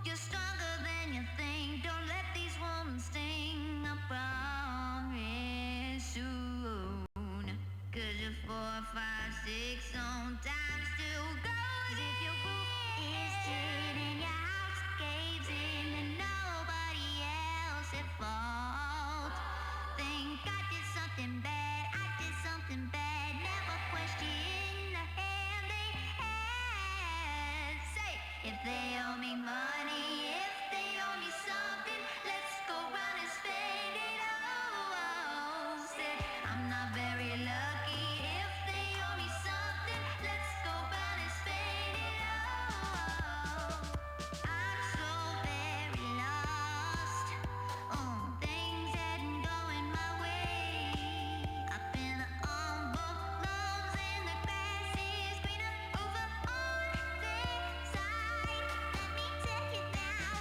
You're stronger than you think. Don't let these wounds sting. I promise soon. 'Cause you're 4, 5, 6 on time still goes. If your roof is tin and your house caves in, then nobody else at fault. Think I did something bad, I did something bad. Never question the hand they had. Say, if they owe me money, if they owe me something, let's go round and spend it all. Said, I'm not very lucky. If they owe me something, let's go round and spend it all. I'm so very lost. Things hadn't going my way. I've been on both lawns and the grass is greener over on their side. Let me tell you now,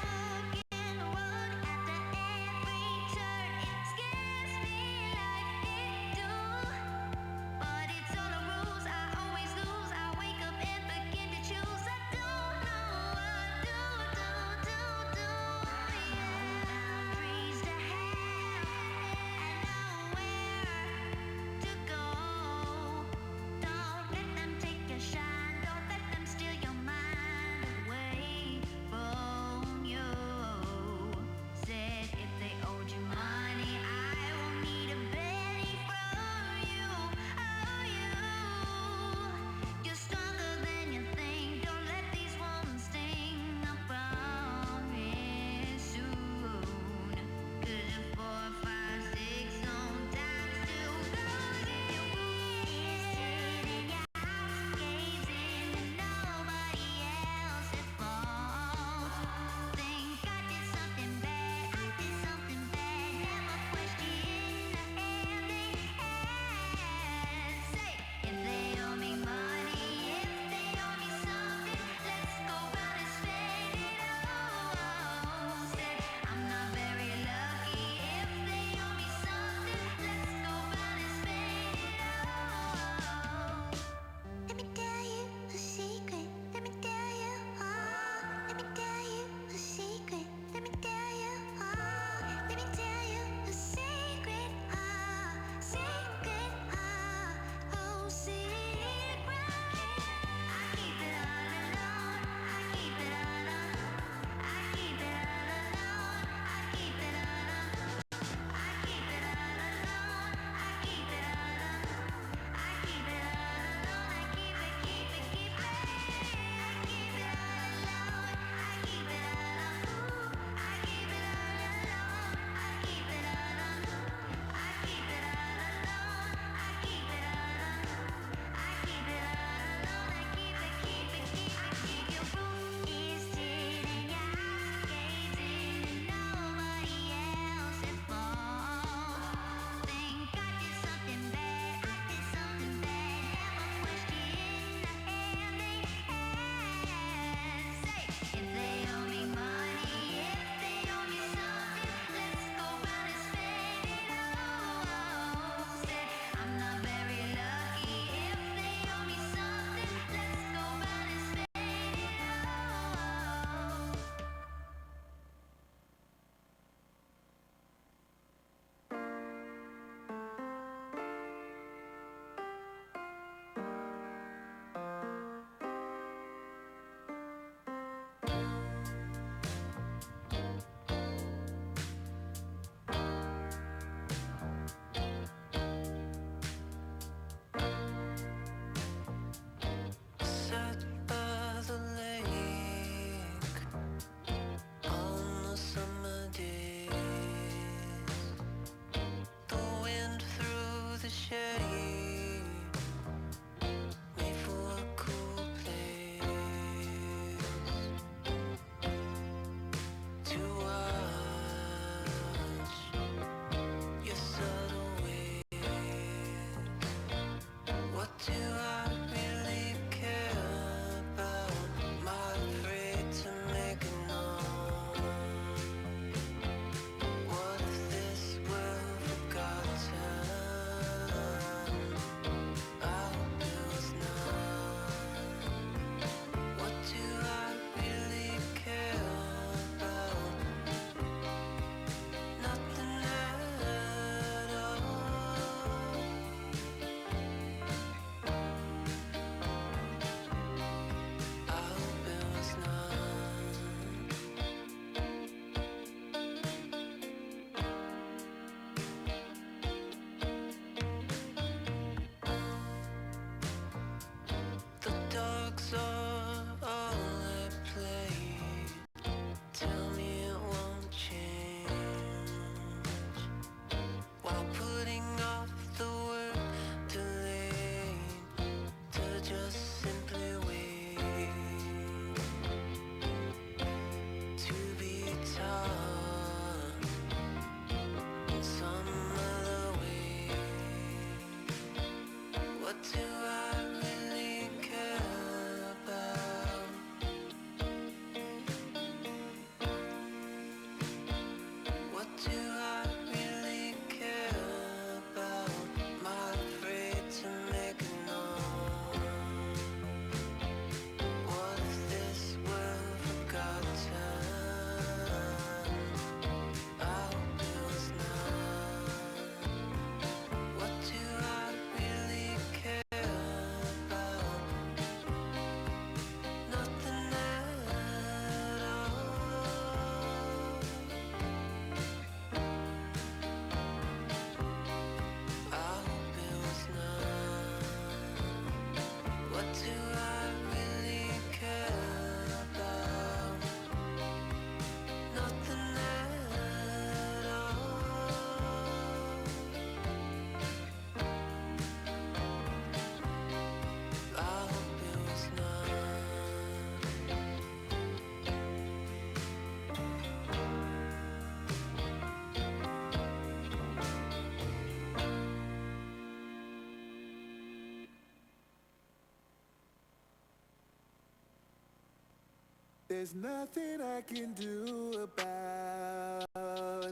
There's nothing I can do about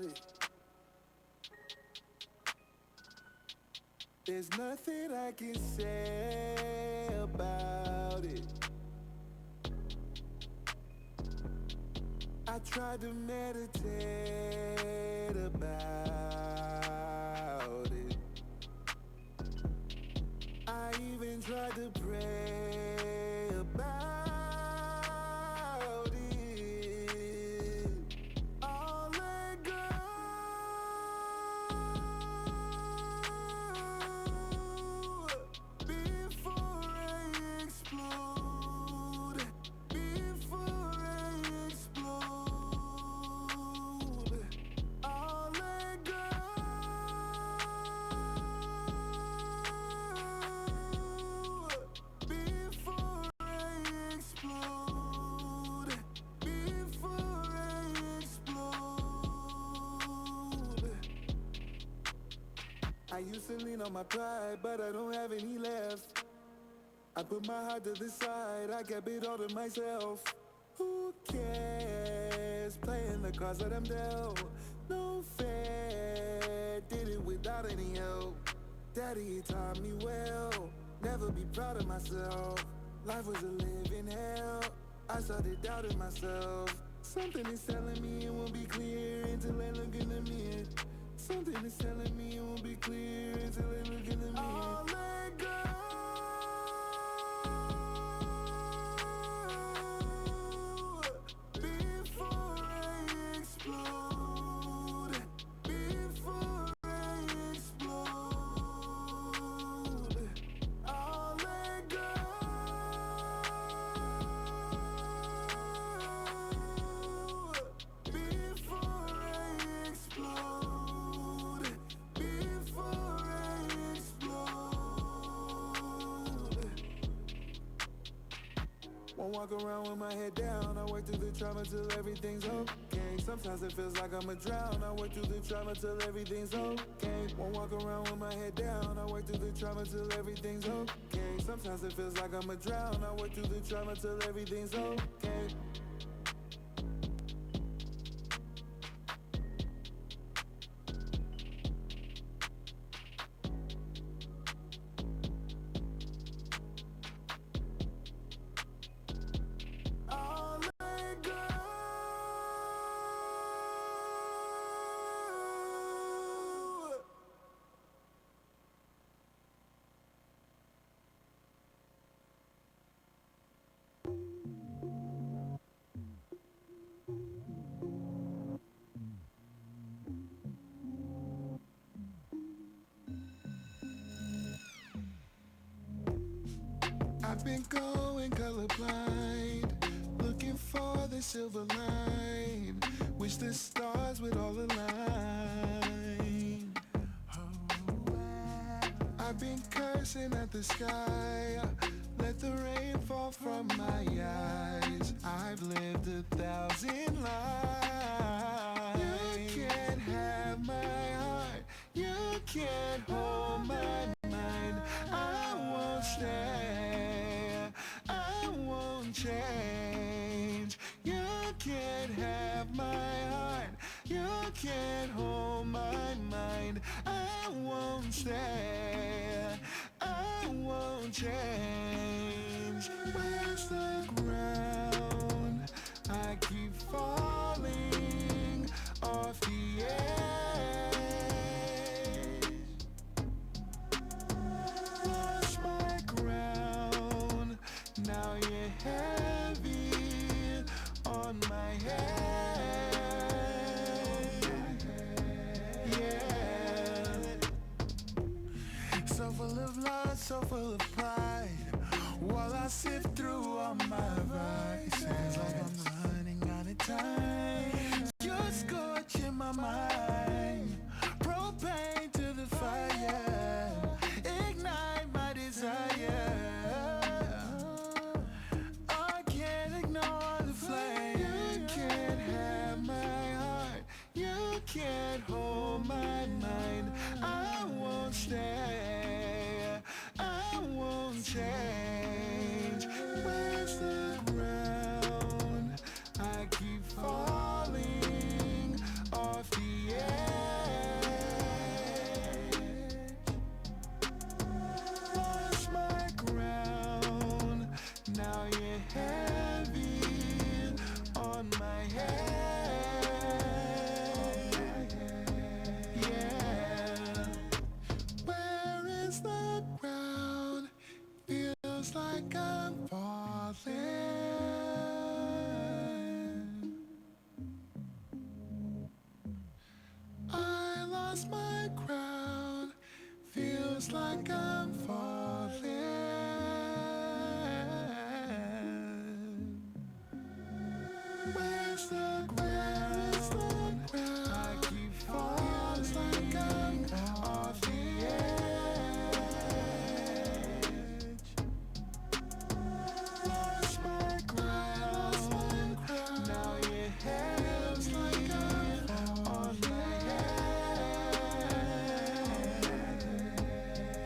it. There's nothing I can say about it. I tried to meditate about it. I even tried to pray about it. I'll let go before I explode. Before I explode, I'll let go before I explode. Before I explode. I used to lean on my pride, but I don't have any left. I put my heart to the side, I kept it all to myself. Who cares? Playing the cards that I'm dealt. No fair, did it without any help. Daddy taught me well, never be proud of myself. Life was a living hell, I started doubting myself. Something is telling me it won't be clear until I look in the mirror. Something is telling me it won't be clear until I look in the mirror. I'll let go before I explode. Before I explode, I'll let go before I explode. Before I explode. Won't walk around with my head down. I work through the trauma till everything's okay. Sometimes it feels like I'ma drown. I work through the trauma till everything's okay. Won't walk around with my head down. I work through the trauma till everything's okay. Sometimes it feels like I'ma drown. I work through the trauma till everything's okay. I'll let go I've been going colorblind, looking for the silver line. Wish the stars would all align. I've been cursing at the sky, let the rain fall from my eyes. I've lived 1,000 lives. You can't have my heart, you can't hold my mind. I won't stay, I won't change. You can't have my heart, you can't hold my mind. I won't stay, I won't change. Where's the ground? I keep falling off the edge. Lost my ground, now you're heavy on my head. Yeah. So full of love, so full of pride, while I sift through all my vices, like I'm running out of time. You're scorching my mind, propane to the fire, ignite my desire. I can't ignore the flame. You can't have my heart, you can't hold my mind. I won't stay, I won't change. Where's the you heavy on my head. Yeah. Where is the ground? Feels like I'm falling. I lost my crown. Feels like I'm falling. Where's the ground? I keep falling. Feels like I'm off the edge. Lost my ground. Now your hair's like I'm on my head.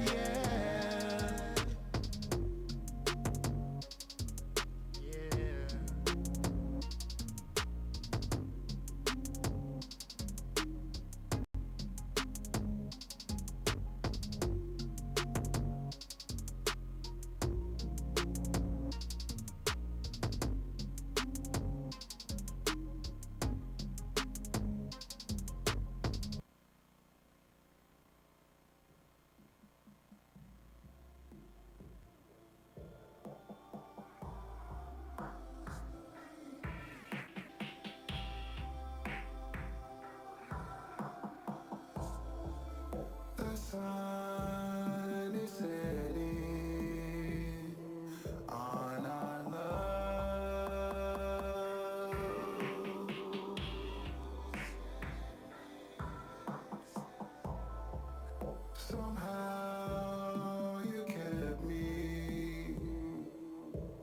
Yeah. Yeah. The sun is setting on our love. Somehow you kept me.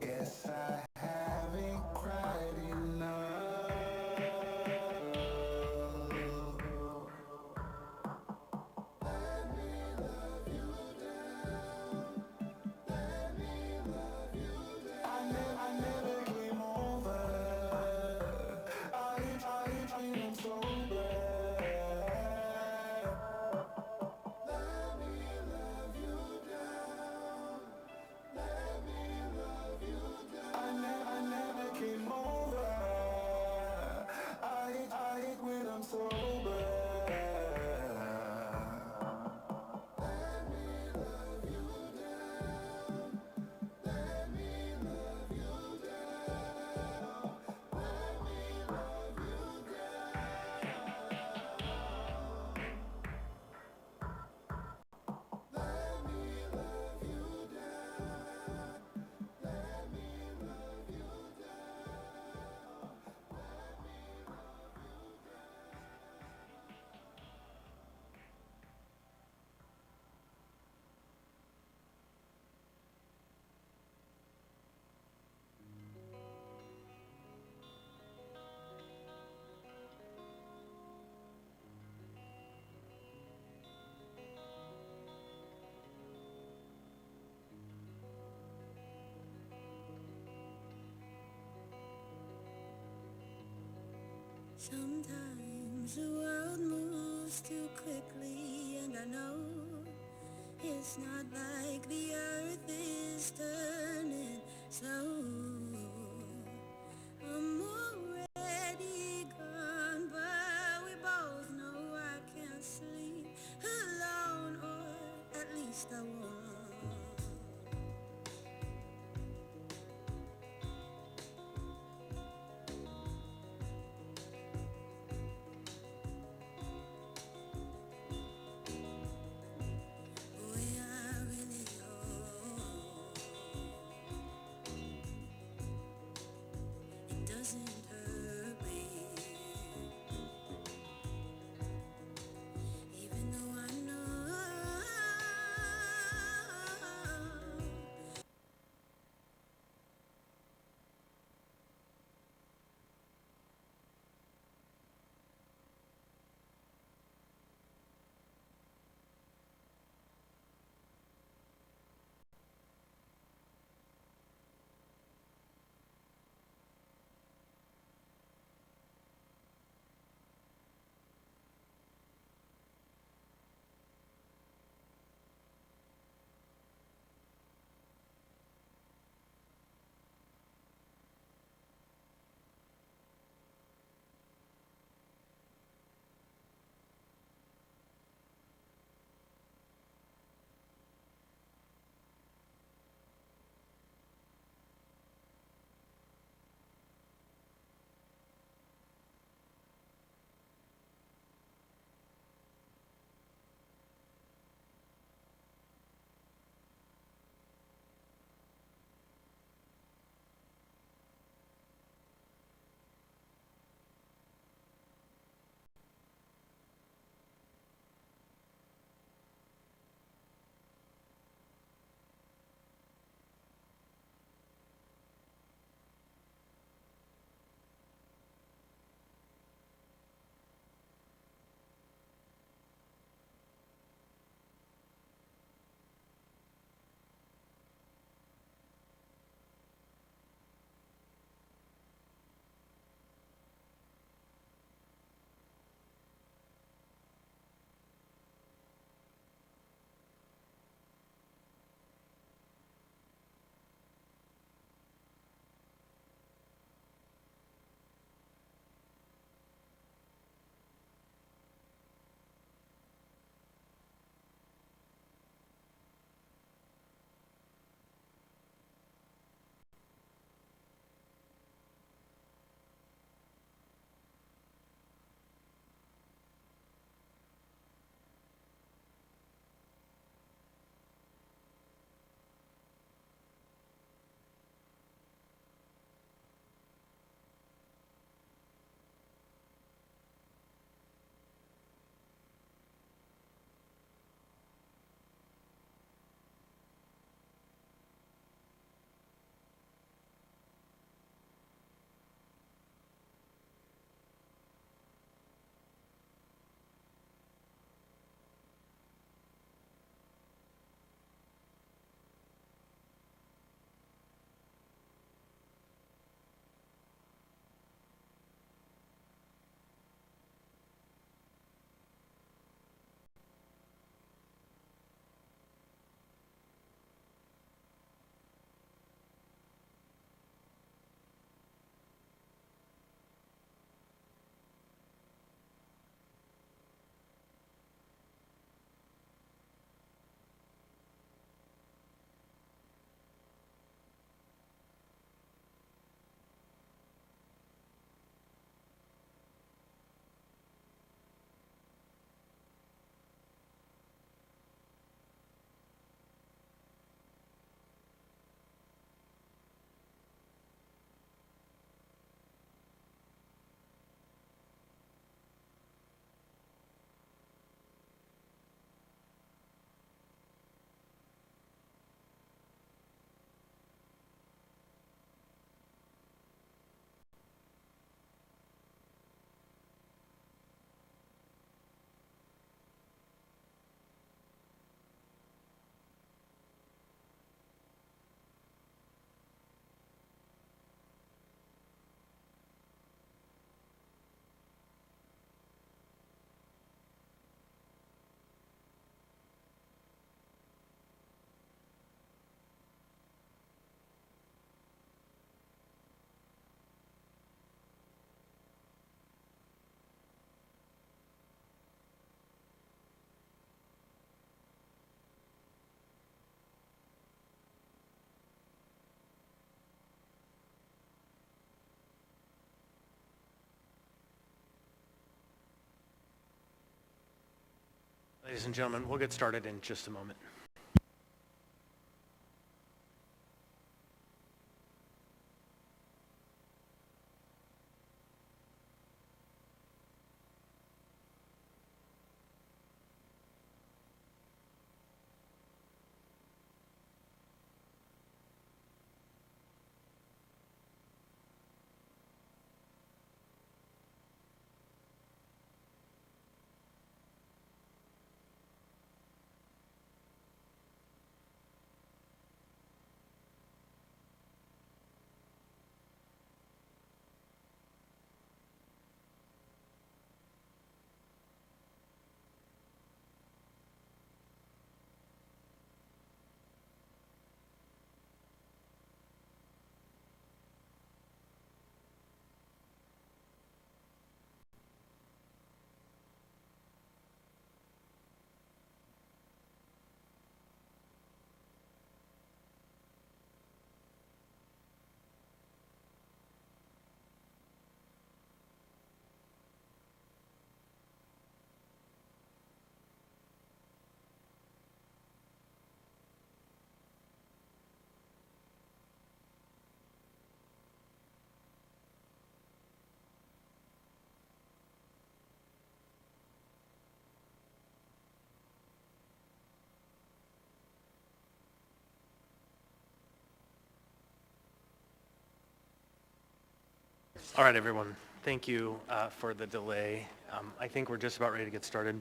Guess I haven't cried enough. Let me love you down. Let me love you down. I never came over. I'm sober. Let me love you down. Let me love you down. I never came over. I hate when I'm sober. Let me love you down. Let me love you down. Let me love you down. Let me love you down. Let me love you Sometimes the world moves too quickly, and I know it's not like the earth is turning slow. I'm already gone, but we both know I can't sleep alone, or at least I won't. Boy, I really hope it doesn't hurt me, even though I know Ladies and gentlemen, we'll get started in just a moment. All right, everyone. Thank you for the delay. I think we're just about ready to get started.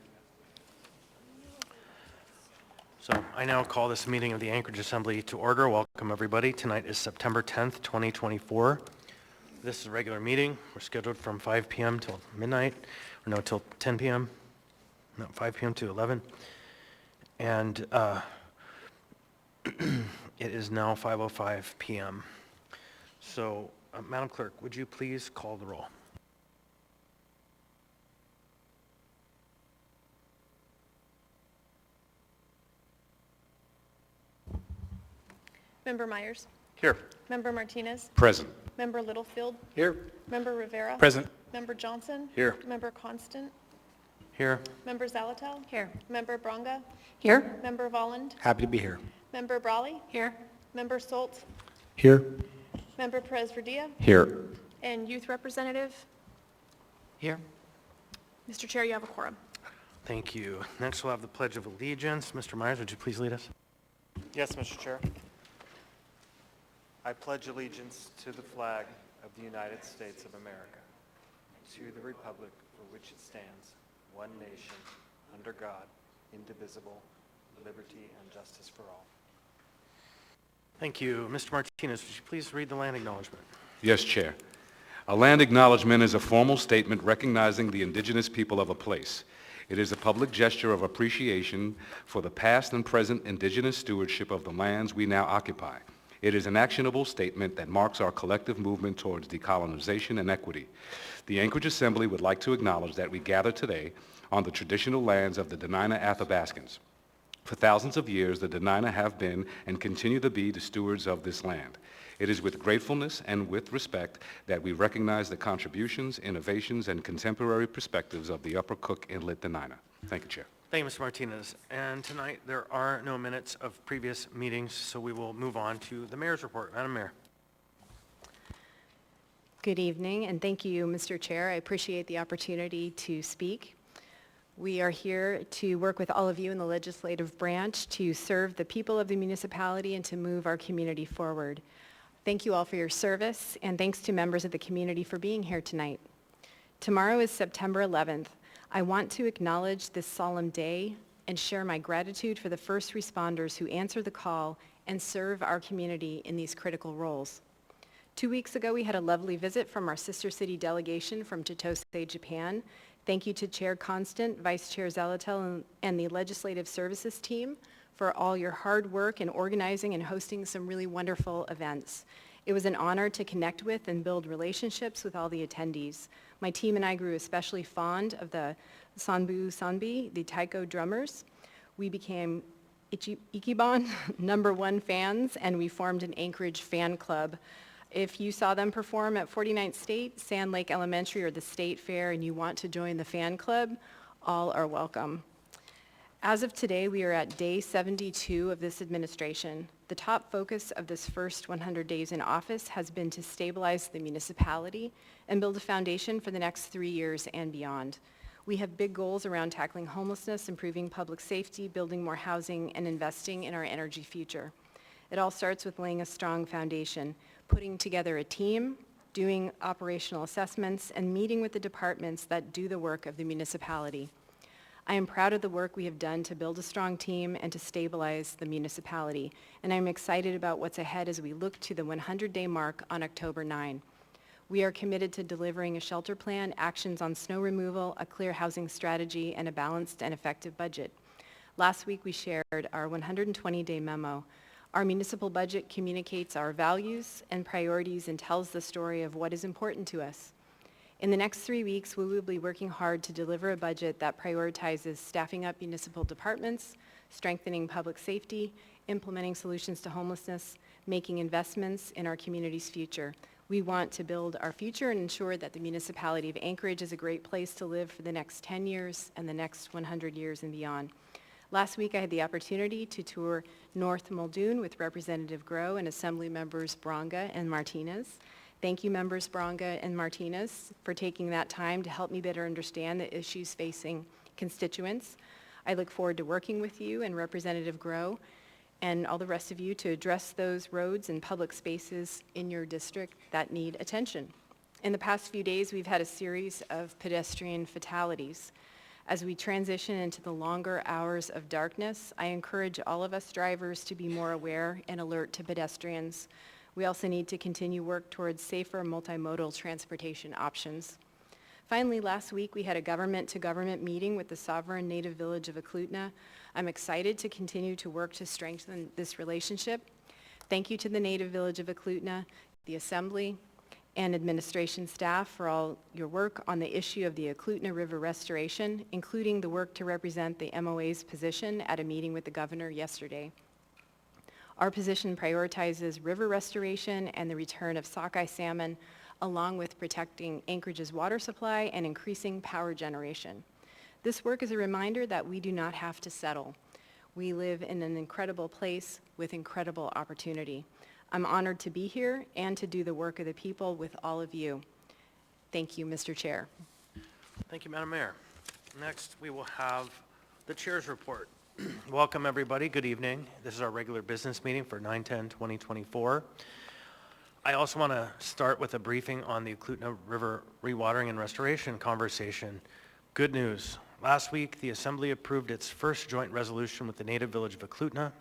So I now call this meeting of the Anchorage Assembly to order. Welcome, everybody. Tonight is September 10th, 2024. This is a regular meeting. We're scheduled from 5 p.m. till midnight, or no, till 10 p.m. No, 5 p.m. to 11. And it is now 5:05 p.m. So, Madam Clerk, would you please call the roll? Member Myers. Here. Member Martinez. Present. Member Littlefield. Here. Member Rivera. Present. Member Johnson. Here. Member Constant. Here. Member Zalatel. Here. Member Bronga. Here. Member Volland. Happy to be here. Member Brawley. Here. Member Soltz. Here. Member Perez Verdia. Here. And Youth Representative. Here. Mr. Chair, you have a quorum. Thank you. Next, we'll have the Pledge of Allegiance. Mr. Myers, would you please lead us? Yes, Mr. Chair. I pledge allegiance to the flag of the United States of America, to the republic for which it stands, one nation, under God, indivisible, liberty and justice for all. Thank you. Mr. Martinez, would you please read the land acknowledgement? Yes, Chair. A land acknowledgement is a formal statement recognizing the indigenous people of a place. It is a public gesture of appreciation for the past and present indigenous stewardship of the lands we now occupy. It is an actionable statement that marks our collective movement towards decolonization and equity. The Anchorage Assembly would like to acknowledge that we gather today on the traditional lands of the Dena'ina Athabascans. For thousands of years, the Dena'ina have been and continue to be the stewards of this land. It is with gratefulness and with respect that we recognize the contributions, innovations, and contemporary perspectives of the Upper Cook Inlet Dena'ina. Thank you, Chair. Thank you, Mr. Martinez. And tonight, there are no minutes of previous meetings, so we will move on to the mayor's report. Madam Mayor. Good evening, and thank you, Mr. Chair. I appreciate the opportunity to speak. We are here to work with all of you in the legislative branch to serve the people of the municipality and to move our community forward. Thank you all for your service, and thanks to members of the community for being here tonight. Tomorrow is September 11th. I want to acknowledge this solemn day and share my gratitude for the first responders who answer the call and serve our community in these critical roles. 2 weeks ago, we had a lovely visit from our sister city delegation from Chitose, Japan. Thank you to Chair Constant, Vice Chair Zalatel, and the Legislative Services team for all your hard work in organizing and hosting some really wonderful events. It was an honor to connect with and build relationships with all the attendees. My team and I grew especially fond of the Sanbu Sanbi, the taiko drummers. We became Ichiban #1 fans, and we formed an Anchorage fan club. If you saw them perform at 49th State, Sand Lake Elementary, or the State Fair, and you want to join the fan club, all are welcome. As of today, we are at day 72 of this administration. The top focus of this first 100 days in office has been to stabilize the municipality and build a foundation for the next 3 years and beyond. We have big goals around tackling homelessness, improving public safety, building more housing, and investing in our energy future. It all starts with laying a strong foundation, putting together a team, doing operational assessments, and meeting with the departments that do the work of the municipality. I am proud of the work we have done to build a strong team and to stabilize the municipality, and I'm excited about what's ahead as we look to the 100-day mark on October 9. We are committed to delivering a shelter plan, actions on snow removal, a clear housing strategy, and a balanced and effective budget. Last week, we shared our 120-day memo. Our municipal budget communicates our values and priorities and tells the story of what is important to us. In the next 3 weeks, we will be working hard to deliver a budget that prioritizes staffing up municipal departments, strengthening public safety, implementing solutions to homelessness, making investments in our community's future. We want to build our future and ensure that the municipality of Anchorage is a great place to live for the next 10 years and the next 100 years and beyond. Last week, I had the opportunity to tour North Muldoon with Representative Grow and Assembly members Bronga and Martinez. Thank you, members Bronga and Martinez, for taking that time to help me better understand the issues facing constituents. I look forward to working with you and Representative Grow and all the rest of you to address those roads and public spaces in your district that need attention. In the past few days, we've had a series of pedestrian fatalities. As we transition into the longer hours of darkness, I encourage all of us drivers to be more aware and alert to pedestrians. We also need to continue work towards safer multimodal transportation options. Finally, last week we had a government-to-government meeting with the sovereign native village of Eklutna. I'm excited to continue to work to strengthen this relationship. Thank you to the native village of Eklutna, the Assembly, and administration staff for all your work on the issue of the Eklutna River restoration, including the work to represent the MOA's position at a meeting with the governor yesterday. Our position prioritizes river restoration and the return of sockeye salmon, along with protecting Anchorage's water supply and increasing power generation. This work is a reminder that we do not have to settle. We live in an incredible place with incredible opportunity. I'm honored to be here and to do the work of the people with all of you. Thank you, Mr. Chair. Thank you, Madam Mayor. Next, we will have the chair's report. Welcome, everybody. Good evening. This is our regular business meeting for 9/10/2024. I also want to start with a briefing on the Eklutna River rewatering and restoration conversation. Good news. Last week, the Assembly approved its first joint resolution with the native village of Eklutna.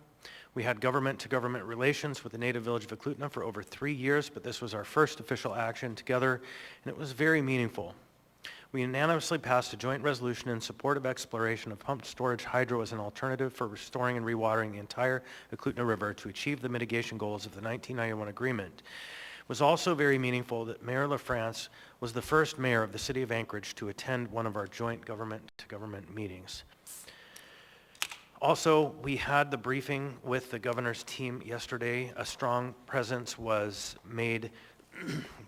We had government-to-government relations with the native village of Eklutna for over 3 years, but this was our first official action together, and it was very meaningful. We unanimously passed a joint resolution in support of exploration of pumped storage hydro as an alternative for restoring and rewatering the entire Eklutna River to achieve the mitigation goals of the 1991 agreement. It was also very meaningful that Mayor LaFrance was the first mayor of the city of Anchorage to attend one of our joint government-to-government meetings. Also, we had the briefing with the governor's team yesterday. A strong presence was made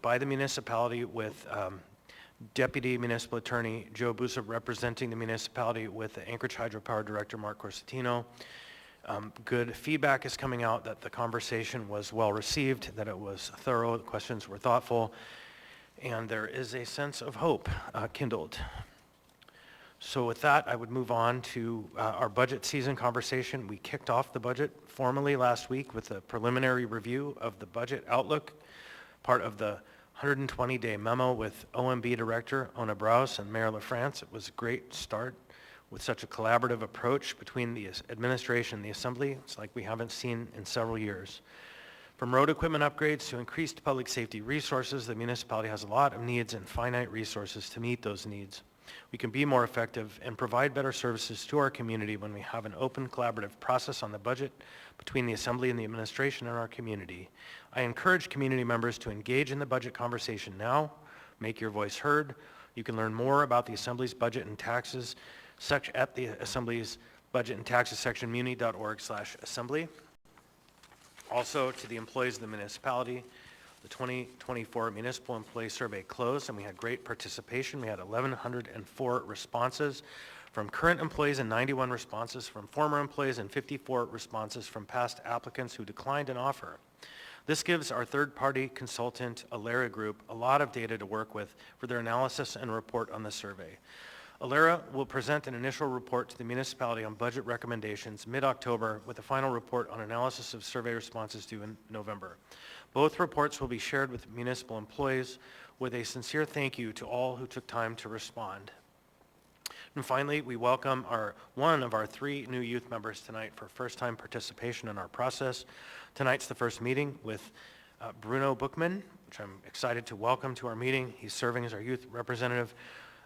by the municipality with Deputy Municipal Attorney Joe Busa representing the municipality with the Anchorage Hydropower Director Mark Corsentino. Good feedback is coming out that the conversation was well received, that it was thorough, the questions were thoughtful, and there is a sense of hope kindled. So with that, I would move on to our budget season conversation. We kicked off the budget formally last week with a preliminary review of the budget outlook, part of the 120-day memo with OMB Director Ona Brous and Mayor LaFrance. It was a great start with such a collaborative approach between the administration and the Assembly. It's like we haven't seen in several years. From road equipment upgrades to increased public safety resources, the municipality has a lot of needs and finite resources to meet those needs. We can be more effective and provide better services to our community when we have an open, collaborative process on the budget between the Assembly and the administration and our community. I encourage community members to engage in the budget conversation now, make your voice heard. You can learn more about the Assembly's budget and taxes at the Assembly's budget and taxes section, muni.org/assembly. Also, to the employees of the municipality, the 2024 municipal employee survey closed and we had great participation. We had 1,104 responses from current employees and 91 responses from former employees and 54 responses from past applicants who declined an offer. This gives our third-party consultant, Alera Group, a lot of data to work with for their analysis and report on the survey. Alera will present an initial report to the municipality on budget recommendations mid-October with a final report on analysis of survey responses due in November. Both reports will be shared with municipal employees with a sincere thank you to all who took time to respond. And finally, we welcome one of our 3 new youth members tonight for first-time participation in our process. Tonight's the first meeting with Bruno Bookman, which I'm excited to welcome to our meeting. He's serving as our youth representative,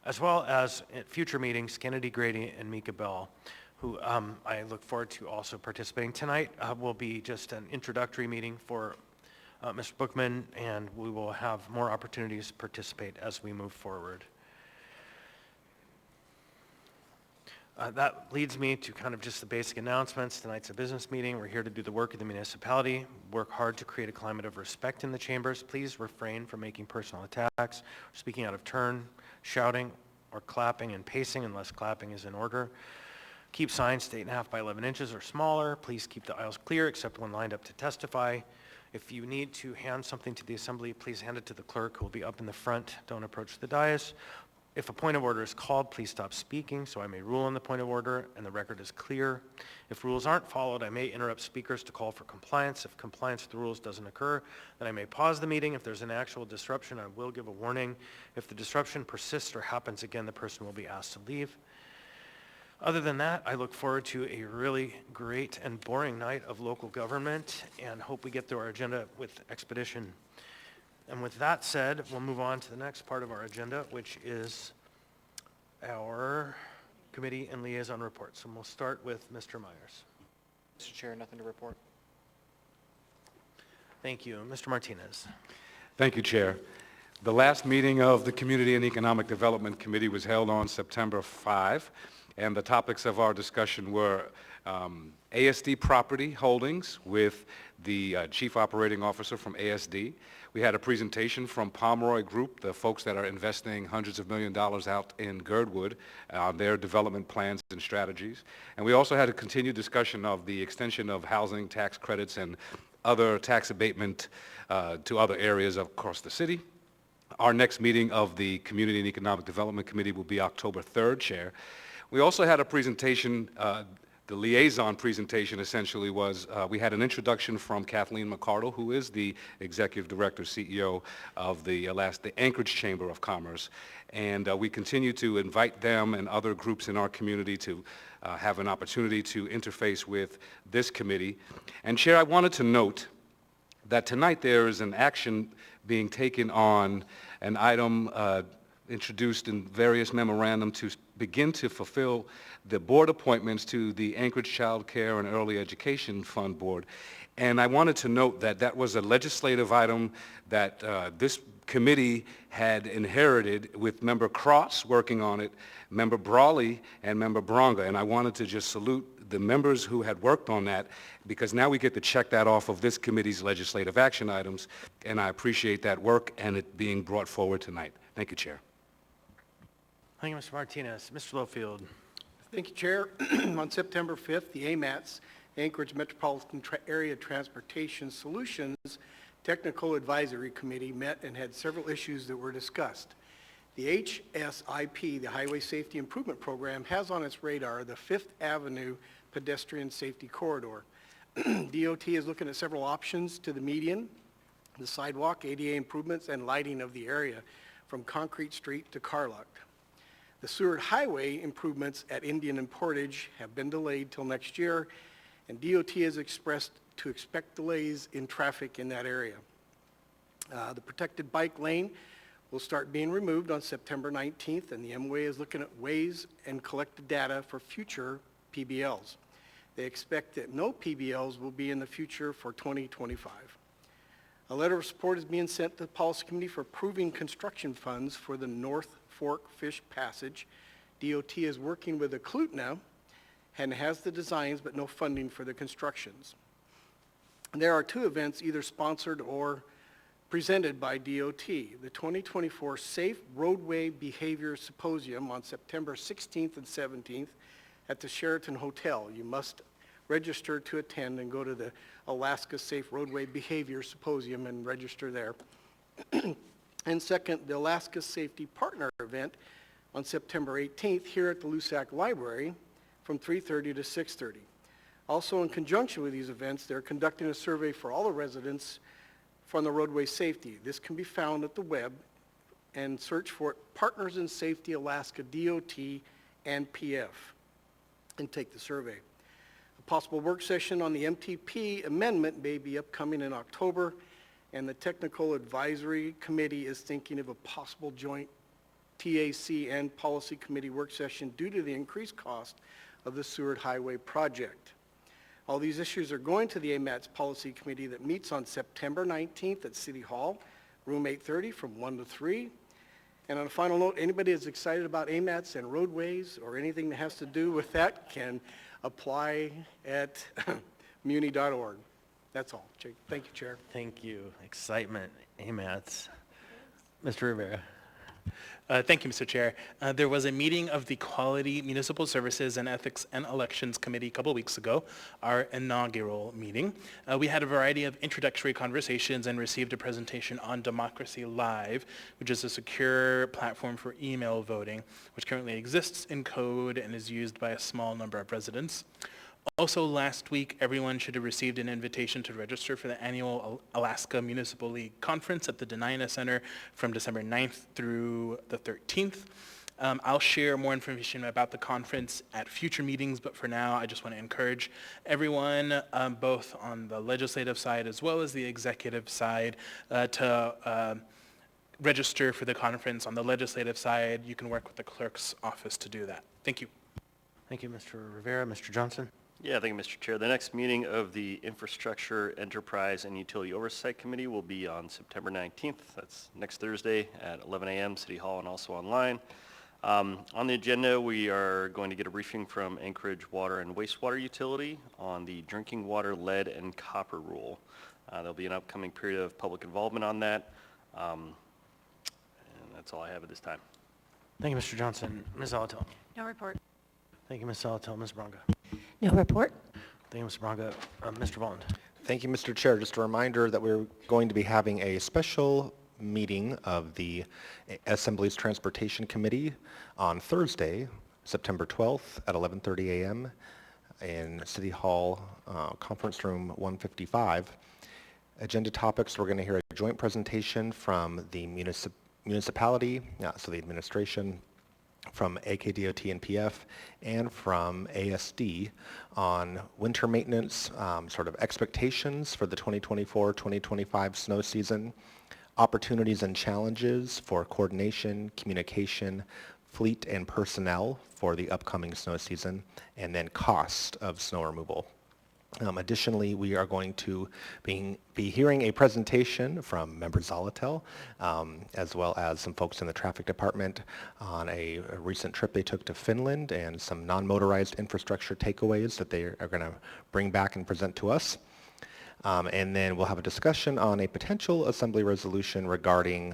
as well as at future meetings, Kennedy Grady and Mika Bell, who I look forward to also participating. Tonight will be just an introductory meeting for Mr. Bookman, and we will have more opportunities to participate as we move forward. That leads me to kind of just the basic announcements. Tonight's a business meeting. We're here to do the work of the municipality, work hard to create a climate of respect in the chambers. Please refrain from making personal attacks, speaking out of turn, shouting, or clapping and pacing unless clapping is in order. Keep signs 8.5 by 11 inches or smaller. Please keep the aisles clear except when lined up to testify. If you need to hand something to the assembly, please hand it to the clerk who will be up in the front. Don't approach the dais. If a point of order is called, please stop speaking so I may rule on the point of order and the record is clear. If rules aren't followed, I may interrupt speakers to call for compliance. If compliance with the rules doesn't occur, then I may pause the meeting. If there's an actual disruption, I will give a warning. If the disruption persists or happens again, the person will be asked to leave. Other than that, I look forward to a really great and boring night of local government and hope we get through our agenda with expedition. And with that said, we'll move on to the next part of our agenda, which is our committee and liaison reports. And we'll start with Mr. Myers. Mr. Chair, nothing to report. Thank you. Mr. Martinez. Thank you, Chair. The last meeting of the Community and Economic Development Committee was held on September 5, and the topics of our discussion were ASD property holdings with the Chief Operating Officer from ASD. We had a presentation from Pomeroy Group, the folks that are investing hundreds of $millions out in Girdwood, their development plans and strategies. And we also had a continued discussion of the extension of housing tax credits and other tax abatement to other areas across the city. Our next meeting of the Community and Economic Development Committee will be October 3rd, Chair. We also had a presentation, the liaison presentation essentially was, we had an introduction from Kathleen McCardle, who is the Executive Director, CEO of the Anchorage Chamber of Commerce. And we continue to invite them and other groups in our community to have an opportunity to interface with this committee. And Chair, I wanted to note that tonight there is an action being taken on an item introduced in various memorandum to begin to fulfill the board appointments to the Anchorage Child Care and Early Education Fund Board. And I wanted to note that that was a legislative item that this committee had inherited with Member Cross working on it, Member Brawley, and Member Bronga. And I wanted to just salute the members who had worked on that, because now we get to check that off of this committee's legislative action items, and I appreciate that work and it being brought forward tonight. Thank you, Chair. Thank you, Mr. Martinez. Mr. Littlefield. Thank you, Chair. On September 5th, the AMATS, Anchorage Metropolitan Area Transportation Solutions Technical Advisory Committee met and had several issues that were discussed. The HSIP, the Highway Safety Improvement Program, has on its radar the 5th Avenue Pedestrian Safety Corridor. DOT is looking at several options to the median, the sidewalk, ADA improvements, and lighting of the area from Concrete Street to Carluck. The Seward Highway improvements at Indian and Portage have been delayed till next year, and DOT has expressed to expect delays in traffic in that area. The protected bike lane will start being removed on September 19th, and the MWA is looking at ways and collected data for future PBLs. They expect that no PBLs will be in the future for 2025. A letter of support is being sent to the Policy Committee for approving construction funds for the North Fork Fish Passage. DOT is working with Eklutna and has the designs but no funding for the constructions. And there are 2 events either sponsored or presented by DOT. The 2024 Safe Roadway Behavior Symposium on September 16th and 17th at the Sheraton Hotel. You must register to attend and go to the Alaska Safe Roadway Behavior Symposium and register there. And second, the Alaska Safety Partner event on September 18th here at the Lusac Library from 3:30 to 6:30. Also in conjunction with these events, they're conducting a survey for all the residents from the roadway safety. This can be found at the web and search for Partners in Safety Alaska DOT and PF and take the survey. A possible work session on the MTP amendment may be upcoming in October, and the Technical Advisory Committee is thinking of a possible joint TAC and Policy Committee work session due to the increased cost of the Seward Highway project. All these issues are going to the AMAT's Policy Committee that meets on September 19th at City Hall, room 830 from 1 to 3. And on a final note, anybody that's excited about AMATs and roadways or anything that has to do with that can apply at muni.org. That's all. Thank you, Chair. Thank you. Excitement, AMATs. Mr. Rivera. Thank you, Mr. Chair. There was a meeting of the Quality Municipal Services and Ethics and Elections Committee a couple weeks ago, our inaugural meeting. We had a variety of introductory conversations and received a presentation on Democracy Live, which is a secure platform for email voting, which currently exists in code and is used by a small number of residents. Also, last week, everyone should have received an invitation to register for the annual Alaska Municipal League Conference at the Dena'ina Center from December 9th through the 13th. I'll share more information about the conference at future meetings, but for now, I just want to encourage everyone, both on the legislative side as well as the executive side, to register for the conference. On the legislative side, you can work with the clerk's office to do that. Thank you. Thank you, Mr. Rivera. Mr. Johnson? Yeah, thank you, Mr. Chair. The next meeting of the Infrastructure, Enterprise, and Utility Oversight Committee will be on September 19th. That's next Thursday at 11 a.m., City Hall, and also online. On the agenda, we are going to get a briefing from Anchorage Water and Wastewater Utility on the drinking water lead and copper rule. There'll be an upcoming period of public involvement on that. And that's all I have at this time. Thank you, Mr. Johnson. Ms. Alatel? No report. Thank you, Ms. Alatel. Ms. Braga? No report. Thank you, Mr. Braga. Mr. Volland? Thank you, Mr. Chair. Just a reminder that we're going to be having a special meeting of the Assembly's Transportation Committee on Thursday, September 12th at 11:30 a.m. in City Hall, Conference Room 155. Agenda topics, we're going to hear a joint presentation from the municipality, so the administration, from AKDOT and PF, and from ASD on winter maintenance, sort of expectations for the 2024-2025 snow season, opportunities and challenges for coordination, communication, fleet and personnel for the upcoming snow season, and then cost of snow removal. Additionally, we are going to be hearing a presentation from Member Zalatel, as well as some folks in the traffic department on a recent trip they took to Finland and some non-motorized infrastructure takeaways that they are going to bring back and present to us. And then we'll have a discussion on a potential Assembly resolution regarding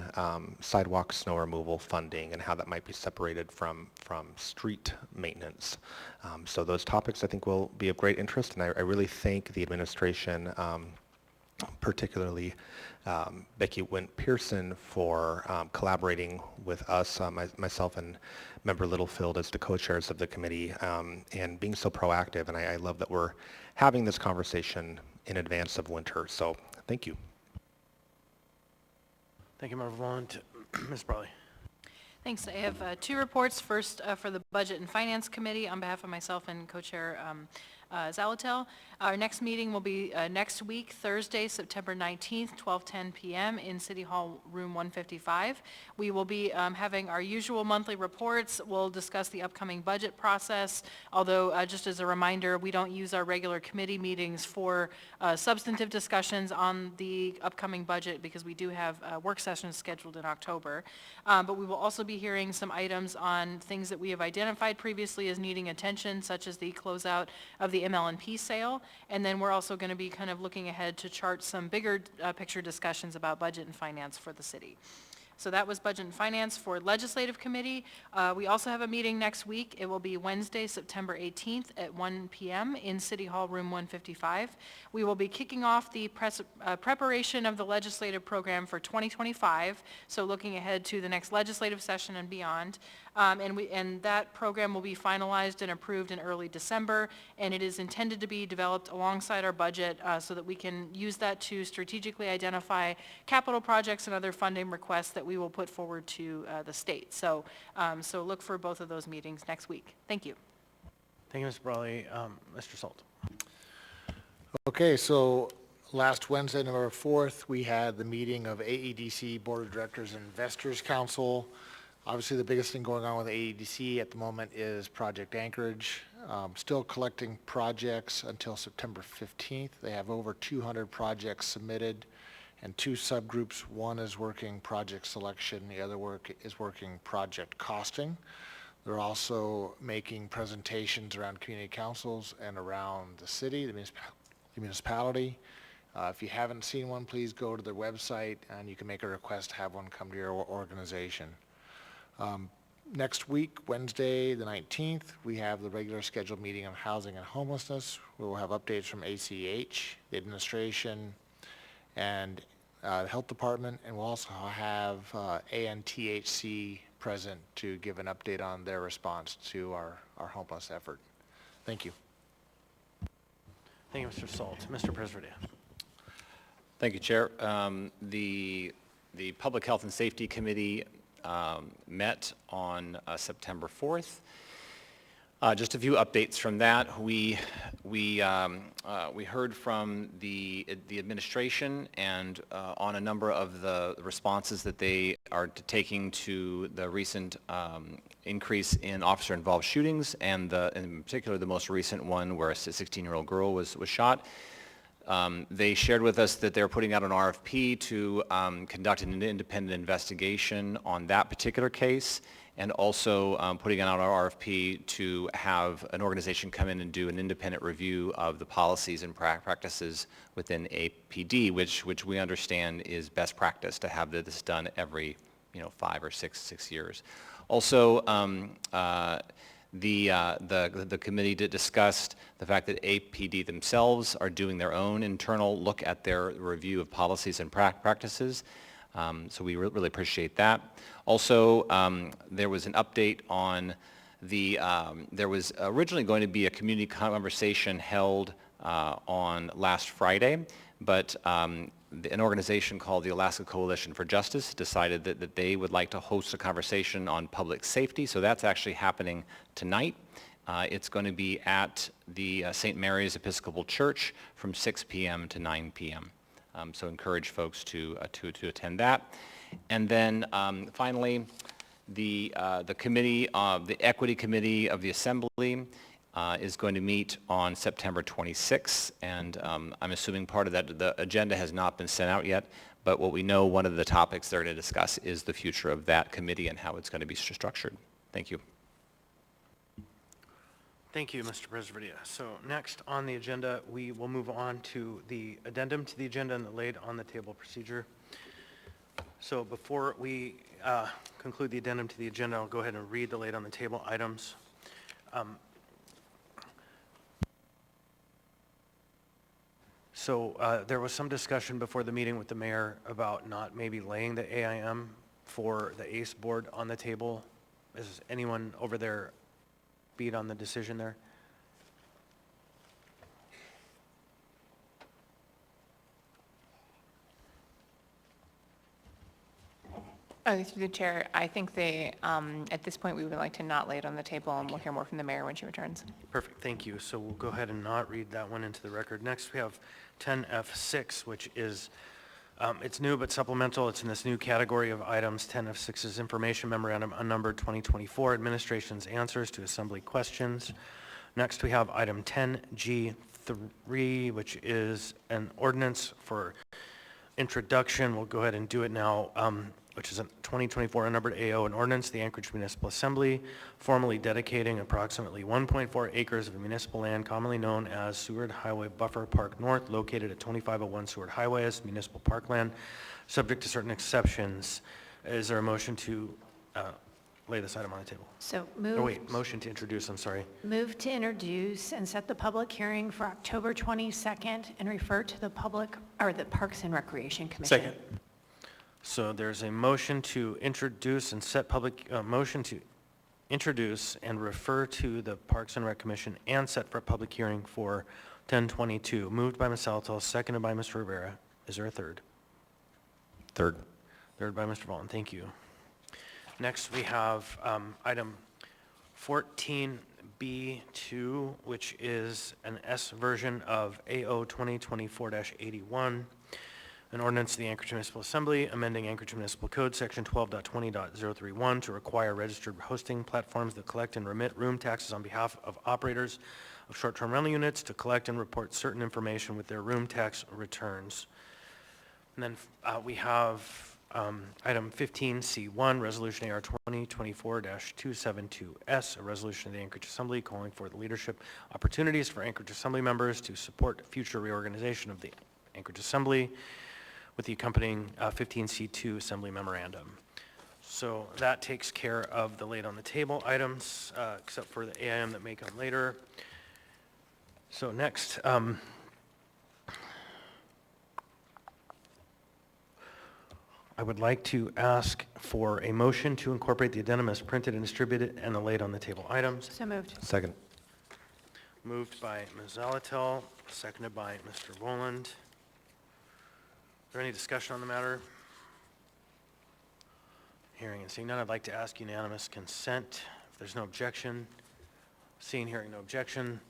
sidewalk snow removal funding and how that might be separated from street maintenance. So those topics I think will be of great interest, and I really thank the administration, particularly Becky Wint-Pearson, for collaborating with us, myself and Member Littlefield as the co-chairs of the committee, and being so proactive. And I love that we're having this conversation in advance of winter. So thank you. Thank you, Member Volland. Ms. Brawley? Thanks. I have two reports. First, for the Budget and Finance Committee, on behalf of myself and co-chair Zalatel. Our next meeting will be next week, Thursday, September 19th, 12:10 p.m. in City Hall, room 155. We will be having our usual monthly reports. We'll discuss the upcoming budget process, although just as a reminder, we don't use our regular committee meetings for substantive discussions on the upcoming budget because we do have work sessions scheduled in October. But we will also be hearing some items on things that we have identified previously as needing attention, such as the closeout of the the ML&P sale, and then we're also going to be kind of looking ahead to chart some bigger picture discussions about budget and finance for the city. So that was Budget and Finance for Legislative Committee. We also have a meeting next week. It will be Wednesday, September 18th at 1 p.m. in City Hall, Room 155. We will be kicking off the preparation of the legislative program for 2025, so looking ahead to the next legislative session and beyond. And that program will be finalized and approved in early December, and it is intended to be developed alongside our budget so that we can use that to strategically identify capital projects and other funding requests that we will put forward to the state. So, so look for both of those meetings next week. Thank you. Thank you, Mr. Brawley. Mr. Salt. Okay, so last Wednesday, November 4th, we had the meeting of AEDC Board of Directors and Investors Council. Obviously, the biggest thing going on with AEDC at the moment is Project Anchorage. Still collecting projects until September 15th. They have over 200 projects submitted and 2 subgroups. One is working project selection, the other is working project costing. They're also making presentations around community councils and around the city, the municipality. If you haven't seen one, please go to their website and you can make a request to have one come to your organization. Next week, Wednesday the 19th, we have the regular scheduled meeting on housing and homelessness. We will have updates from ACH, the administration, and the health department, and we'll also have ANTHC present to give an update on their response to our homeless effort. Thank you. Thank you, Mr. Salt. Mr. Presverdia. Thank you, Chair. The Public Health and Safety Committee met on September 4th. Just a few updates from that. We heard from the administration and on a number of the responses that they are taking to the recent increase in officer-involved shootings, and in particular the most recent one where a 16-year-old girl was shot. They shared with us that they're putting out an RFP to conduct an independent investigation on that particular case, and also putting out our RFP to have an organization come in and do an independent review of the policies and practices within APD, which we understand is best practice to have this done every 5 or 6 years. Also, the committee discussed the fact that APD themselves are doing their own internal look at their review of policies and practices. So we really appreciate that. Also, there was an update on there was originally going to be a community conversation held on last Friday, but an organization called the Alaska Coalition for Justice decided that they would like to host a conversation on public safety, so that's actually happening tonight. It's going to be at the St. Mary's Episcopal Church from 6 p.m. to 9 p.m. So encourage folks to attend that. And then finally, the committee, the Equity Committee of the Assembly is going to meet on September 26th, and I'm assuming part of that, the agenda has not been sent out yet, but what we know, one of the topics they're going to discuss is the future of that committee and how it's going to be structured. Thank you. Thank you, Mr. Presverdia. So next on the agenda, we will move on to the addendum to the agenda and the laid on the table procedure. So before we conclude the addendum to the agenda, I'll go ahead and read the laid on the table items. So there was some discussion before the meeting with the mayor about not maybe laying the AIM for the ACE board on the table. Is anyone over there beat on the decision there? Through the chair, I think they, at this point, we would like to not lay it on the table, and we'll hear more from the mayor when she returns. Perfect, thank you. So we'll go ahead and not read that one into the record. Next, we have 10F6, which is, it's new but supplemental. It's in this new category of items. 10F6 is information memorandum unnumbered 2024, administration's answers to assembly questions. Next, we have item 10G3, which is an ordinance for introduction. We'll go ahead and do it now. which is a 2024 unnumbered AO, an ordinance of the Anchorage Municipal Assembly formally dedicating approximately 1.4 acres of municipal land commonly known as Seward Highway Buffer Park North, located at 2501 Seward Highway as municipal parkland, subject to certain exceptions. Is there a motion to lay this item on the table? So Oh, wait, motion to introduce, I'm sorry. move to introduce and set the public hearing for October 22nd and refer to the Parks and Recreation Commission. Second. So there's a motion to introduce and set motion to introduce and refer to the Parks and Rec Commission and set for a public hearing for 10/22. Moved by Ms. Salatel, seconded by Mr. Rivera. Is there a third? Third. Third by Mr. Vaughn. Thank you. Next, we have item 14B2, which is an S version of AO 2024-81, an ordinance of the Anchorage Municipal Assembly amending Anchorage Municipal Code, Section 12.20.031, to require registered hosting platforms that collect and remit room taxes on behalf of operators of short-term rental units to collect and report certain information with their room tax returns. And then we have item 15C1, Resolution AR 2024-272S, a resolution of the Anchorage Assembly calling for the leadership opportunities for Anchorage Assembly members to support future reorganization of the Anchorage Assembly with the accompanying 15C2 Assembly Memorandum. So that takes care of the laid on the table items, except for the AIM that may come later. So next, I would like to ask for a motion to incorporate the addendum as printed and distributed and the laid on the table items. So moved. Second. Moved by Ms. Zalatel, seconded by Mr. Woland. Is there any discussion on the matter? Hearing and seeing none, I'd like to ask unanimous consent. If there's no objection, hearing no objection,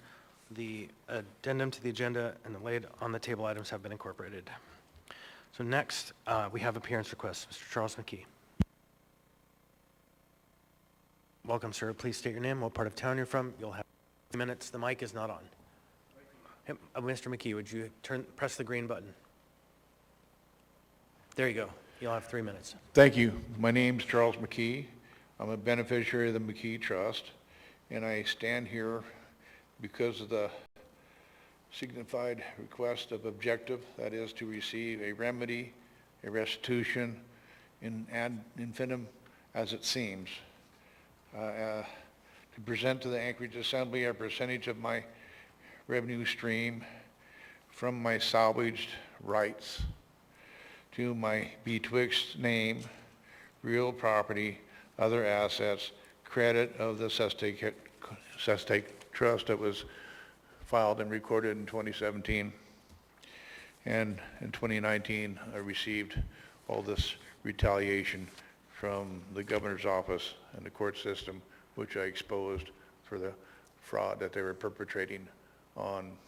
the addendum to the agenda and the laid on the table items have been incorporated. So next, we have appearance requests. Mr. Charles McKee. Welcome, sir. Please state your name, what part of town you're from. You'll have 3 minutes. The mic is not on. Hey, Mr. McKee, would you press the green button? There you go. You'll have 3 minutes. Thank you. My name's Charles McKee. I'm a beneficiary of the McKee Trust, and I stand here because of the signified request of objective, that is to receive a remedy, a restitution, in ad infinitum as it seems. To present to the Anchorage Assembly a percentage of my revenue stream from my salvaged rights to my betwixt name, real property, other assets, credit of the cestate trust that was filed and recorded in 2017. And in 2019, I received all this retaliation from the governor's office and the court system, which I exposed for the fraud that they were perpetrating on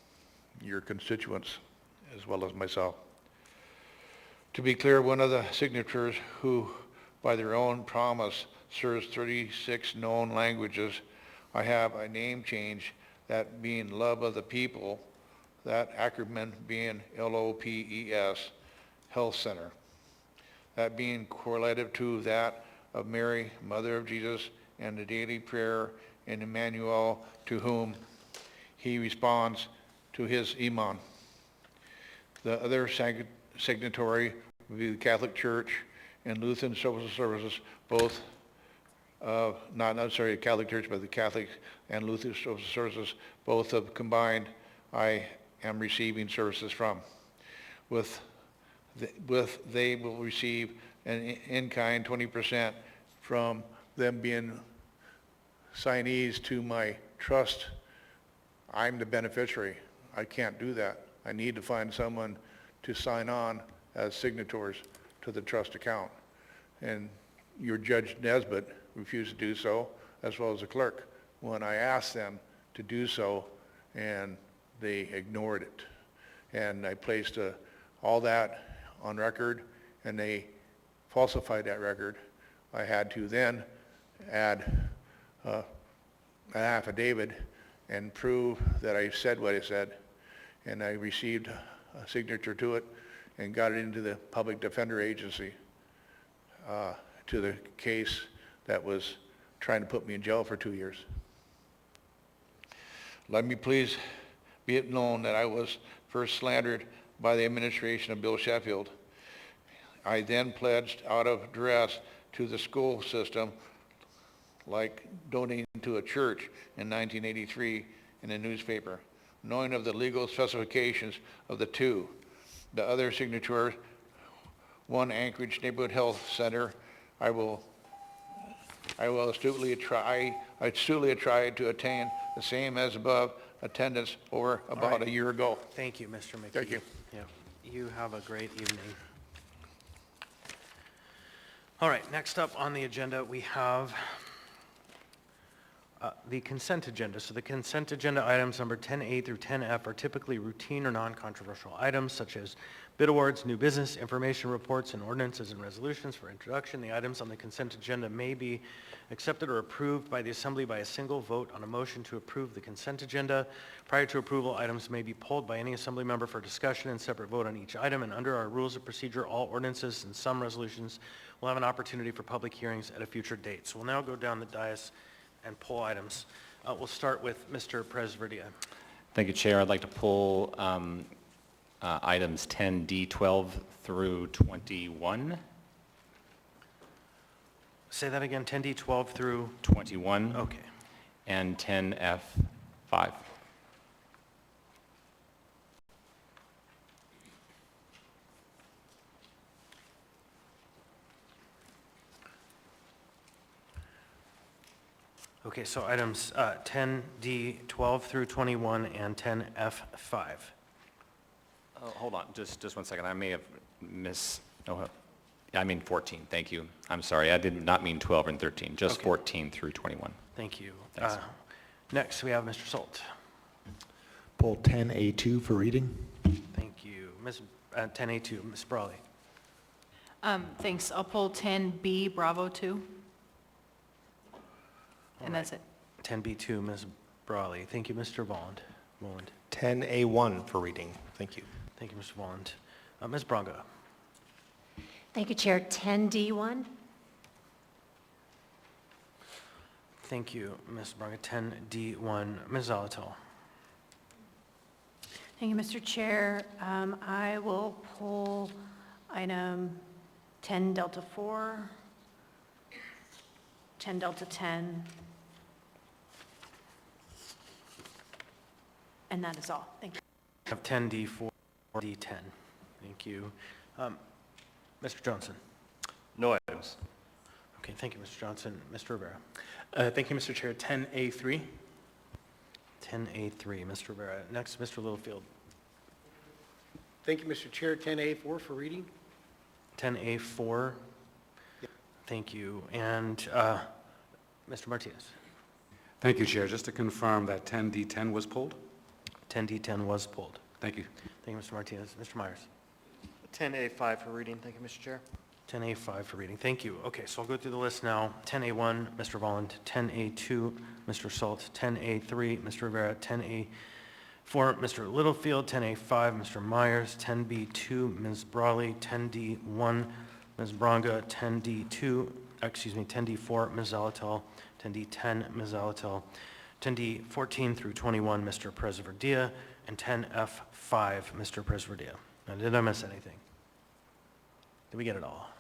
your constituents as well as myself. To be clear, one of the signatures who, by their own promise, serves 36 known languages, I have a name change, that being love of the people, that acronym being LOPES, Health Center. That being correlative to that of Mary, Mother of Jesus, and the daily prayer in Emmanuel, to whom he responds to his Iman. The other signatory would be the Catholic Church and Lutheran Social Services, both, not necessarily the Catholic Church, but the Catholic and Lutheran Social Services, both have combined, I am receiving services from. They will receive an in-kind 20% from them being signees to my trust. I'm the beneficiary. I can't do that. I need to find someone to sign on as signatories to the trust account. And your Judge Nesbitt refused to do so, as well as the clerk, when I asked them to do so, and they ignored it. And I placed all that on record, and they falsified that record. I had to then add an affidavit and prove that I said what I said, and I received a signature to it and got it into the Public Defender Agency. to the case that was trying to put me in jail for 2 years. Let me please be it known that I was first slandered by the administration of Bill Sheffield. I then pledged out of duress to the school system, like donating to a church in 1983 in a newspaper, knowing of the legal specifications of the two. The other signature, one Anchorage Neighborhood Health Center, I astutely tried to attain the same as above attendance over about a year ago. Thank you, Mr. McKee. Thank you. Yeah, you have a great evening. All right, next up on the agenda, we have the consent agenda. So the consent agenda items number 10A through 10F are typically routine or non-controversial items such as bid awards, new business, information reports, and ordinances and resolutions for introduction. The items on the consent agenda may be accepted or approved by the Assembly by a single vote on a motion to approve the consent agenda. Prior to approval, items may be pulled by any Assembly member for discussion and separate vote on each item. And under our rules of procedure, all ordinances and some resolutions will have an opportunity for public hearings at a future date. So we'll now go down the dais and pull items. We'll start with Mr. Presverdia. Thank you, Chair. I'd like to pull items 10D12 through 21. Say that again, 10D12 through? 21. Okay. And 10F5. Okay, so items 10D12 through 21 and 10F5. Hold on, just 1 second. I may have I mean 14, thank you. I'm sorry, I did not mean 12 and 13, just Okay. 14 through 21. Thank you. Thanks. Next, we have Mr. Salt. Pull 10A2 for reading. Thank you. 10A2, Ms. Brawley. Thanks. I'll pull 10B Bravo 2. And that's it. 10B2, Ms. Brawley. Thank you, Mr. Volland. 10A1 for reading. Thank you. Thank you, Mr. Volland. Ms. Braga. Thank you, Chair. 10D1. Thank you, Ms. Braga. 10D1, Ms. Zalatel. Thank you, Mr. Chair. I will pull item 10 Delta 4, 10 Delta 10, and that is all. Thank you. Have 10D4, D10. Thank you. Mr. Johnson. No items. Okay, thank you, Mr. Johnson. Mr. Rivera. Thank you, Mr. Chair. 10A3. 10A3, Mr. Rivera. Next, Mr. Littlefield. Thank you, Mr. Chair. 10A4 for reading. 10A4. Thank you. And Mr. Martinez. Thank you, Chair. Just to confirm that 10D10 was pulled? 10D10 was pulled. Thank you. Thank you, Mr. Martinez. Mr. Myers. 10A5 for reading. Thank you, Mr. Chair. 10A5 for reading. Thank you. Okay, so I'll go through the list now. 10A1, Mr. Volland. 10A2, Mr. Salt. 10A3, Mr. Rivera. 10A4, Mr. Littlefield. 10A5, Mr. Myers. 10B2, Ms. Brawley. 10D1, Ms. Braga. 10D4, Ms. Zalatel. 10D10, Ms. Zalatel. 10D14 through 21, Mr. Presverdia. And 10F5, Mr. Presverdia. Now, did I miss anything? Did we get it all?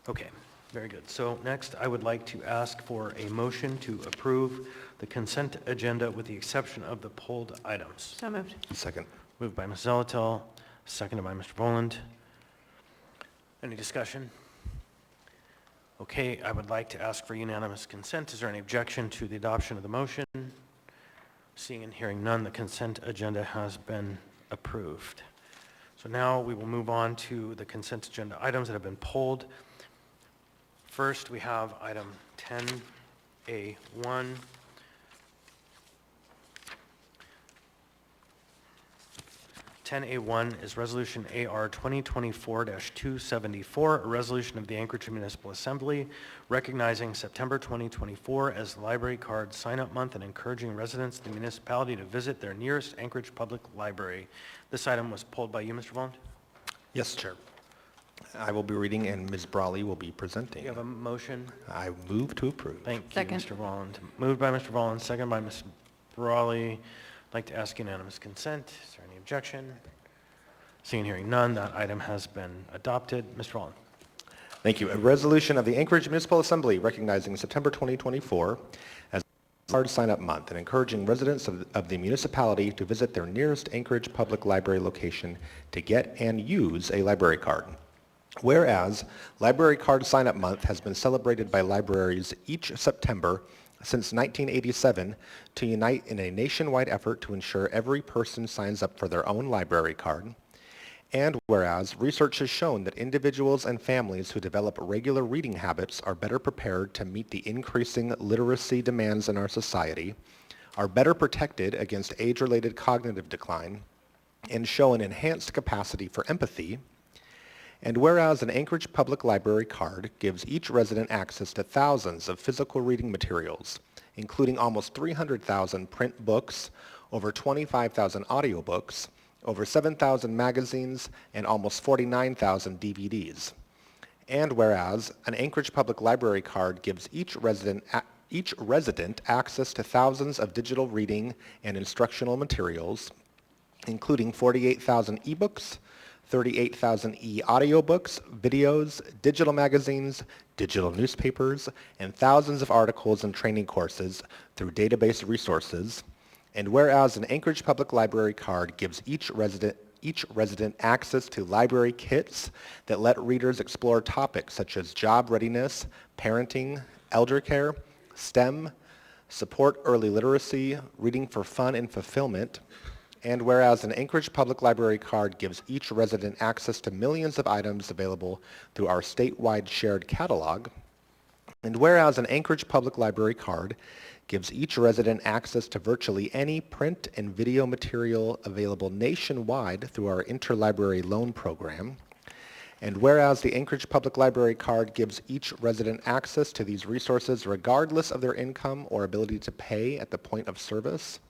Okay, very good. So next, I would like to ask for a motion to approve the consent agenda with the exception of the pulled items. So moved. Second. Moved by Ms. Zalatel, seconded by Mr. Volland. Any discussion? Okay, I would like to ask for unanimous consent. Is there any objection to the adoption of the motion? Seeing and hearing none, the consent agenda has been approved. So now we will move on to the consent agenda items that have been pulled. First, we have item 10A1. A1 is Resolution AR 2024-274, a resolution of the Anchorage Municipal Assembly recognizing September 2024 as Library Card Sign-Up Month and encouraging residents of the municipality to visit their nearest Anchorage Public Library. This item was pulled by you, Mr. Volland? Yes, Chair. I will be reading and Ms. Brawley will be Do presenting. you have a motion? I move to approve. Thank you, Second. Mr. Volland. Moved by Mr. Volland, second by Ms. Brawley. I'd like to ask unanimous consent. Is there any objection? Seeing and hearing none, that item has been adopted. Mr. Volland. Thank you. A resolution of the Anchorage Municipal Assembly recognizing September 2024 as Card Sign-Up Month and encouraging residents of the municipality to visit their nearest Anchorage Public Library location to get and use a library card. Whereas Library Card Sign-Up Month has been celebrated by libraries each September since 1987 to unite in a nationwide effort to ensure every person signs up for their own library card. And whereas research has shown that individuals and families who develop regular reading habits are better prepared to meet the increasing literacy demands in our society, are better protected against age-related cognitive decline, and show an enhanced capacity for empathy. And whereas an Anchorage Public Library card gives each resident access to thousands of physical reading materials, including almost 300,000 print books, over 25,000 audiobooks, over 7,000 magazines, and almost 49,000 DVDs. And whereas an Anchorage Public Library card gives each resident access to thousands of digital reading and instructional materials, including 48,000 ebooks, 38,000 e-audiobooks, videos, digital magazines, digital newspapers, and thousands of articles and training courses through database resources. And whereas an Anchorage Public Library card gives each resident access to library kits that let readers explore topics such as job readiness, parenting, elder care, STEM, support early literacy, reading for fun and fulfillment. And whereas an Anchorage Public Library card gives each resident access to millions of items available through our statewide shared catalog. And whereas an Anchorage Public Library card gives each resident access to virtually any print and video material available nationwide through our interlibrary loan program. And whereas the Anchorage Public Library card gives each resident access to these resources regardless of their income or ability to pay at the point of service.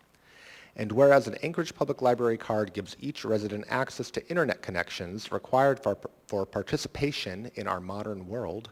And whereas an Anchorage Public Library card gives each resident access to internet connections required for participation in our modern world.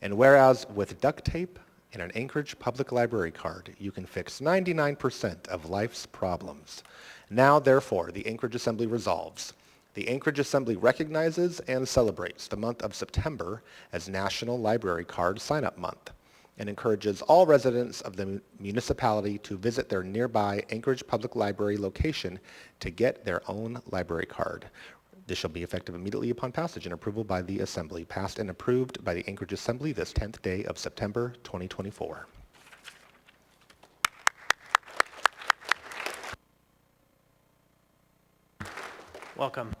And whereas with duct tape and an Anchorage Public Library card, you can fix 99% of life's problems. Now, therefore, the Anchorage Assembly resolves. The Anchorage Assembly recognizes and celebrates the month of September as National Library Card Sign-Up Month and encourages all residents of the municipality to visit their nearby Anchorage Public Library location to get their own library card. This shall be effective immediately upon passage and approval by the Assembly, passed and approved by the Anchorage Assembly this 10th day of September 2024. Welcome.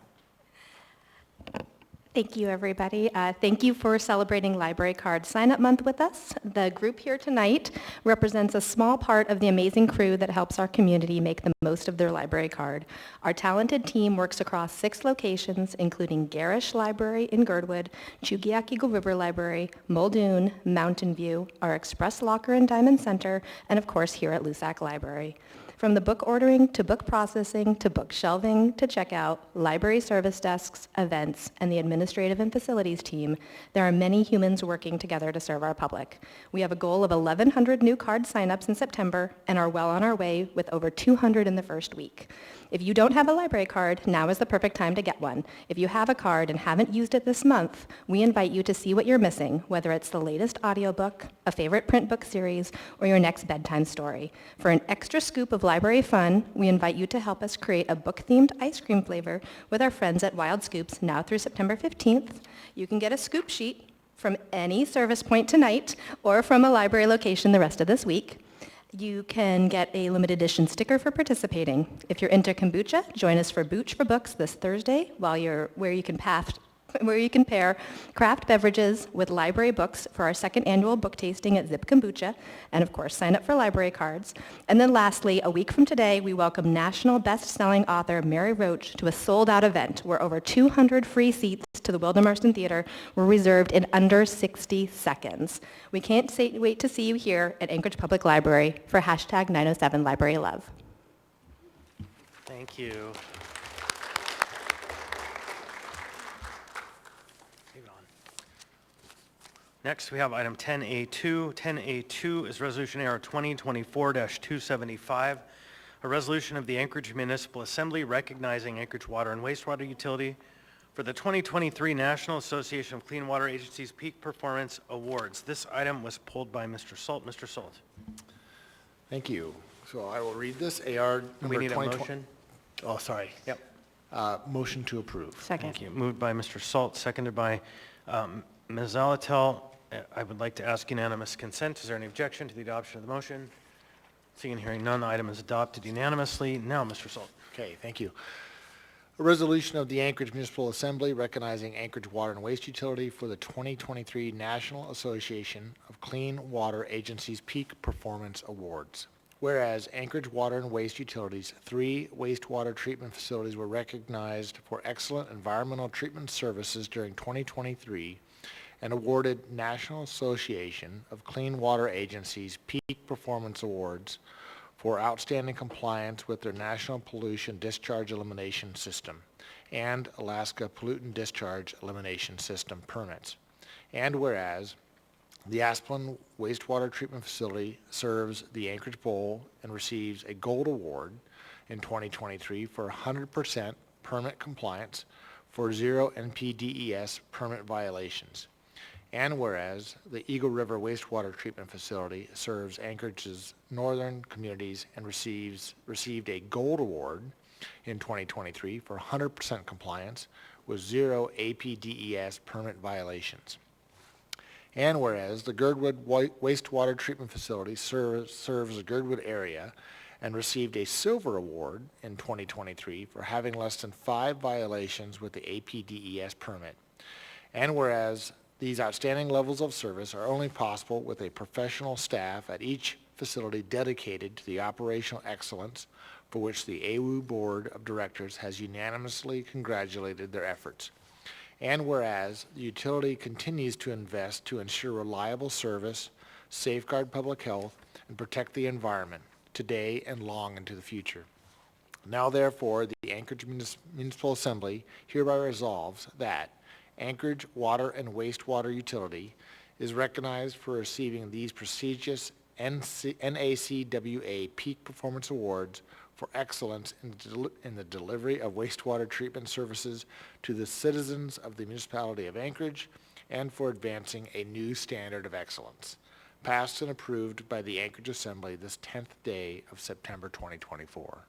Thank you, everybody. Thank you for celebrating Library Card Sign-Up Month with us. The group here tonight represents a small part of the amazing crew that helps our community make the most of their library card. Our talented team works across 6 locations, including Garish Library in Girdwood, Chugiak Eagle River Library, Muldoon, Mountain View, our Express Locker and Diamond Center, and of course here at Lusac Library. From the book ordering to book processing to book shelving to checkout, library service desks, events, and the administrative and facilities team, there are many humans working together to serve our public. We have a goal of 1,100 new card signups in September and are well on our way with over 200 in the first week. If you don't have a library card, now is the perfect time to get one. If you have a card and haven't used it this month, we invite you to see what you're missing, whether it's the latest audiobook, a favorite print book series, or your next bedtime story. For an extra scoop of library fun, we invite you to help us create a book-themed ice cream flavor with our friends at Wild Scoops now through September 15th. You can get a scoop sheet from any service point tonight or from a library location the rest of this week. You can get a limited edition sticker for participating. If you're into kombucha, join us for Booch for Books this Thursday where you can pair craft beverages with library books for our 2nd annual book tasting at Zip Kombucha, and of course, sign up for library cards. And then lastly, a week from today, we welcome national best-selling author Mary Roach to a sold-out event where over 200 free seats to the William Marston Theater were reserved in under 60 seconds. We can't wait to see you here at Anchorage Public Library for hashtag 907 Library Love. Thank you. Next, we have item 10A2. 10A2 is Resolution AR 2024-275, a resolution of the Anchorage Municipal Assembly recognizing Anchorage Water and Wastewater Utility for the 2023 National Association of Clean Water Agencies Peak Performance Awards. This item was pulled by Mr. Salt. Mr. Salt. Thank you. So I will read this. AR number We need a 2020 motion. Oh, sorry. Yep. Motion to approve. Second. Thank you. Moved by Mr. Salt, seconded by Ms. Zalatel. I would like to ask unanimous consent. Is there any objection to the adoption of the motion? Seeing and hearing none, the item is adopted unanimously. Now, Mr. Salt. Okay, thank you. A resolution of the Anchorage Municipal Assembly recognizing Anchorage Water and Waste Utility for the 2023 National Association of Clean Water Agencies Peak Performance Awards. Whereas Anchorage Water and Waste Utility's 3 wastewater treatment facilities were recognized for excellent environmental treatment services during 2023 and awarded National Association of Clean Water Agencies Peak Performance Awards for outstanding compliance with their National Pollution Discharge Elimination System and Alaska Pollutant Discharge Elimination System permits. And whereas the Asplin Wastewater Treatment Facility serves the Anchorage Bowl and receives a Gold Award in 2023 for 100% permit compliance for 0 NPDES permit violations. And whereas the Eagle River Wastewater Treatment Facility serves Anchorage's northern communities and received a Gold Award in 2023 for 100% compliance with 0 APDES permit violations. And whereas the Girdwood Wastewater Treatment Facility serves the Girdwood area and received a Silver Award in 2023 for having less than 5 violations with the APDES permit. And whereas these outstanding levels of service are only possible with a professional staff at each facility dedicated to the operational excellence for which the AWU Board of Directors has unanimously congratulated their efforts. And whereas the utility continues to invest to ensure reliable service, safeguard public health, and protect the environment today and long into the future. Now therefore, the Anchorage Municipal Assembly hereby resolves that Anchorage Water and Wastewater Utility is recognized for receiving these prestigious NACWA Peak Performance Awards for excellence in the delivery of wastewater treatment services to the citizens of the municipality of Anchorage and for advancing a new standard of excellence, passed and approved by the Anchorage Assembly this 10th day of September 2024.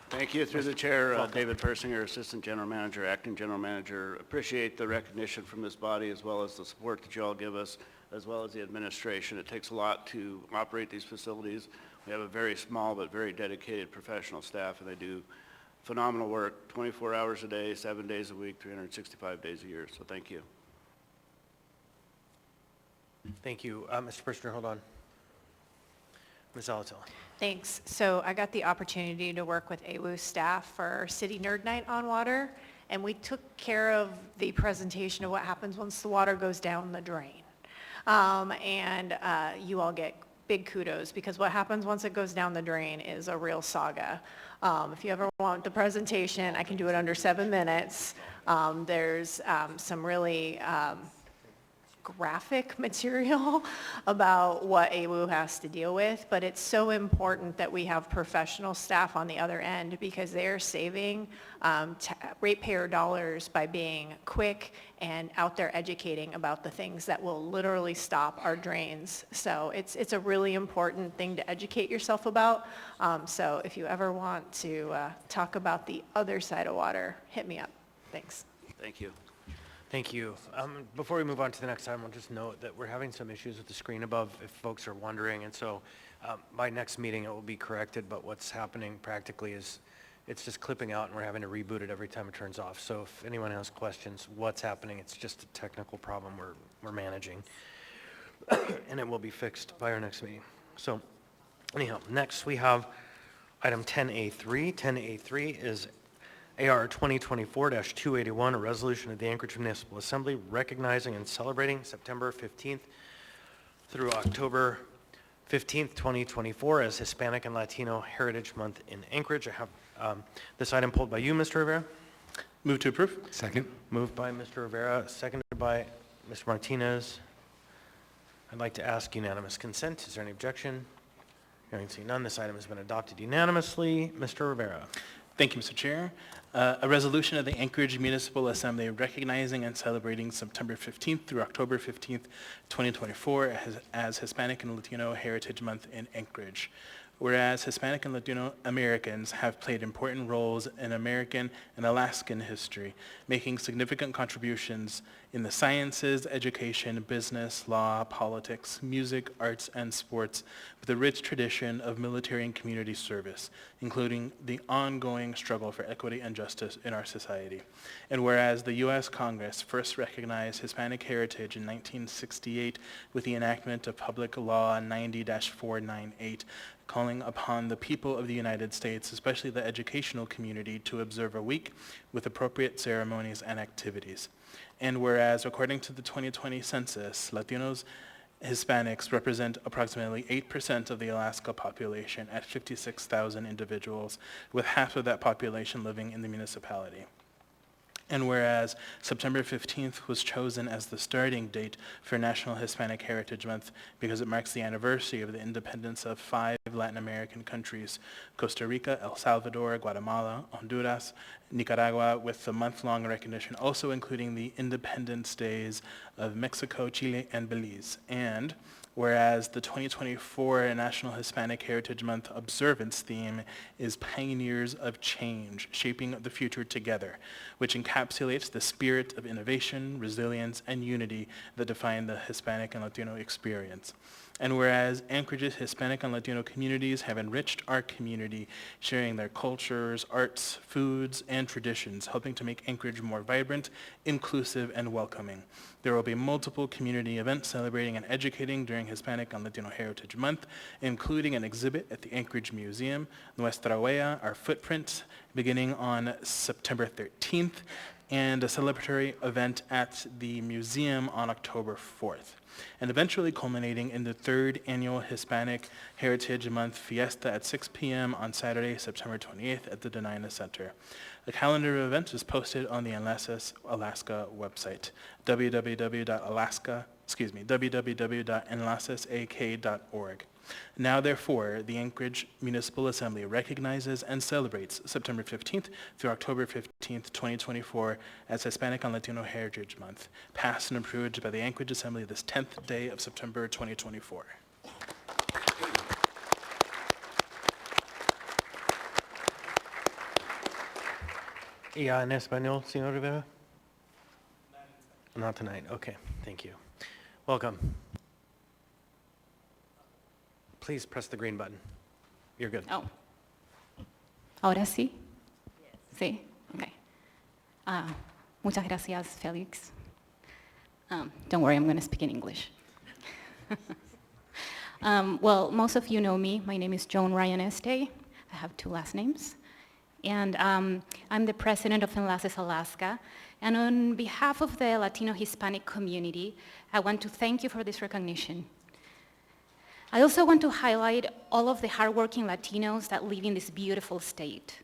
Thank you. Through the chair, David Persinger, Assistant General Manager, Acting General Manager. Appreciate the recognition from this body as well as the support that you all give us, as well as the administration. It takes a lot to operate these facilities. We have a very small but very dedicated professional staff, and they do phenomenal work 24 hours a day, 7 days a week, 365 days a year. So thank you. Thank you. Mr. Persinger, hold on. Ms. Zalatel. Thanks. So I got the opportunity to work with AWU staff for City Nerd Night on Water, and we took care of the presentation of what happens once the water goes down the drain. You all get big kudos because what happens once it goes down the drain is a real saga. If you ever want the presentation, I can do it under 7 minutes. There's some really graphic material about what AWU has to deal with, but it's so important that we have professional staff on the other end because they're saving ratepayer dollars by being quick and out there educating about the things that will literally stop our drains. So it's a really important thing to educate yourself about. So if you ever want to talk about the other side of water, hit me up. Thanks. Thank you. Thank you. Before we move on to the next item, I'll just note that we're having some issues with the screen above if folks are wondering, and so by next meeting it will be corrected, but what's happening practically is it's just clipping out and we're having to reboot it every time it turns off. So if anyone has questions, what's happening, it's just a technical problem we're managing, and it will be fixed by our next meeting. So anyhow, next we have item 10A3. 10A3 is AR 2024-281, a resolution of the Anchorage Municipal Assembly recognizing and celebrating September 15th through October 15th, 2024 as Hispanic and Latino Heritage Month in Anchorage. I have This item pulled by you, Mr. Rivera. Move to approve. Second. Moved by Mr. Rivera, seconded by Mr. Martinez. I'd like to ask unanimous consent. Is there any objection? Hearing and seeing none, this item has been adopted unanimously. Mr. Rivera. Thank you, Mr. Chair. A resolution of the Anchorage Municipal Assembly recognizing and celebrating September 15th through October 15th, 2024 as Hispanic and Latino Heritage Month in Anchorage. Whereas Hispanic and Latino Americans have played important roles in American and Alaskan history, making significant contributions in the sciences, education, business, law, politics, music, arts, and sports, with a rich tradition of military and community service, including the ongoing struggle for equity and justice in our society. And whereas the U.S. Congress first recognized Hispanic heritage in 1968 with the enactment of Public Law 90-498, calling upon the people of the United States, especially the educational community, to observe a week with appropriate ceremonies and activities. And whereas, according to the 2020 census, Latinos, Hispanics represent approximately 8% of the Alaska population at 56,000 individuals, with half of that population living in the municipality. And whereas September 15th was chosen as the starting date for National Hispanic Heritage Month because it marks the anniversary of the independence of 5 Latin American countries, Costa Rica, El Salvador, Guatemala, Honduras, Nicaragua, with the month-long recognition also including the independence days of Mexico, Chile, and Belize. And whereas the 2024 National Hispanic Heritage Month observance theme is Pioneers of Change, Shaping the Future Together, which encapsulates the spirit of innovation, resilience, and unity that define the Hispanic and Latino experience. And whereas Anchorage's Hispanic and Latino communities have enriched our community, sharing their cultures, arts, foods, and traditions, helping to make Anchorage more vibrant, inclusive, and welcoming. There will be multiple community events celebrating and educating during Hispanic and Latino Heritage Month, including an exhibit at the Anchorage Museum, Nuestra Huella, Our Footprint, beginning on September 13th, and a celebratory event at the museum on October 4th, and eventually culminating in the 3rd annual Hispanic Heritage Month Fiesta at 6 p.m. on Saturday, September 28th at the Denina Center. A calendar of events is posted on the Enlaces Alaska website, www.enlacesak.org. Now, therefore, the Anchorage Municipal Assembly recognizes and celebrates September 15th through October 15th, 2024 as Hispanic and Latino Heritage Month, passed and approved by the Anchorage Assembly this 10th day of September 2024. ¿Y en español, señor Rivera? Not tonight. Okay, thank you. Welcome. Please press the green button. You're good. Oh. Ahora sí? Sí? Okay. Muchas gracias, Felix. Don't worry, I'm going to speak in English. Well, most of you know me. My name is Joan Ryan Este. I have 2 last names. And I'm the president of Enlaces Alaska. And on behalf of the Latino Hispanic community, I want to thank you for this recognition. I also want to highlight all of the hardworking Latinos that live in this beautiful state.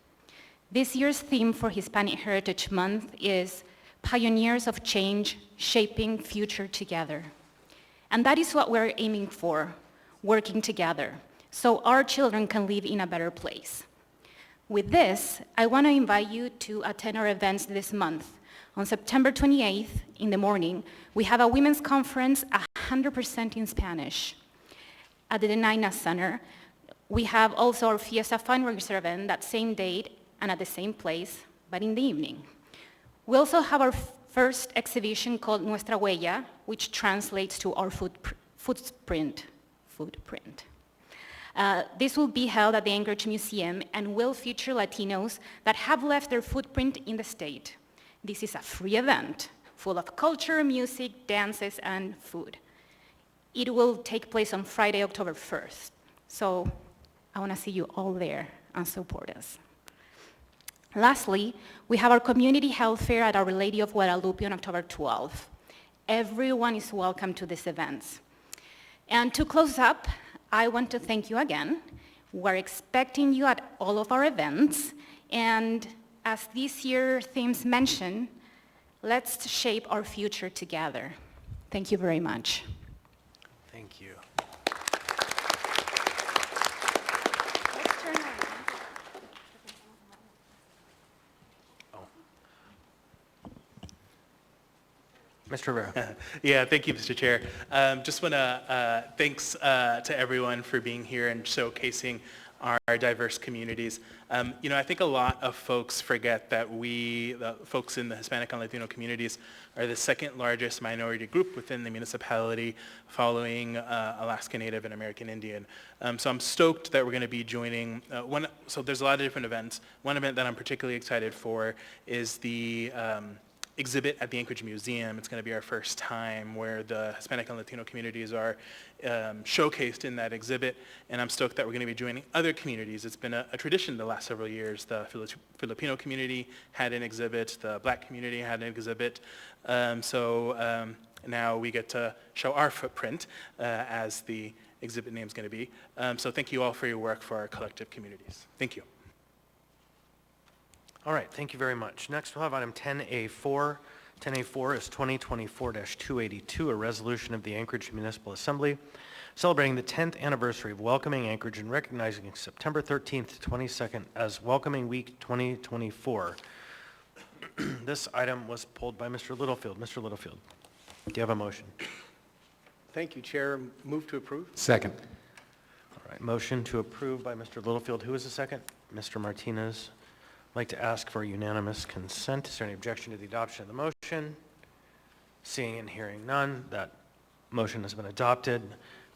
This year's theme for Hispanic Heritage Month is Pioneers of Change, Shaping Future Together. And that is what we're aiming for, working together, so our children can live in a better place. With this, I want to invite you to attend our events this month. On September 28th, in the morning, we have a women's conference 100% in Spanish. At the Denina Center, we have also our Fiesta fundraiser event that same date and at the same place, but in the evening. We also have our first exhibition called Nuestra Huella, which translates to our footprint. This will be held at the Anchorage Museum and will feature Latinos that have left their footprint in the state. This is a free event full of culture, music, dances, and food. It will take place on Friday, October 1st. So I want to see you all there and support us. Lastly, we have our community health fair at Our Lady of Guadalupe on October 12th. Everyone is welcome to these events. And to close up, I want to thank you again. We're expecting you at all of our events, And as this year's themes mention, let's shape our future together. Thank you very much. Thank you. Mr. Rivera. Yeah, thank you, Mr. Chair. Just want to thanks to everyone for being here and showcasing our diverse communities. I think a lot of folks forget that we, the folks in the Hispanic and Latino communities, are the second largest minority group within the municipality, following Alaska Native and American Indian. So I'm stoked that we're going to be joining so there's a lot of different events. One event that I'm particularly excited for is the exhibit at the Anchorage Museum. It's going to be our first time where the Hispanic and Latino communities are showcased in that exhibit, and I'm stoked that we're going to be joining other communities. It's been a tradition the last several years. The Filipino community had an exhibit, the Black community had an exhibit, so now we get to show our footprint as the exhibit name is going to be. So thank you all for your work for our collective communities. Thank you. All right, thank you very much. Next, we'll have item 10A4. 10A4 is 2024-282, a resolution of the Anchorage Municipal Assembly celebrating the 10th anniversary of welcoming Anchorage and recognizing September 13th to 22nd as Welcoming Week 2024. This item was pulled by Mr. Littlefield. Mr. Littlefield, do you have a motion? Thank you, Chair. Move to approve. Second. All right, motion to approve by Mr. Littlefield. Who is the second? Mr. Martinez. I'd like to ask for unanimous consent. Is there any objection to the adoption of the motion? Seeing and hearing none, that motion has been adopted.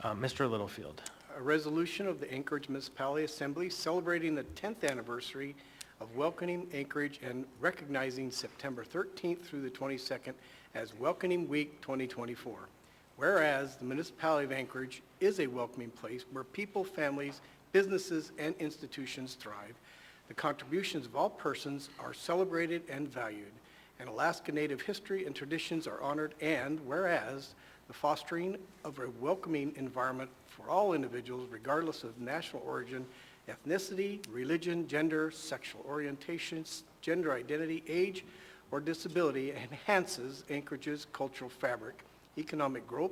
Mr. Littlefield. A resolution of the Anchorage Municipality Assembly celebrating the 10th anniversary of welcoming Anchorage and recognizing September 13th through the 22nd as Welcoming Week 2024. Whereas the municipality of Anchorage is a welcoming place where people, families, businesses, and institutions thrive, the contributions of all persons are celebrated and valued, and Alaska Native history and traditions are honored, and whereas the fostering of a welcoming environment for all individuals, regardless of national origin, ethnicity, religion, gender, sexual orientation, gender identity, age, or disability enhances Anchorage's cultural fabric, economic growth,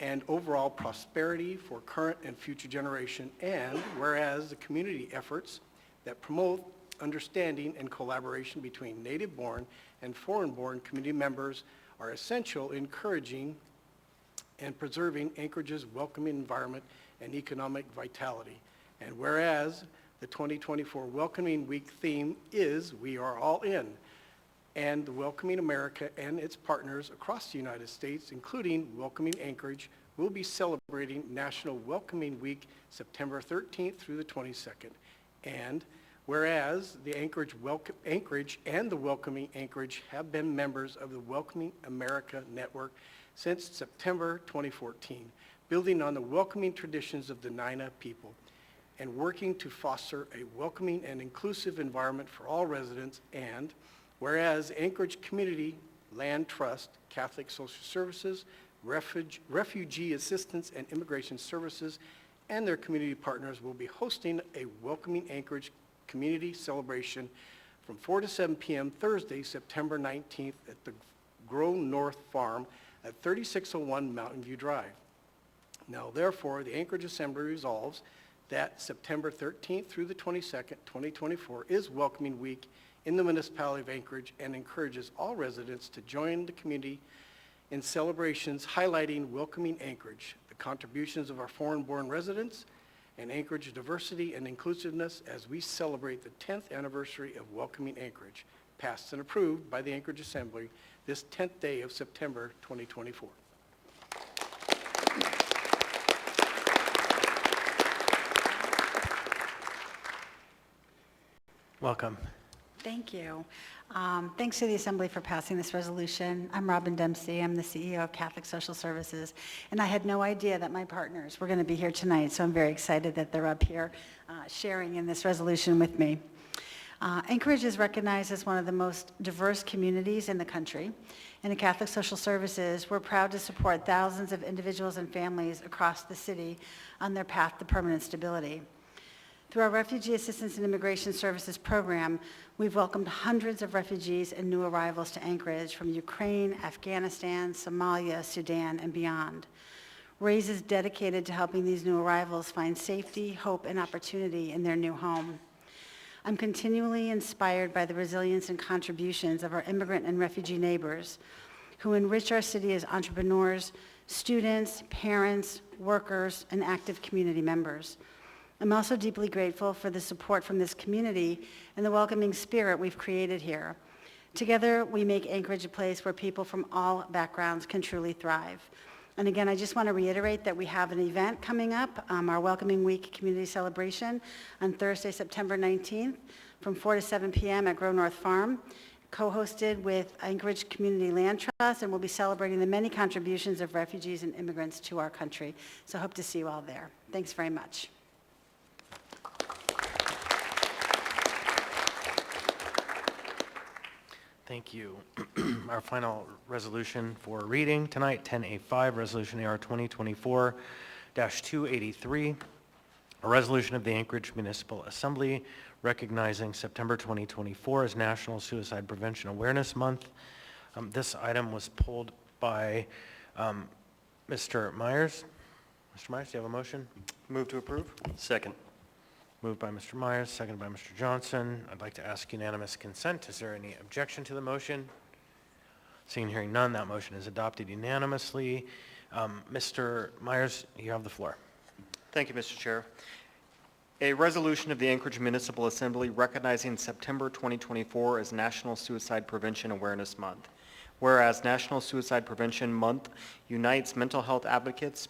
and overall prosperity for current and future generation, and whereas the community efforts that promote understanding and collaboration between native-born and foreign-born community members are essential in encouraging and preserving Anchorage's welcoming environment and economic vitality. And whereas the 2024 Welcoming Week theme is We Are All In, and the Welcoming America and its partners across the United States, including Welcoming Anchorage, will be celebrating National Welcoming Week September 13th through the 22nd. And whereas the Anchorage and the Welcoming Anchorage have been members of the Welcoming America Network since September 2014, building on the welcoming traditions of the Naina people and working to foster a welcoming and inclusive environment for all residents. And whereas Anchorage Community Land Trust, Catholic Social Services, Refugee Assistance and Immigration Services, and their community partners will be hosting a Welcoming Anchorage community celebration from 4 to 7 p.m. Thursday, September 19th at the Grow North Farm at 3601 Mountain View Drive. Now, therefore, the Anchorage Assembly resolves that September 13th through the 22nd, 2024 is Welcoming Week in the municipality of Anchorage and encourages all residents to join the community in celebrations highlighting Welcoming Anchorage, the contributions of our foreign-born residents, and Anchorage diversity and inclusiveness as we celebrate the 10th anniversary of Welcoming Anchorage, passed and approved by the Anchorage Assembly this 10th day of September 2024. Welcome. Thank you. Thanks to the Assembly for passing this resolution. I'm Robin Dempsey. I'm the CEO of Catholic Social Services, and I had no idea that my partners were going to be here tonight, so I'm very excited that they're up here sharing in this resolution with me. Anchorage is recognized as one of the most diverse communities in the country, and at Catholic Social Services, we're proud to support thousands of individuals and families across the city on their path to permanent stability. Through our Refugee Assistance and Immigration Services program, we've welcomed hundreds of refugees and new arrivals to Anchorage from Ukraine, Afghanistan, Somalia, Sudan, and beyond. RAISE is dedicated to helping these new arrivals find safety, hope, and opportunity in their new home. I'm continually inspired by the resilience and contributions of our immigrant and refugee neighbors who enrich our city as entrepreneurs, students, parents, workers, and active community members. I'm also deeply grateful for the support from this community and the welcoming spirit we've created here. Together, we make Anchorage a place where people from all backgrounds can truly thrive. And again, I just want to reiterate that we have an event coming up, our Welcoming Week Community Celebration on Thursday, September 19th from 4 to 7 p.m. at Grow North Farm, co-hosted with Anchorage Community Land Trust, and we'll be celebrating the many contributions of refugees and immigrants to our country. So I hope to see you all there. Thanks very much. Thank you. Our final resolution for reading tonight, 10A5, Resolution AR 2024-283, a resolution of the Anchorage Municipal Assembly recognizing September 2024 as National Suicide Prevention Awareness Month. This item was pulled by Mr. Myers. Mr. Myers, do you have a motion? Move to approve. Second. Moved by Mr. Myers, seconded by Mr. Johnson. I'd like to ask unanimous consent. Is there any objection to the motion? Seeing and hearing none, that motion is adopted unanimously. Mr. Myers, you have the floor. Thank you, Mr. Chair. A resolution of the Anchorage Municipal Assembly recognizing September 2024 as National Suicide Prevention Awareness Month. Whereas National Suicide Prevention Month unites mental health advocates,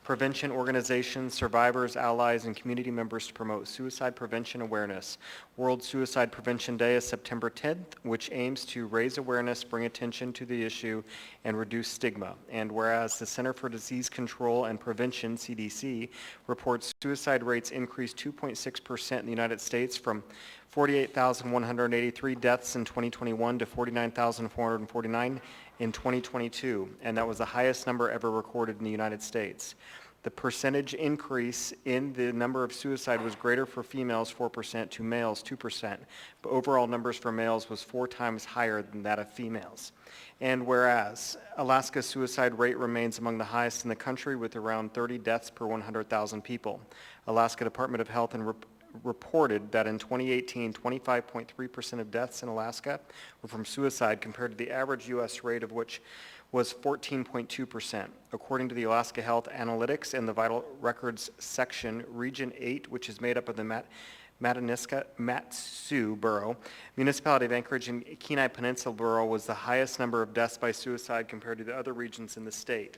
prevention organizations, survivors, allies, and community members to promote suicide prevention awareness. World Suicide Prevention Day is September 10th, which aims to raise awareness, bring attention to the issue, and reduce stigma. And whereas the Center for Disease Control and Prevention, CDC, reports suicide rates increased 2.6% in the United States from 48,183 deaths in 2021 to 49,449 in 2022, and that was the highest number ever recorded in the United States. The percentage increase in the number of suicide was greater for females, 4%, to males, 2%, but overall numbers for males was 4 times higher than that of females. And whereas Alaska's suicide rate remains among the highest in the country with around 30 deaths per 100,000 people. Alaska Department of Health and reported that in 2018, 25.3% of deaths in Alaska were from suicide compared to the average U.S. rate of which was 14.2%. According to the Alaska Health Analytics and the Vital Records section, Region 8, which is made up of the Mat-Su Borough, Municipality of Anchorage, and Kenai Peninsula Borough was the highest number of deaths by suicide compared to the other regions in the state.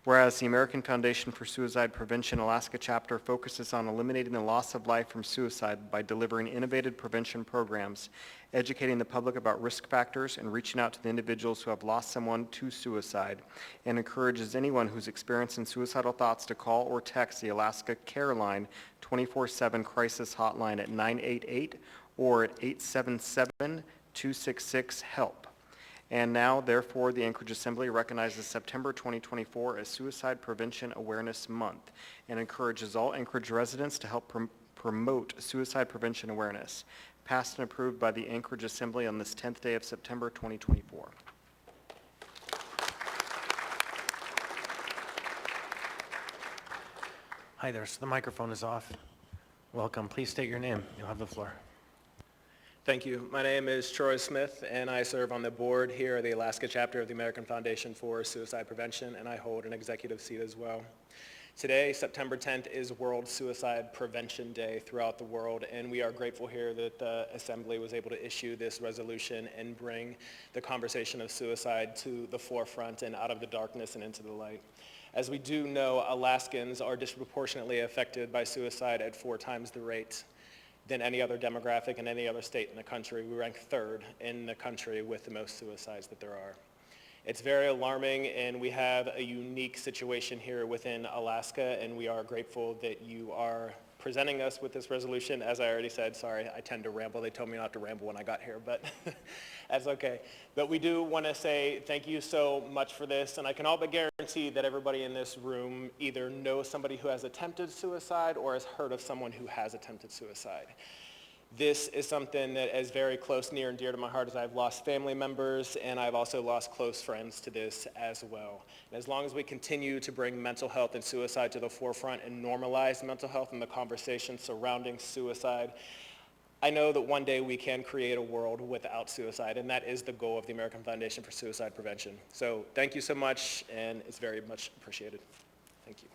Whereas the American Foundation for Suicide Prevention Alaska chapter focuses on eliminating the loss of life from suicide by delivering innovative prevention programs, educating the public about risk factors, and reaching out to the individuals who have lost someone to suicide, and encourages anyone who's experiencing suicidal thoughts to call or text the Alaska Care Line 24/7 crisis hotline at 988 or at 877-266-HELP. And now, therefore, the Anchorage Assembly recognizes September 2024 as Suicide Prevention Awareness Month and encourages all Anchorage residents to help promote suicide prevention awareness. Passed and approved by the Anchorage Assembly on this 10th day of September 2024. Hi there, so the microphone is off. Welcome. Please state your name. You'll have the floor. Thank you. My name is Troy Smith, and I serve on the board here at the Alaska chapter of the American Foundation for Suicide Prevention, and I hold an executive seat as well. Today, September 10th, is World Suicide Prevention Day throughout the world, and we are grateful here that the Assembly was able to issue this resolution and bring the conversation of suicide to the forefront and out of the darkness and into the light. As we do know, Alaskans are disproportionately affected by suicide at 4 times the rate than any other demographic in any other state in the country. We rank 3rd in the country with the most suicides that there are. It's very alarming, and we have a unique situation here within Alaska, and we are grateful that you are presenting us with this resolution. As I already said, sorry, I tend to ramble. They told me not to ramble when I got here, but that's okay. But we do want to say thank you so much for this, and I can all but guarantee that everybody in this room either knows somebody who has attempted suicide or has heard of someone who has attempted suicide. This is something that is very close, near and dear to my heart, as I've lost family members and I've also lost close friends to this as well. And as long as we continue to bring mental health and suicide to the forefront and normalize mental health and the conversation surrounding suicide, I know that one day we can create a world without suicide, and that is the goal of the American Foundation for Suicide Prevention. So thank you so much, and it's very much appreciated. Thank you.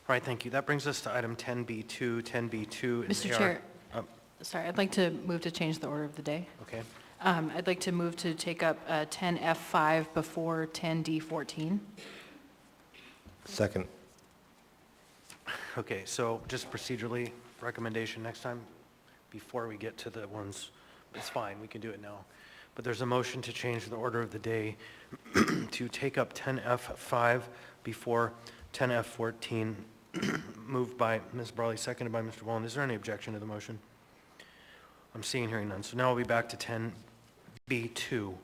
All right, thank you. That brings us to item 10B2. 10B2 is Mr. Chair, sorry, I'd like to move to change the order of the day. Okay. I'd like to move to take up 10F5 before 10D14. Second. Okay, so just procedurally, recommendation next time, before we get to the ones, it's fine, we can do it now. But there's a motion to change the order of the day to take up 10F5 before 10F14, moved by Ms. Brawley, seconded by Mr. Wallen. Is there any objection to the motion? I'm seeing and hearing none. So now we'll be back to 10B2.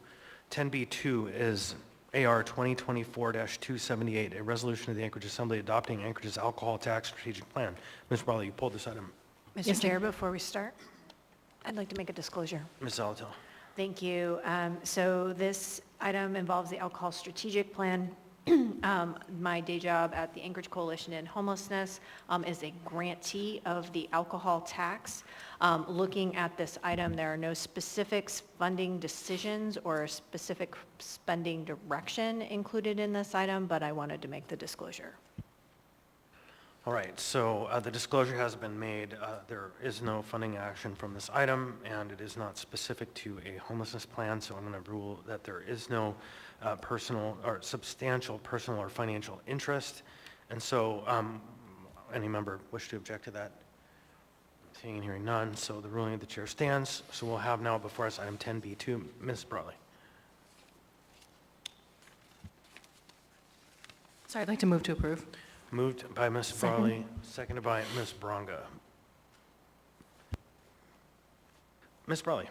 10B2 is AR 2024-278, a resolution of the Anchorage Assembly adopting Anchorage's alcohol tax strategic plan. Ms. Brawley, you pulled this item. Mr. Chair, before we start, I'd like to make a disclosure. Ms. Zalatel. Thank you. So this item involves the alcohol strategic plan. My day job at the Anchorage Coalition in Homelessness is a grantee of the alcohol tax. Looking at this item, there are no specific funding decisions or specific spending direction included in this item, but I wanted to make the disclosure. All right, so the disclosure has been made. There is no funding action from this item, and it is not specific to a homelessness plan, so I'm going to rule that there is no personal or substantial personal or financial interest. And so any member wish to object to that? Seeing and hearing none, so the ruling of the chair stands. So we'll have now before us item 10B2. Ms. Brawley. Sorry, I'd like to move to approve. Moved by Ms. Brawley, seconded by Ms. Bronga. Ms. Brawley.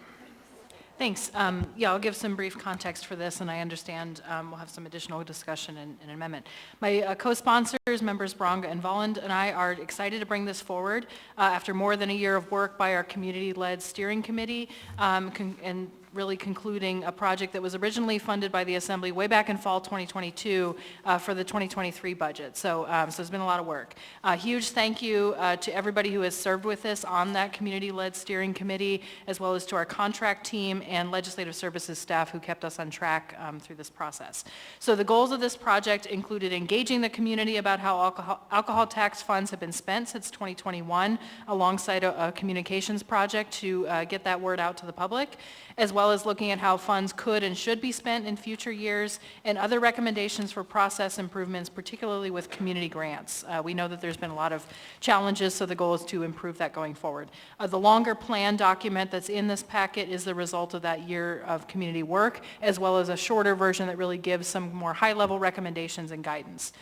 Thanks. Yeah, I'll give some brief context for this, and I understand we'll have some additional discussion and an amendment. My co-sponsors, members Bronga and Volland, and I are excited to bring this forward after more than a year of work by our community-led steering committee and really concluding a project that was originally funded by the Assembly way back in fall 2022 for the 2023 budget. So it's been a lot of work. Huge thank you to everybody who has served with us on that community-led steering committee, as well as to our contract team and legislative services staff who kept us on track through this process. So the goals of this project included engaging the community about how alcohol tax funds have been spent since 2021, alongside a communications project to get that word out to the public, as well as looking at how funds could and should be spent in future years, and other recommendations for process improvements, particularly with community grants. We know that there's been a lot of challenges, so the goal is to improve that going forward. The longer plan document that's in this packet is the result of that year of community work, as well as a shorter version that really gives some more high-level recommendations and guidance.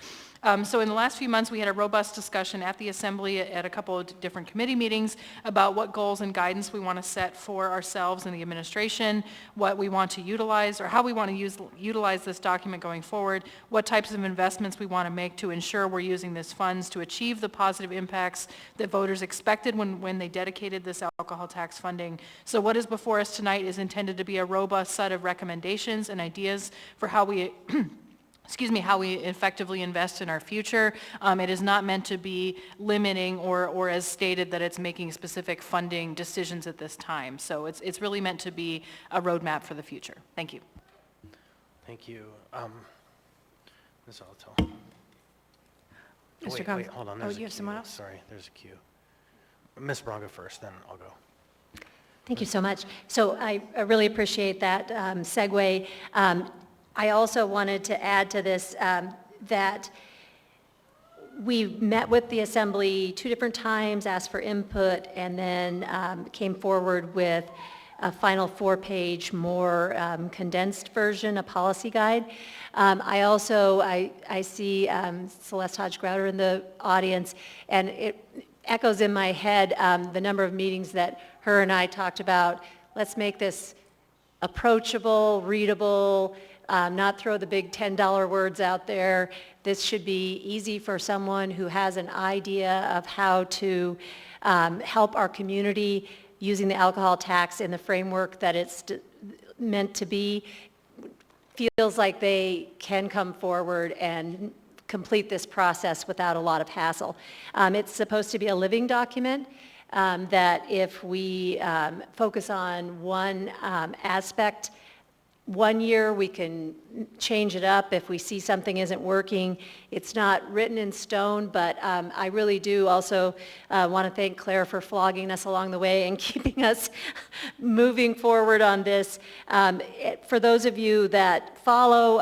So in the last few months, we had a robust discussion at the Assembly at a couple of different committee meetings about what goals and guidance we want to set for ourselves and the administration, what we want to utilize, or how we want to utilize this document going forward, what types of investments we want to make to ensure we're using these funds to achieve the positive impacts that voters expected when they dedicated this alcohol tax funding. So what is before us tonight is intended to be a robust set of recommendations and ideas for how we how we effectively invest in our future. It is not meant to be limiting or as stated that it's making specific funding decisions at this time. So it's really meant to be a roadmap for the future. Thank you. Thank you. Ms. Alto. Mr. Wait, hold on. Oh, There's you have someone else? Sorry, there's a queue. Ms. Braga first, then I'll go. Thank you so much. So I really appreciate that segue. I also wanted to add to this that we met with the Assembly 2 different times, asked for input, and then came forward with a final 4-page, more condensed version, a policy guide. I see Celeste Hodge-Grouter in the audience, and it echoes in my head the number of meetings that her and I talked about. Let's make this approachable, readable, not throw the big $10 words out there. This should be easy for someone who has an idea of how to help our community using the alcohol tax in the framework that it's meant to be. Feels like they can come forward and complete this process without a lot of hassle. It's supposed to be a living document. That if we focus on one aspect, 1 year we can change it up if we see something isn't working. It's not written in stone, but I really do also want to thank Claire for flogging us along the way and keeping us moving forward on this. For those of you that follow,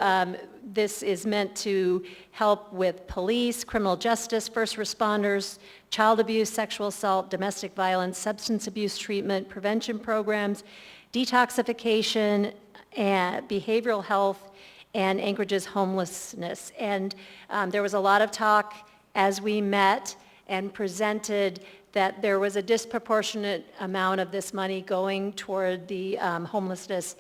this is meant to help with police, criminal justice, first responders, child abuse, sexual assault, domestic violence, substance abuse treatment, prevention programs, detoxification, and behavioral health, and Anchorage's homelessness. And there was a lot of talk as we met and presented that there was a disproportionate amount of this money going toward the homelessness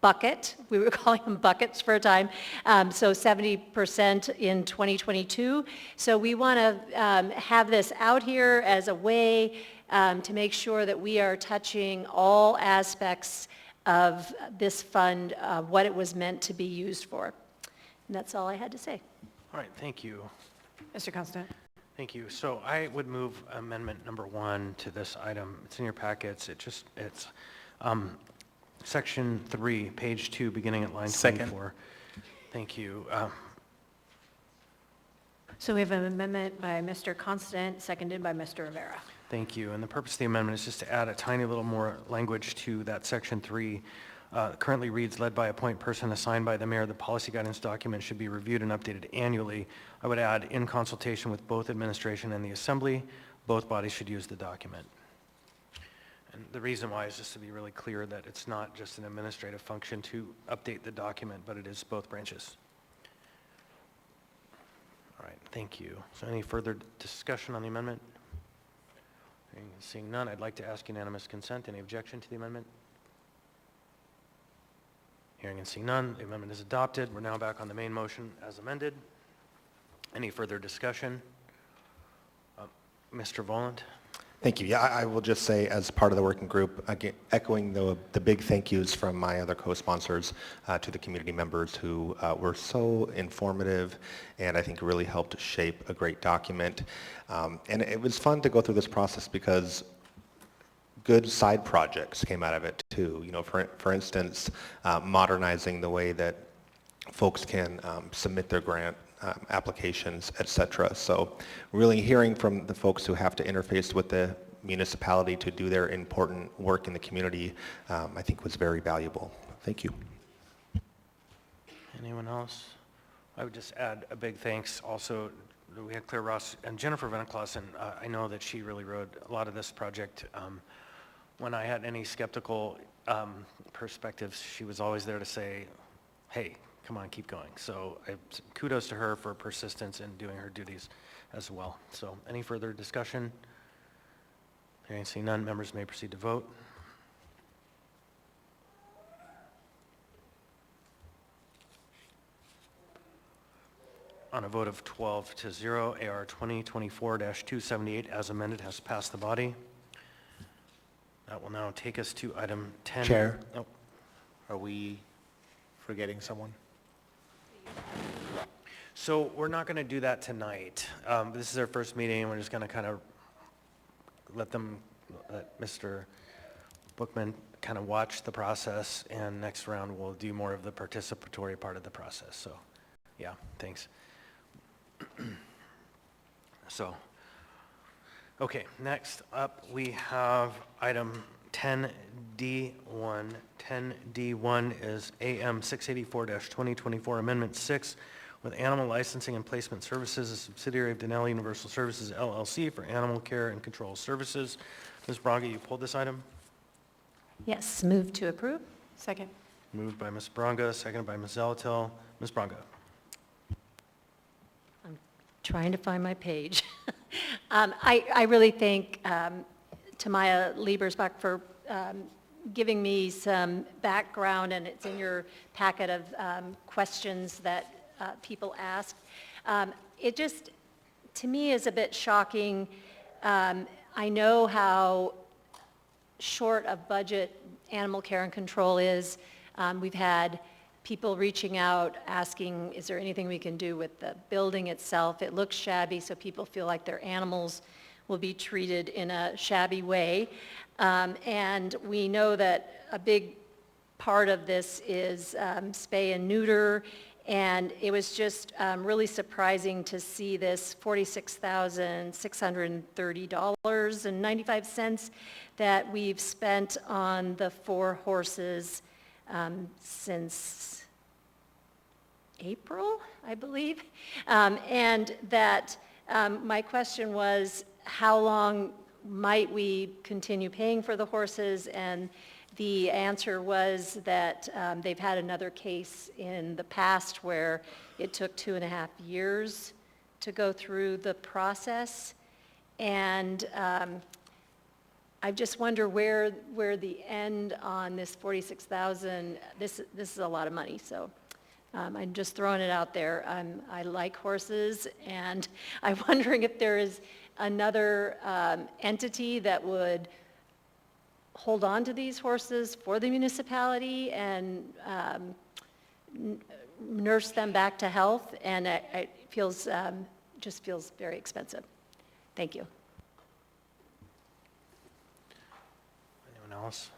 bucket. We were calling them buckets for a time, so 70% in 2022. So we want to have this out here as a way to make sure that we are touching all aspects of this fund, what it was meant to be used for. And that's all I had to say. All right, thank you. Mr. Constant. Thank you. So I would move amendment number 1 to this item. It's in your packets. It's section 3, page 2, beginning at line 24. Thank you. So we have an amendment by Mr. Constant, seconded by Mr. Rivera. Thank you. And the purpose of the amendment is just to add a tiny little more language to that section 3. Currently reads, led by a point person assigned by the mayor, the policy guidance document should be reviewed and updated annually. I would add, in consultation with both administration and the assembly, both bodies should use the document. And the reason why is just to be really clear that it's not just an administrative function to update the document, but it is both branches. All right, thank you. So any further discussion on the amendment? Seeing none, I'd like to ask unanimous consent. Any objection to the amendment? Hearing and seeing none, the amendment is adopted. We're now back on the main motion as amended. Any further discussion? Mr. Volant? Thank you. Yeah, I will just say, as part of the working group, again, echoing the big thank yous from my other co-sponsors to the community members who were so informative and I think really helped shape a great document. And it was fun to go through this process because good side projects came out of it too. You know, for instance, modernizing the way that folks can submit their grant applications, et cetera. So really hearing from the folks who have to interface with the municipality to do their important work in the community, I think was very valuable. Thank you. Anyone else? I would just add a big thanks also. We had Claire Ross and Jennifer Veniclaus, and I know that she really rode a lot of this project. When I had any skeptical perspectives, she was always there to say, hey, come on, keep going. So kudos to her for persistence in doing her duties as well. So any further discussion? Hearing and seeing none, members may proceed to vote. On a vote of 12-0, AR 2024-278 as amended has passed the body. That will now take us to item 10. Chair. Oh. Are we forgetting someone? So we're not going to do that tonight. This is our first meeting, and we're just going to kind of let Mr. Bookman kind of watch the process, and next round we'll do more of the participatory part of the process. So, yeah, thanks. So, okay, next up we have item 10D1. 10D1 is AM 684-2024 Amendment 6 with Animal Licensing and Placement Services, a subsidiary of Denali Universal Services, LLC, for animal care and control services. Ms. Braga, you pulled this item? Yes, move to approve. Second. Moved by Ms. Braga, seconded by Ms. Zalatil. Ms. Braga. Trying to find my page. I really thank Tamaya Liebersbach for giving me some background, and it's in your packet of questions that people asked. It just, to me, is a bit shocking. I know how short of budget animal care and control is. We've had people reaching out asking, is there anything we can do with the building itself? It looks shabby, so people feel like their animals will be treated in a shabby way. And we know that a big part of this is spay and neuter, and it was just really surprising to see this $46,630.95 that we've spent on the 4 horses since April, I believe. And that my question was, how long might we continue paying for the horses? And the answer was that they've had another case in the past where it took 2.5 years to go through the process. And I just wonder where the end on this 46,000, this is a lot of money, so I'm just throwing it out there. I like horses, and I'm wondering if there is another entity that would hold on to these horses for the municipality and nurse them back to health, and it feels, just feels very expensive. Thank you. Anyone else?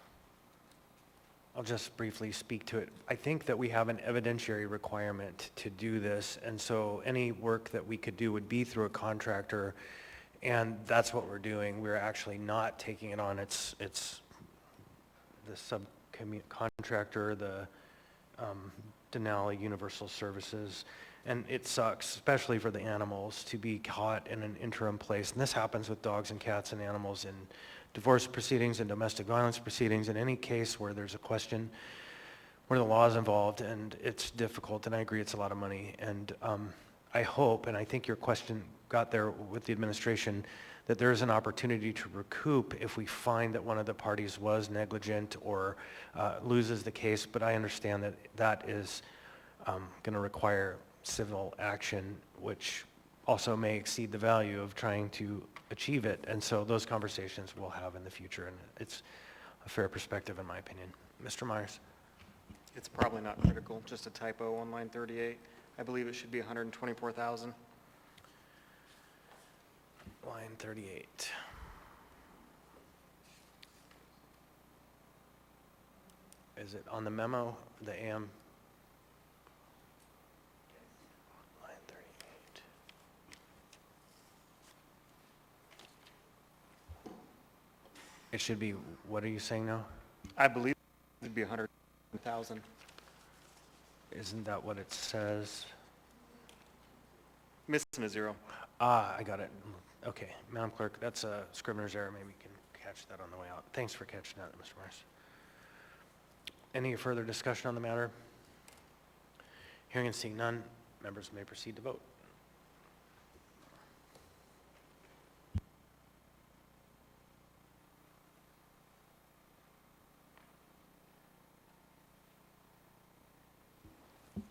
I'll just briefly speak to it. I think that we have an evidentiary requirement to do this, and so any work that we could do would be through a contractor, and that's what we're doing. We're actually not taking it on. It's the subcontractor, the Denali Universal Services, and it sucks, especially for the animals, to be caught in an interim place. And this happens with dogs and cats and animals in divorce proceedings and domestic violence proceedings, in any case where there's a question, where the law is involved, and it's difficult, and I agree it's a lot of money. And I hope, and I think your question got there with the administration, that there is an opportunity to recoup if we find that one of the parties was negligent or loses the case, but I understand that that is going to require civil action, which also may exceed the value of trying to achieve it, and so those conversations we'll have in the future, and it's a fair perspective in my opinion. Mr. Myers? It's probably not critical, just a typo on line 38. I believe it should be 124,000. Line 38. Is it on the memo, the AM? Line 38. It should be, what are you saying now? I believe it would be 100,000. Isn't that what it says? Missing a zero. Ah, I got it. Okay, Madam Clerk, that's a scrivener's error. Maybe we can catch that on the way out. Thanks for catching that, Mr. Morris. Any further discussion on the matter? Hearing and seeing none, members may proceed to vote.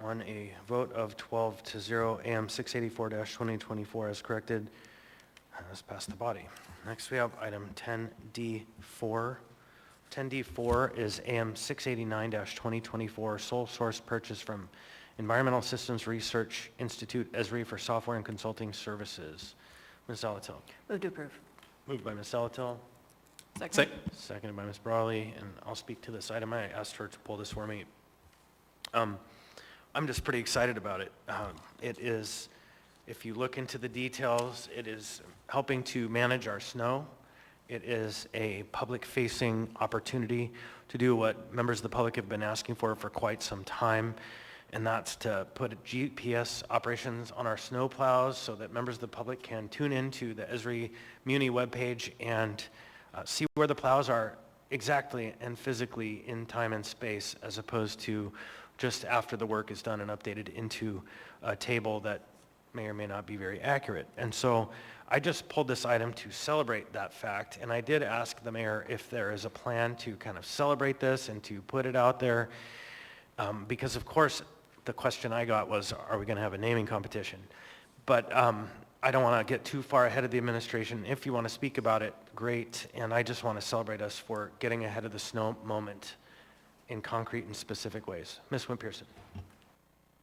On a vote of 12-0, AM 684-2024 as corrected, has passed the body. Next we have item 10D4. 10D4 is AM 689-2024, sole source purchase from Environmental Systems Research Institute, ESRI, for software and consulting services. Ms. Zalatil. Move to approve. Moved by Ms. Zalatil. Second. Seconded by Ms. Brawley, and I'll speak to this item. I asked her to pull this for me. I'm just pretty excited about it. It is, if you look into the details, it is helping to manage our snow. It is a public-facing opportunity to do what members of the public have been asking for quite some time, and that's to put GPS operations on our snow plows so that members of the public can tune into the Esri Muni webpage and see where the plows are exactly and physically in time and space, as opposed to just after the work is done and updated into a table that may or may not be very accurate. And so I just pulled this item to celebrate that fact, and I did ask the mayor if there is a plan to kind of celebrate this and to put it out there, because of course the question I got was, are we going to have a naming competition? But I don't want to get too far ahead of the administration. If you want to speak about it, great, and I just want to celebrate us for getting ahead of the snow moment in concrete and specific ways. Ms. Wynn-Pearson.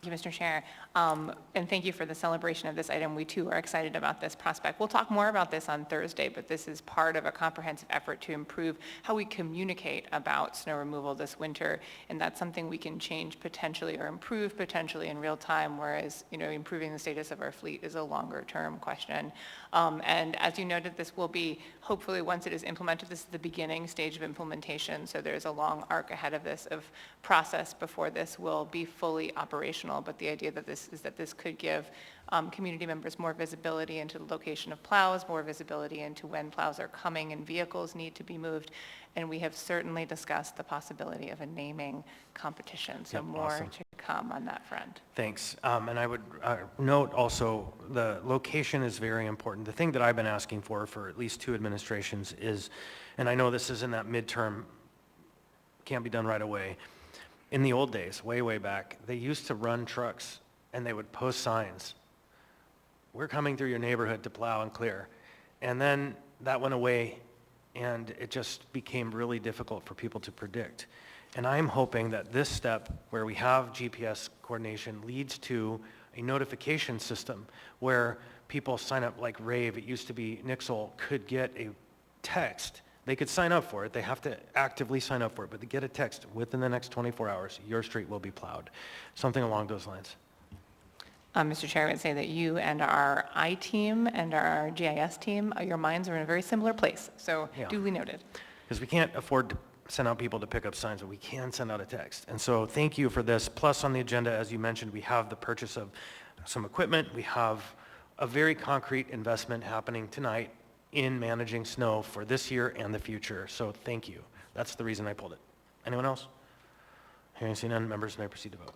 Thank you, Mr. Chair, and thank you for the celebration of this item. We too are excited about this prospect. We'll talk more about this on Thursday, but this is part of a comprehensive effort to improve how we communicate about snow removal this winter, and that's something we can change potentially or improve potentially in real time, whereas, improving the status of our fleet is a longer term question. And as you noted, this will be, hopefully once it is implemented, this is the beginning stage of implementation, so there's a long arc ahead of this of process before this will be fully operational. But the idea that this could give community members more visibility into the location of plows, more visibility into when plows are coming and vehicles need to be moved. And we have certainly discussed the possibility of a naming competition, so more awesome. to come on that front. Thanks. And I would note also the location is very important. The thing that I've been asking for at least 2 administrations is, and I know this is in that midterm, can't be done right away. In the old days, way, way back, they used to run trucks and they would post signs. We're coming through your neighborhood to plow and clear. And then that went away and it just became really difficult for people to predict. And I'm hoping that this step where we have GPS coordination leads to a notification system where people sign up like Rave, it used to be Nixle, could get a text. They could sign up for it. They have to actively sign up for it, but they get a text within the next 24 hours, your street will be plowed. Something along those lines. Mr. Chair, I would say that you and our I team and our GIS team, your minds are in a very similar place, so duly noted. Because we can't afford to send out people to pick up signs, but we can send out a text. And so thank you for this. Plus on the agenda, as you mentioned, we have the purchase of some equipment. We have a very concrete investment happening tonight in managing snow for this year and the future. So thank you. That's the reason I pulled it. Anyone else? Hearing seen none, members may proceed to vote.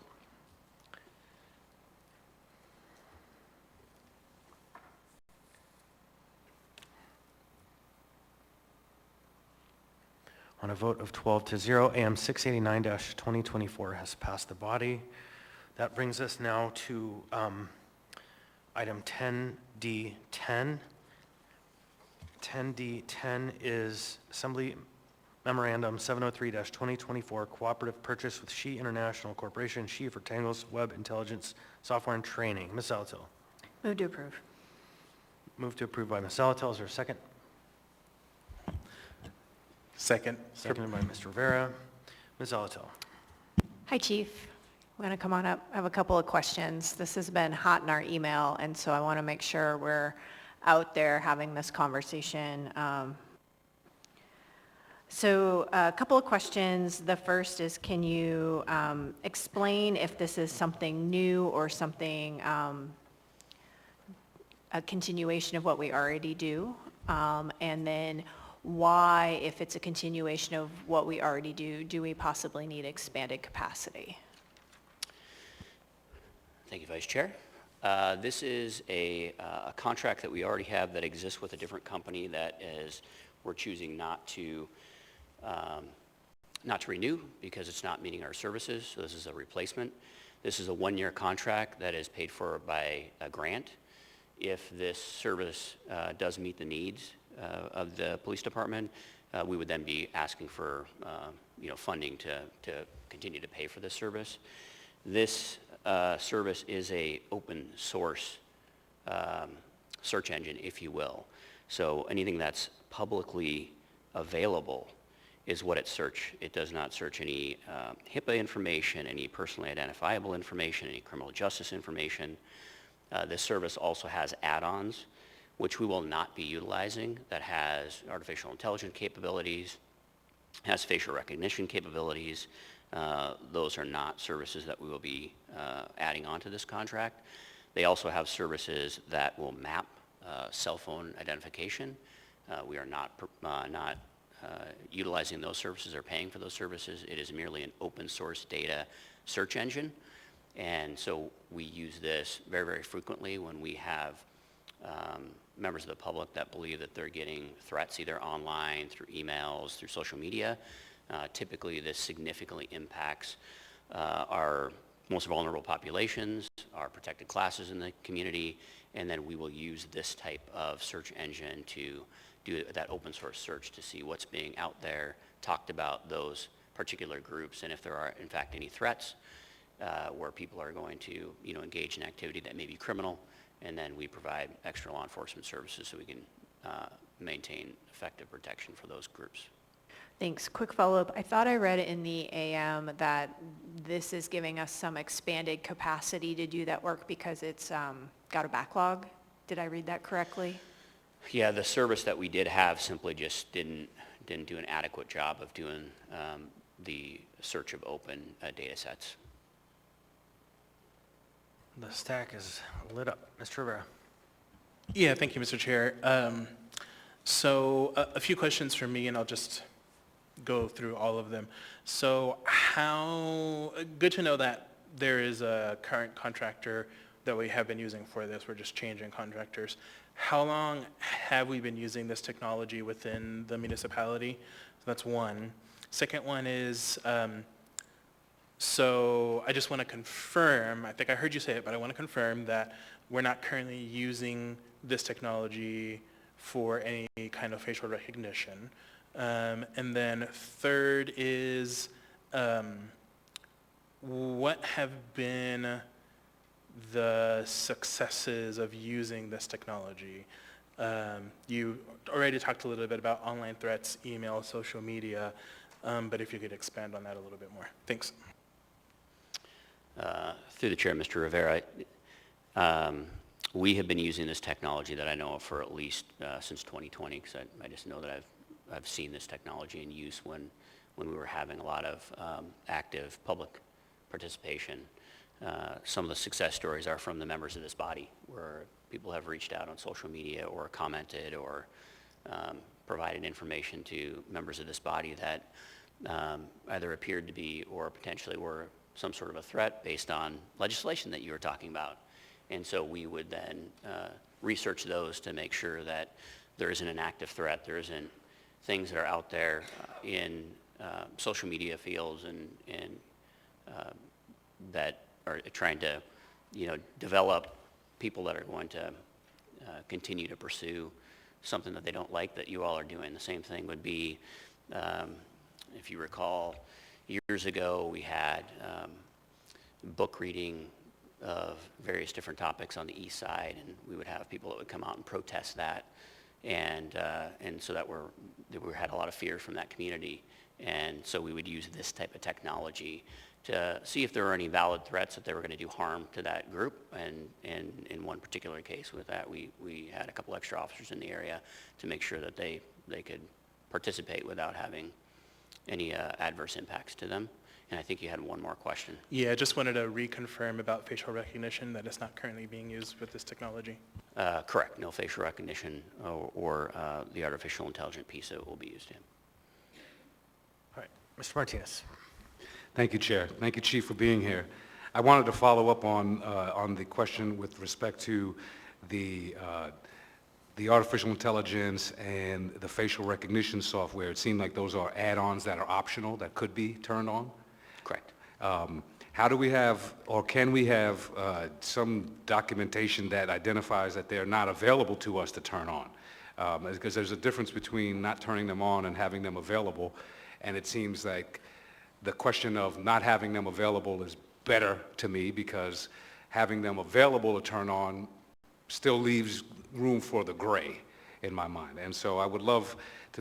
On a vote of 12-0, AM 689-2024 has passed the body. That brings us now to item 10D10. 10D10 is Assembly Memorandum 703-2024, Cooperative Purchase with She International Corporation, She for Tangles Web Intelligence Software and Training. Ms. Salatil. Move to approve. Move to approve by Ms. Salatil. Is there a second? Second. Seconded by Mr. Rivera. Ms. Salatil. Hi, Chief. I'm going to come on up. I have a couple of questions. This has been hot in our email, and so I want to make sure we're out there having this conversation. So a couple of questions. The first is, can you explain if this is something new or something, a continuation of what we already do? And then why, if it's a continuation of what we already do we possibly need expanded capacity? Thank you, Vice Chair. This is a contract that we already have that exists with a different company that is, we're choosing not to renew because it's not meeting our services, so this is a replacement. This is a one-year contract that is paid for by a grant. If this service does meet the needs of the police department, we would then be asking for funding to continue to pay for this service. This service is a open source search engine, if you will. So anything that's publicly available is what it searches. It does not search any HIPAA information, any personally identifiable information, any criminal justice information. This service also has add-ons, which we will not be utilizing, that has artificial intelligence capabilities, has facial recognition capabilities. Those are not services that we will be adding onto this contract. They also have services that will map cell phone identification. We are not utilizing those services or paying for those services. It is merely an open source data search engine. And so we use this very, very frequently when we have members of the public that believe that they're getting threats either online, through emails, through social media. Typically, this significantly impacts our most vulnerable populations, our protected classes in the community, and then we will use this type of search engine to do that open source search to see what's being out there, talked about those particular groups, and if there are, in fact, any threats where people are going to, engage in activity that may be criminal, and then we provide extra law enforcement services so we can maintain effective protection for those groups. Thanks. Quick follow-up. I thought I read in the AM that this is giving us some expanded capacity to do that work because it's got a backlog. Did I read that correctly? Yeah, the service that we did have simply just didn't do an adequate job of doing the search of open data sets. The stack is lit up. Mr. Rivera. Yeah, thank you, Mr. Chair. So a few questions for me, and I'll just go through all of them. So good to know that there is a current contractor that we have been using for this. We're just changing contractors. How long have we been using this technology within the municipality? So that's one. Second one is, so I just want to confirm, I think I heard you say it, but I want to confirm that we're not currently using this technology for any kind of facial recognition. And then third is, what have been the successes of using this technology? You already talked a little bit about online threats, email, social media, but if you could expand on that a little bit more. Thanks. Through the chair, Mr. Rivera, we have been using this technology that I know of for at least since 2020, because I just know that I've seen this technology in use when we were having a lot of active public participation. Some of the success stories are from the members of this body, where people have reached out on social media or commented or provided information to members of this body that either appeared to be or potentially were some sort of a threat based on legislation that you were talking about. And so we would then research those to make sure that there isn't an active threat, there isn't things that are out there in social media fields and that are trying to, develop people that are going to continue to pursue something that they don't like that you all are doing. The same thing would be, if you recall, years ago we had book reading of various different topics on the east side, and we would have people that would come out and protest that, and so that we had a lot of fear from that community, and so we would use this type of technology to see if there were any valid threats that they were going to do harm to that group. And in one particular case with that, we had a couple extra officers in the area to make sure that they could participate without having any adverse impacts to them. And I think you had one more question. Yeah, I just wanted to reconfirm about facial recognition, that it's not currently being used with this technology. Correct. No facial recognition or the artificial intelligence piece that will be used in. All right, Mr. Martinez. Thank you, Chair. Thank you, Chief, for being here. I wanted to follow up on the question with respect to the artificial intelligence and the facial recognition software. It seemed like those are add-ons that are optional, that could be turned on. Correct. How do we have, or can we have some documentation that identifies that they're not available to us to turn on? Because there's a difference between not turning them on and having them available, and it seems like the question of not having them available is better to me, because having them available to turn on still leaves room for the gray in my mind. And so I would love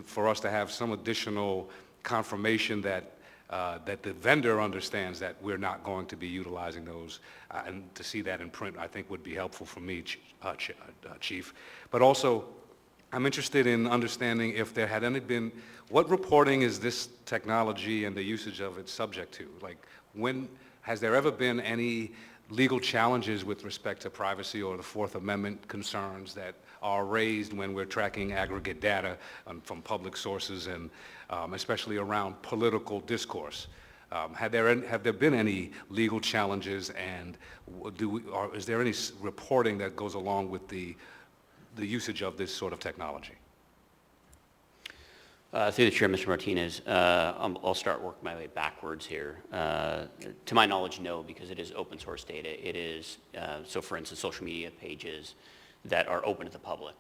for us to have some additional confirmation that the vendor understands that we're not going to be utilizing those, and to see that in print I think would be helpful for me, Chief. But also, I'm interested in understanding if there had any been, what reporting is this technology and the usage of it subject to? Like, when, has there ever been any legal challenges with respect to privacy or the Fourth Amendment concerns that are raised when we're tracking aggregate data from public sources and especially around political discourse. Have there been any legal challenges, and is there any reporting that goes along with the usage of this sort of technology? Through the chair, Mr. Martinez, I'll start working my way backwards here. To my knowledge, no, because it is open source data. It is, so for instance, social media pages that are open to the public.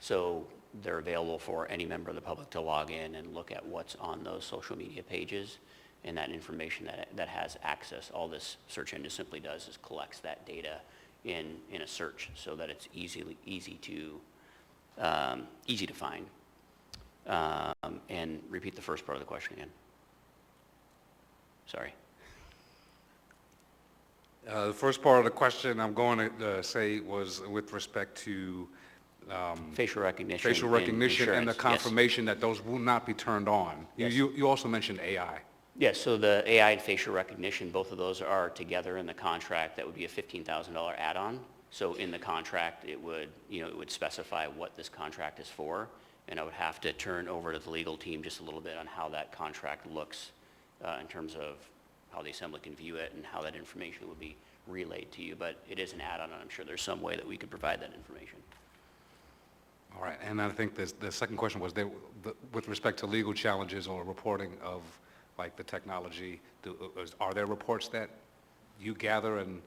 So they're available for any member of the public to log in and look at what's on those social media pages, and that information that has access. All this search engine simply does is collects that data in a search so that it's easy to find. And repeat the first part of the question again. Sorry. The first part of the question I'm going to say was with respect to facial recognition. Facial recognition and the insurance, confirmation that those will not be turned on. Yes. You also mentioned AI. Yes, so the AI and facial recognition, both of those are together in the contract. That would be a $15,000 add-on. So in the contract, it would specify what this contract is for, and I would have to turn over to the legal team just a little bit on how that contract looks in terms of how the assembly can view it and how that information would be relayed to you. But it is an add-on, and I'm sure there's some way that we could provide that information. All right, and I think the second question was with respect to legal challenges or reporting of like the technology, are there reports that you gather and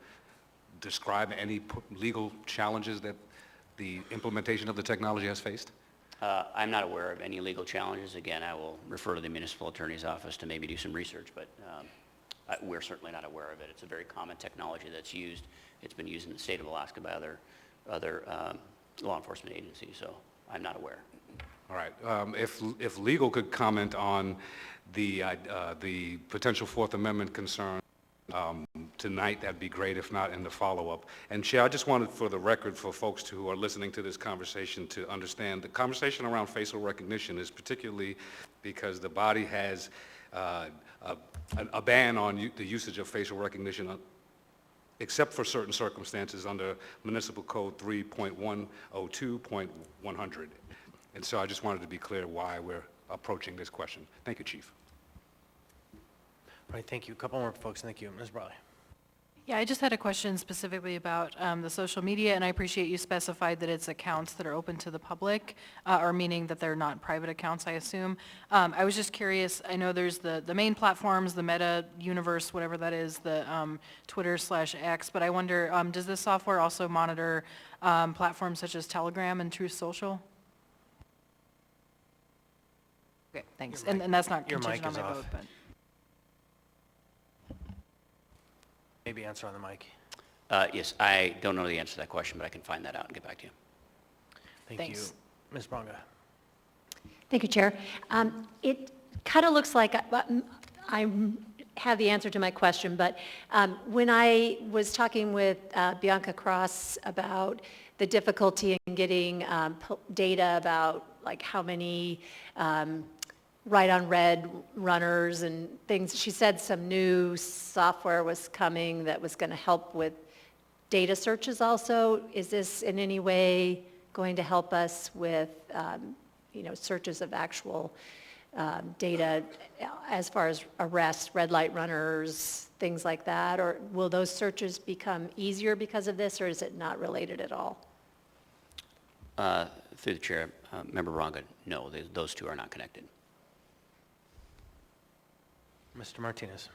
describe any legal challenges that the implementation of the technology has faced? I'm not aware of any legal challenges. Again, I will refer to the municipal attorney's office to maybe do some research, but we're certainly not aware of it. It's a very common technology that's used. It's been used in the state of Alaska by other law enforcement agencies, so I'm not aware. All right. If legal could comment on the potential Fourth Amendment concern tonight, that'd be great. If not, in the follow-up. And Chair, I just wanted, for the record, for folks who are listening to this conversation to understand the conversation around facial recognition is particularly because the body has a ban on the usage of facial recognition except for certain circumstances under Municipal Code 3.102.100. And so I just wanted to be clear why we're approaching this question. Thank you, Chief. All right, thank you. A couple more folks. Thank you. Ms. Brawley. Yeah, I just had a question specifically about the social media, and I appreciate you specified that it's accounts that are open to the public, or meaning that they're not private accounts, I assume. I was just curious, I know there's the main platforms, the Meta universe, whatever that is, the Twitter/X, but I wonder, does this software also monitor platforms such as Telegram and Truth Social? Okay, thanks. And that's not contingent on my vote, but. Maybe answer on the mic. Yes, I don't know the answer to that question, but I can find that out and get back to you. Thank Thanks. you. Ms. Bronga. Thank you, Chair. It kind of looks like I have the answer to my question, but when I was talking with Bianca Cross about the difficulty in getting data about like how many right on red runners and things. She said some new software was coming that was going to help with data searches also. Is this in any way going to help us with, searches of actual data as far as arrests, red light runners, things like that? Or will those searches become easier because of this, or is it not related at all? Through the chair, Member Ranga, no, those two are not connected. Mr. Martinez.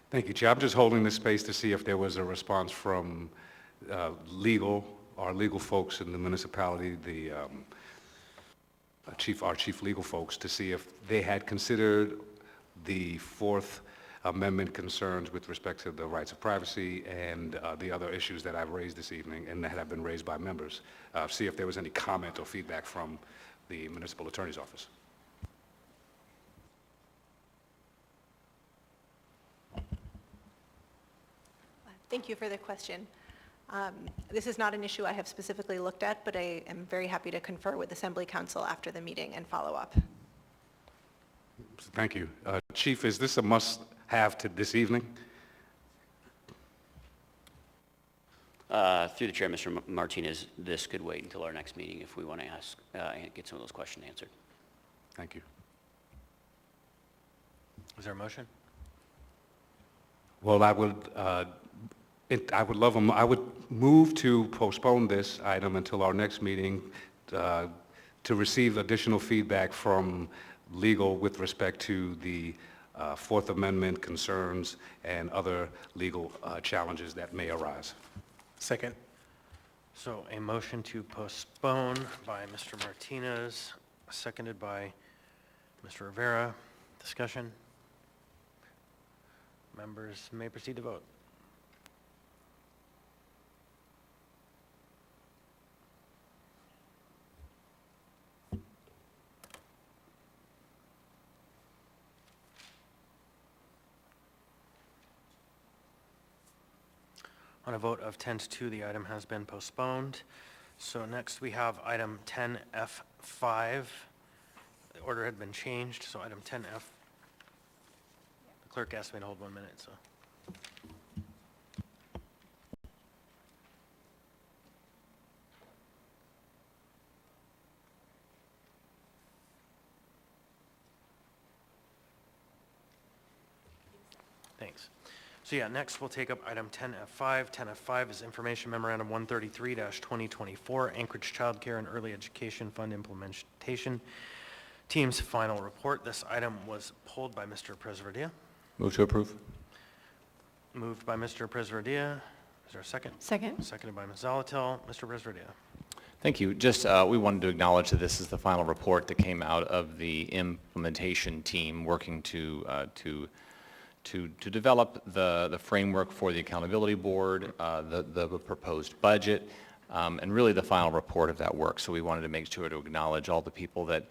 Thank you, Chair. I'm just holding this space to see if there was a response from our legal folks in the municipality, our chief legal folks, to see if they had considered the Fourth Amendment concerns with respect to the rights of privacy and the other issues that I've raised this evening and that have been raised by members. See if there was any comment or feedback from the municipal attorney's office. Thank you for the question. This is not an issue I have specifically looked at, but I am very happy to confer with Assembly Council after the meeting and follow up. Thank you. Chief, is this a must-have to this evening? Through the chair, Mr. Martinez, this could wait until our next meeting if we want to ask, get some of those questions answered. Thank you. Is there a motion? Well, I would move to postpone this item until our next meeting to receive additional feedback from legal with respect to the Fourth Amendment concerns and other legal challenges that may arise. Second. So a motion to postpone by Mr. Martinez, seconded by Mr. Rivera. Discussion? Members may proceed to vote. On a vote of 10 to 2, the item has been postponed. So next we have item 10F5. The order had been changed, so item 10F. The clerk asked me to hold 1 minute, so. Thanks. So yeah, next we'll take up item 10F5. 10F5 is Information Memorandum 133-2024, Anchorage Child Care and Early Education Fund Implementation Team's final report. This item was pulled by Mr. Presverdia. Move to approve. Moved by Mr. Presverdia. Is there a second? Second. Seconded by Ms. Zalatel. Mr. Presverdia. Thank you. Just, we wanted to acknowledge that this is the final report that came out of the implementation team working to develop the framework for the accountability board, the proposed budget, and really the final report of that work. So we wanted to make sure to acknowledge all the people that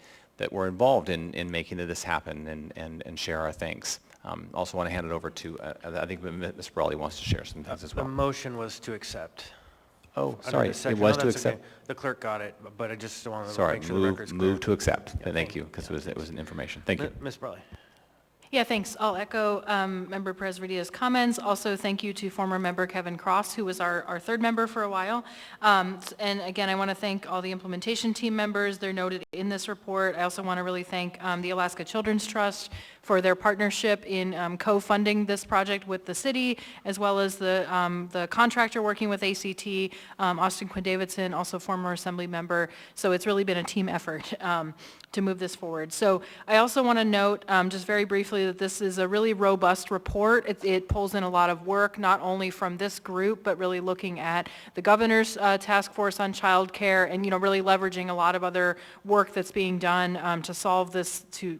were involved in making this happen and share our thanks. Also want to hand it over to, I think Ms. Brawley wants to share some things as well. The motion was to accept. Oh, Under sorry, the it second- was no, to that's accept. okay. The clerk got it, but I just wanted to Sorry, make sure the record's clear. move to accept. Yeah, Thank you, because it was an information. Thank you. Ms. Brawley. Yeah, thanks. I'll echo Member Presverdia's comments. Also, thank you to former member Kevin Cross, who was our third member for a while. And again, I want to thank all the implementation team members. They're noted in this report. I also want to really thank the Alaska Children's Trust for their partnership in co-funding this project with the city, as well as the contractor working with ACT, Austin Quinn Davidson, also former assembly member. So it's really been a team effort to move this forward. So I also want to note, just very briefly, that this is a really robust report. It pulls in a lot of work, not only from this group, but really looking at the governor's task force on child care and, really leveraging a lot of other work that's being done to solve this, to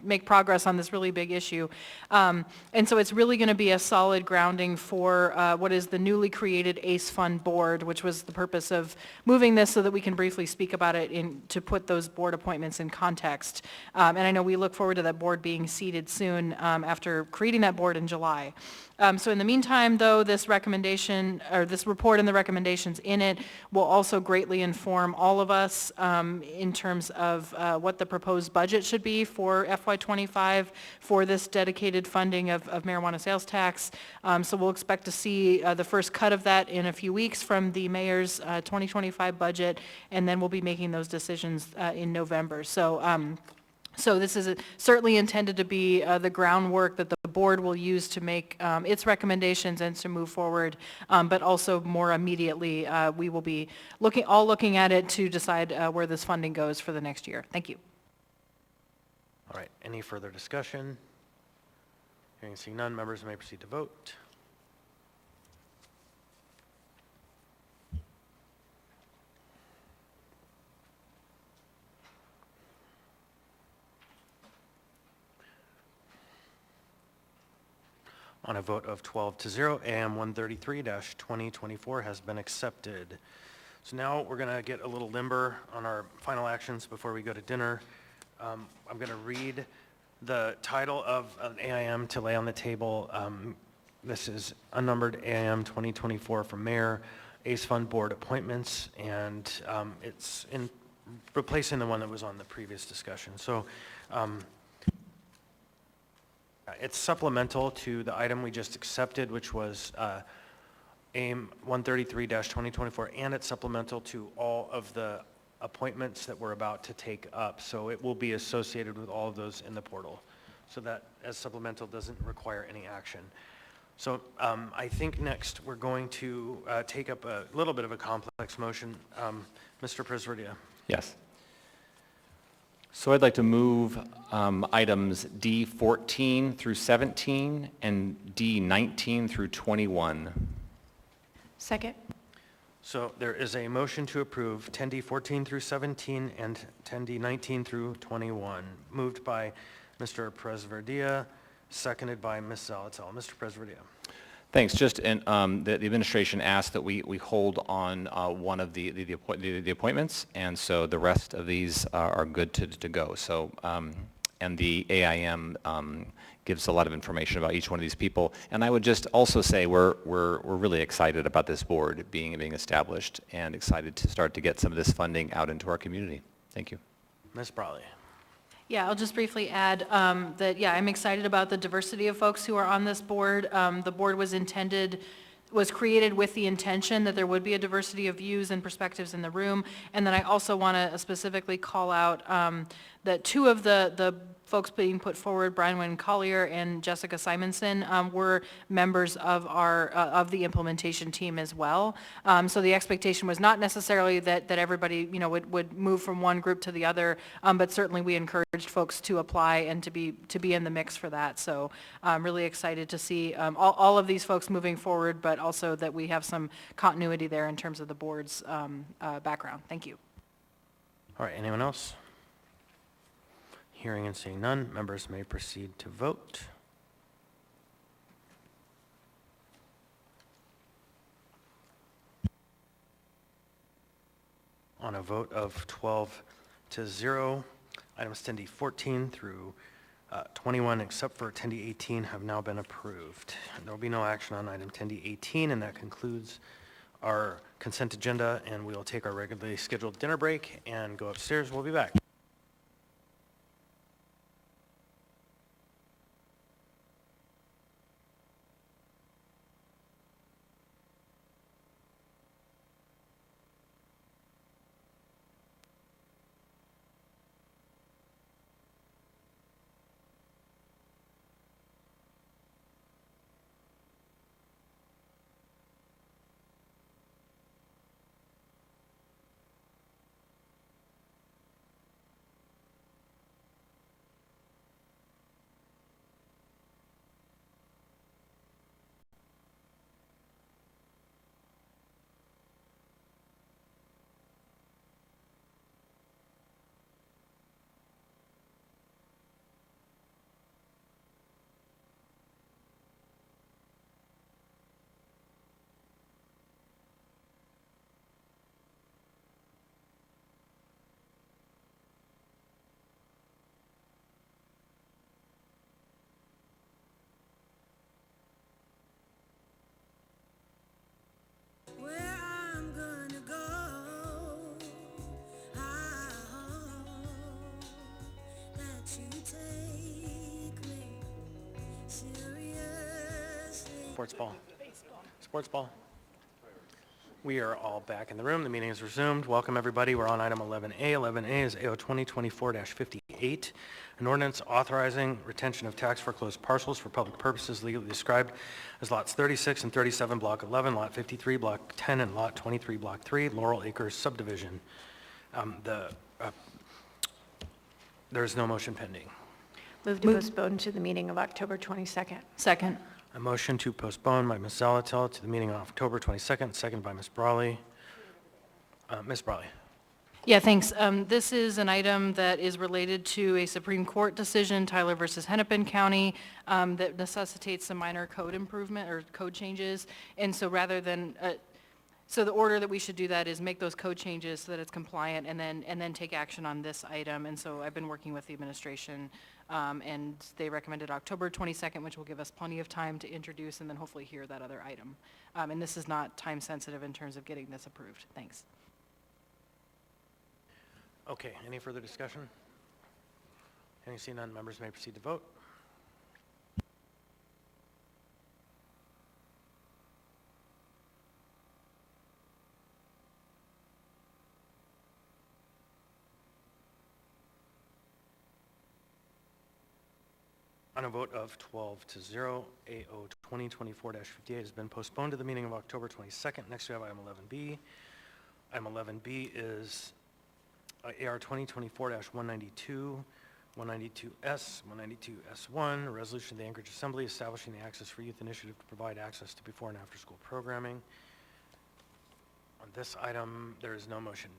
make progress on this really big issue. And so it's really going to be a solid grounding for what is the newly created ACE Fund Board, which was the purpose of moving this so that we can briefly speak about it to put those board appointments in context. And I know we look forward to that board being seated soon after creating that board in July. So in the meantime, though, this recommendation, or this report and the recommendations in it will also greatly inform all of us in terms of what the proposed budget should be for FY25 for this dedicated funding of marijuana sales tax. So we'll expect to see the first cut of that in a few weeks from the mayor's 2025 budget, and then we'll be making those decisions in November. So this is certainly intended to be the groundwork that the board will use to make its recommendations and to move forward, but also more immediately, we will be looking at it to decide where this funding goes for the next year. Thank you. All right, any further discussion? Hearing and seeing none, members may proceed to vote. On a vote of 12 to 0, AM 133-2024 has been accepted. So now we're going to get a little limber on our final actions before we go to dinner. I'm going to read the title of an AIM to lay on the table. This is unnumbered AIM 2024 for Mayor, ACE Fund Board appointments, and it's in replacing the one that was on the previous discussion. So it's supplemental to the item we just accepted, which was AIM 133-2024, and it's supplemental to all of the appointments that we're about to take up. So it will be associated with all of those in the portal. So that, as supplemental, doesn't require any action. So I think next we're going to take up a little bit of a complex motion. Mr. Prisverdia. Yes. So I'd like to move items D14 through 17 and D19 through 21. Second. So there is a motion to approve 10D14 through 17 and 10D19 through 21, moved by Mr. Presverdia, seconded by Ms. Zalatel. Mr. Presverdia. Thanks. Just the administration asked that we hold on one of the appointments, and so the rest of these are good to go. So and the AIM gives a lot of information about each one of these people. And I would just also say we're really excited about this board being established and excited to start to get some of this funding out into our community. Thank you. Ms. Brawley. Yeah, I'll just briefly add that, yeah, I'm excited about the diversity of folks who are on this board. The board was created with the intention that there would be a diversity of views and perspectives in the room. And then I also want to specifically call out that two of the folks being put forward, Brian Collier and Jessica Simonson, were members of of the implementation team as well. So the expectation was not necessarily that everybody would move from one group to the other, but certainly we encouraged folks to apply and to be in the mix for that. So I'm really excited to see all of these folks moving forward, but also that we have some continuity there in terms of the board's background. Thank you. All right, anyone else? Hearing and seeing none, members may proceed to vote. On a vote of 12-0, items 10D14 through 21, except for 10D18, have now been approved. There will be no action on item 10D18, and that concludes our consent agenda, and we'll take our regularly scheduled dinner break and go upstairs. We'll be back. Sports ball. Sports ball. We are all back in the room. The meeting is resumed. Welcome, everybody. We're on item 11A. 11A is AO 2024-58, an ordinance authorizing retention of tax foreclosed parcels for public purposes legally described as lots 36 and 37, block 11, lot 53, block 10, and lot 23, block 3, Laurel Acres subdivision. There is no motion pending. Move to postpone to the meeting of October 22nd. Second. A motion to postpone by Ms. Zalatel to the meeting on October 22nd, second by Ms. Brawley. Ms. Brawley. Yeah, thanks. This is an item that is related to a Supreme Court decision, Tyler versus Hennepin County, that necessitates some minor code improvement or code changes. And so rather than, so the order that we should do that is make those code changes so that it's compliant and then take action on this item. And so I've been working with the administration and they recommended October 22nd, which will give us plenty of time to introduce and then hopefully hear that other item. And this is not time sensitive in terms of getting this approved. Thanks. Okay, any further discussion? Hearing seen none, members may proceed to vote. On a vote of 12-0, AO 2024-58 has been postponed to the meeting of October 22nd. Next we have item 11B. Item 11B is AR 2024-192, 192S, 192S1, a resolution of the Anchorage Assembly establishing the Access for Youth Initiative to provide access to before and after school programming. On this item, there is no motion.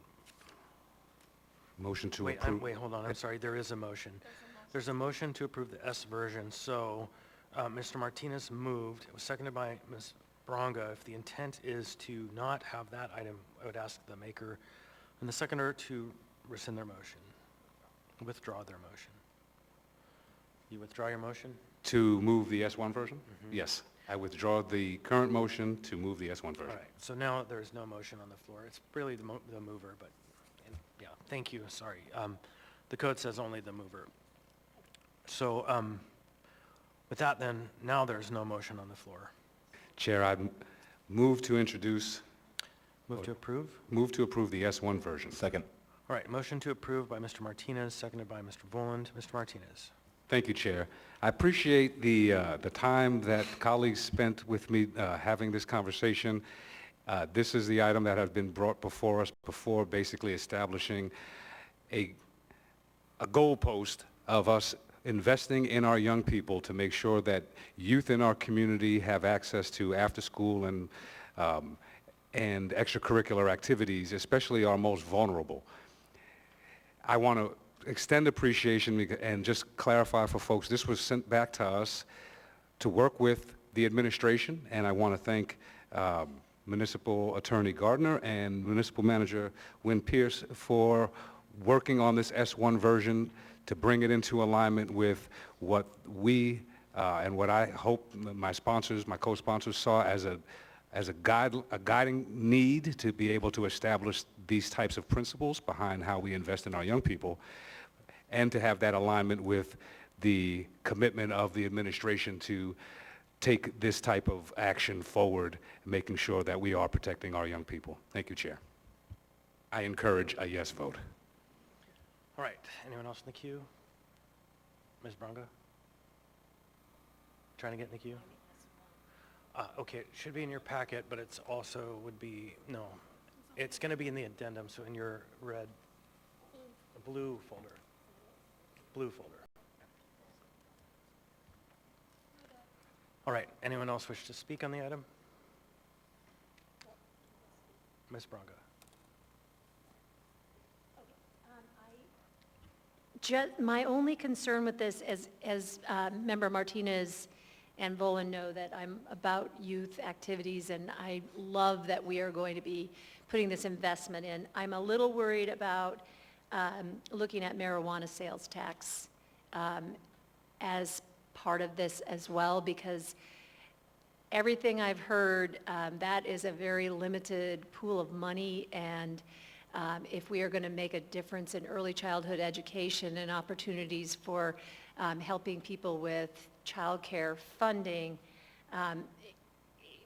Motion to Wait, approve. wait, hold on, I'm sorry, there is a motion. There's a motion to approve the S version, so Mr. Martinez moved, it was seconded by Ms. Bronga. If the intent is to not have that item, I would ask the maker and the seconder to rescind their motion, withdraw their motion. You withdraw your motion? To move the S1 version? Yes. I withdraw the current motion to move the S1 version. All right, so now there is no motion on the floor. It's really the mover, but, yeah, thank you, sorry. The code says only the mover. So with that then, now there's no motion on the floor. Chair, I move to introduce. Move to approve? Move to approve the S1 version. Second. All right, motion to approve by Mr. Martinez, seconded by Mr. Voland. Mr. Martinez. Thank you, Chair. I appreciate the time that colleagues spent with me having this conversation. This is the item that has been brought before us before, basically establishing a goalpost of us investing in our young people to make sure that youth in our community have access to after-school and extracurricular activities, especially our most vulnerable. I want to extend appreciation and just clarify for folks, this was sent back to us to work with the administration, and I want to thank Municipal Attorney Gardner and Municipal Manager Wynn Pierce for working on this S1 version to bring it into alignment with what we and what I hope my sponsors, my co-sponsors saw as a guiding need to be able to establish these types of principles behind how we invest in our young people, and to have that alignment with the commitment of the administration to take this type of action forward, making sure that we are protecting our young people. Thank you, Chair. I encourage a yes vote. All right, anyone else in the queue? Ms. Bronga? Trying to get in the queue? Okay, it should be in your packet, but it's also would be, no. It's going to be in the addendum, so in your red, blue folder. Blue folder. All right, anyone else wish to speak on the item? Ms. Bronga. My only concern with this, as Member Martinez and Volan know, that I'm about youth activities, and I love that we are going to be putting this investment in. I'm a little worried about looking at marijuana sales tax as part of this as well, because everything I've heard, that is a very limited pool of money, and if we are going to make a difference in early childhood education and opportunities for helping people with childcare funding,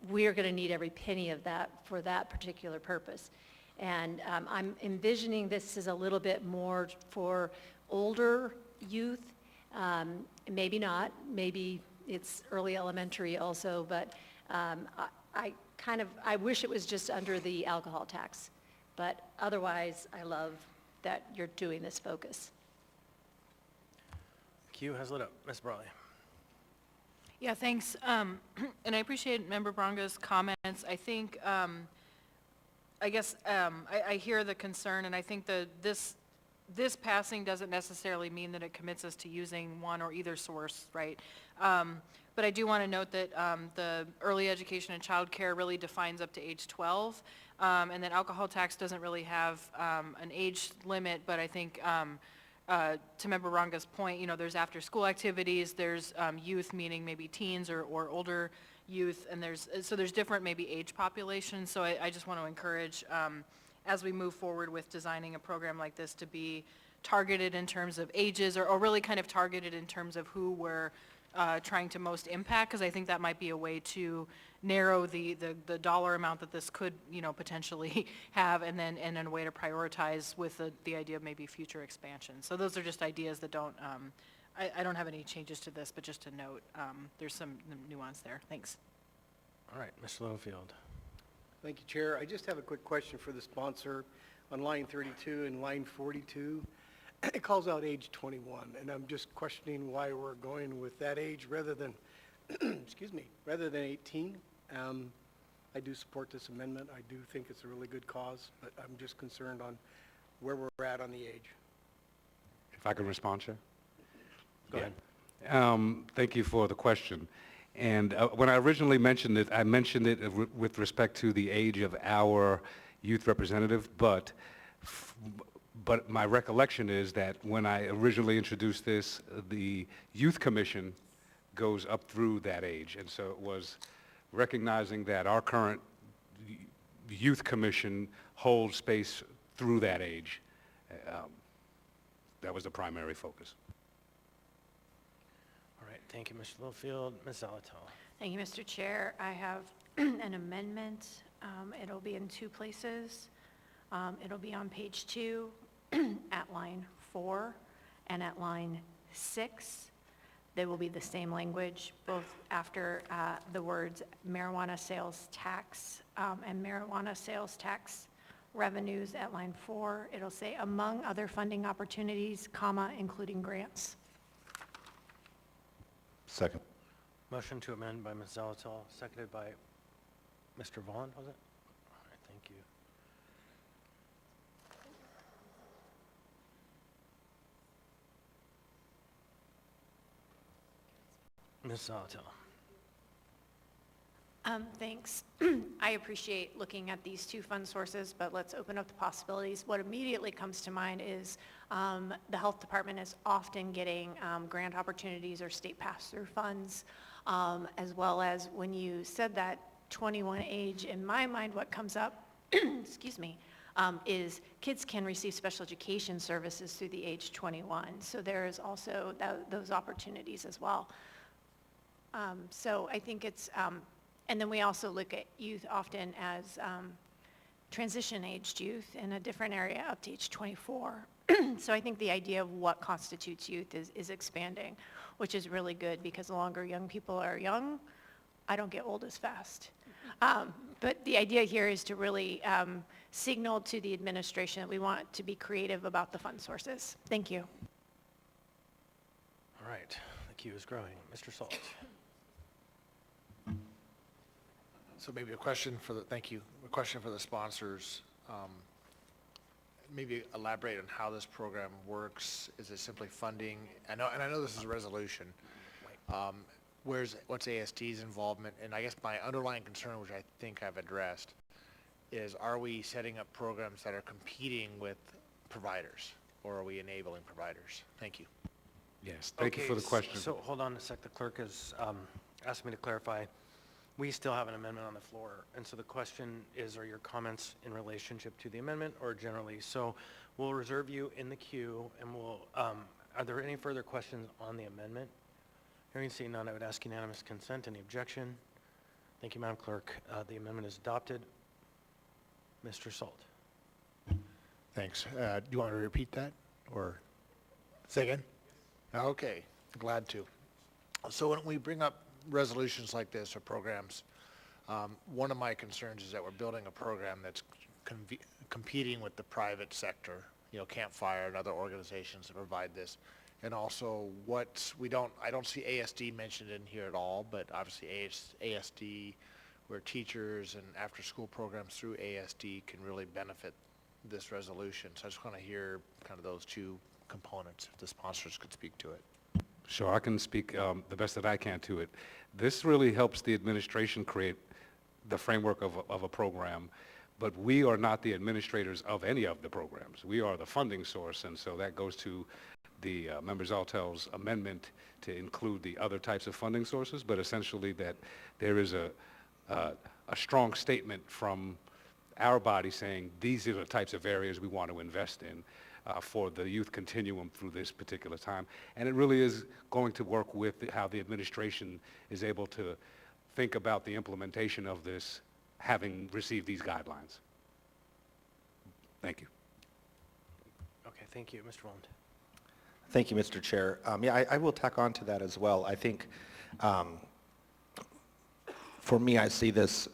we are going to need every penny of that for that particular purpose. And I'm envisioning this is a little bit more for older youth. Maybe not. Maybe it's early elementary also, but I wish it was just under the alcohol tax. But otherwise, I love that you're doing this focus. Queue has lit up. Ms. Brawley. Yeah, thanks. And I appreciate Member Bronga's comments. I think, I hear the concern, and I think that this passing doesn't necessarily mean that it commits us to using one or either source, right? But I do want to note that the early education and child care really defines up to age 12, and that alcohol tax doesn't really have an age limit, but I think to Member Bronga's point, there's after-school activities, there's youth, meaning maybe teens or older youth, and there's different maybe age populations. So I just want to encourage, as we move forward with designing a program like this, to be targeted in terms of ages, or really kind of targeted in terms of who we're trying to most impact, because I think that might be a way to narrow the dollar amount that this could, potentially have, and then a way to prioritize with the idea of maybe future expansion. So those are just ideas that don't I don't have any changes to this, but just to note, there's some nuance there. Thanks. All right, Mr. Littlefield. Thank you, Chair. I just have a quick question for the sponsor. On line 32 and line 42, it calls out age 21, and I'm just questioning why we're going with that age rather than, excuse me, rather than 18. I do support this amendment. I do think it's a really good cause, but I'm just concerned on where we're at on the age. If I could respond, Chair? Go ahead. Thank you for the question. And when I originally mentioned it, I mentioned it with respect to the age of our youth representative, but my recollection is that when I originally introduced this, the Youth Commission goes up through that age. And so it was recognizing that our current Youth Commission holds space through that age. That was the primary focus. All right, thank you, Mr. Littlefield. Ms. Zalatel. Thank you, Mr. Chair. I have an amendment. It'll be in two places. It'll be on page 2 at line 4 and at line 6. They will be the same language, both after the words marijuana sales tax and marijuana sales tax revenues at line 4. It'll say among other funding opportunities, comma, including grants. Second. Motion to amend by Ms. Zalatel, seconded by Mr. Vaughn, was it? All right, thank you. Ms. Zalatel. Thanks. I appreciate looking at these two fund sources, but let's open up the possibilities. What immediately comes to mind is the health department is often getting grant opportunities or state pass-through funds, as well as when you said that 21 age, in my mind what comes up, excuse me, is kids can receive special education services through the age 21. So there is also those opportunities as well. So I think it's, and then we also look at youth often as transition-aged youth in a different area up to age 24. So I think the idea of what constitutes youth is expanding, which is really good because the longer young people are young, I don't get old as fast. But the idea here is to really signal to the administration that we want to be creative about the fund sources. Thank you. All right, the queue is growing. Mr. Salt. So maybe a question for the, thank you, a question for the sponsors. Maybe elaborate on how this program works. Is it simply funding? I know this is a resolution. What's AST's involvement? And I guess my underlying concern, which I think I've addressed, is are we setting up programs that are competing with providers, or are we enabling providers? Thank you. Yes, thank you for the question. So hold on a sec. The clerk has asked me to clarify. We still have an amendment on the floor, and so the question is, are your comments in relationship to the amendment or generally? So we'll reserve you in the queue, and we'll, are there any further questions on the amendment? Hearing seeing none, I would ask unanimous consent. Any objection? Thank you, Madam Clerk. The amendment is adopted. Mr. Salt. Thanks. Do you want to repeat that, or say again? Okay, glad to. So when we bring up resolutions like this or programs, one of my concerns is that we're building a program that's competing with the private sector, you know, Campfire and other organizations that provide this. And also I don't see ASD mentioned in here at all, but obviously ASD, where teachers and after-school programs through ASD can really benefit this resolution. So I just want to hear kind of those two components, if the sponsors could speak to it. Sure, I can speak the best that I can to it. This really helps the administration create the framework of a program, but we are not the administrators of any of the programs. We are the funding source, and so that goes to the Member Zaltel's amendment to include the other types of funding sources, but essentially that there is a strong statement from our body saying these are the types of areas we want to invest in for the youth continuum through this particular time. And it really is going to work with how the administration is able to think about the implementation of this, having received these guidelines. Thank you. Okay, thank you. Mr. Wand. Thank you, Mr. Chair. Yeah, I will tack on to that as well. I think, for me, I see this,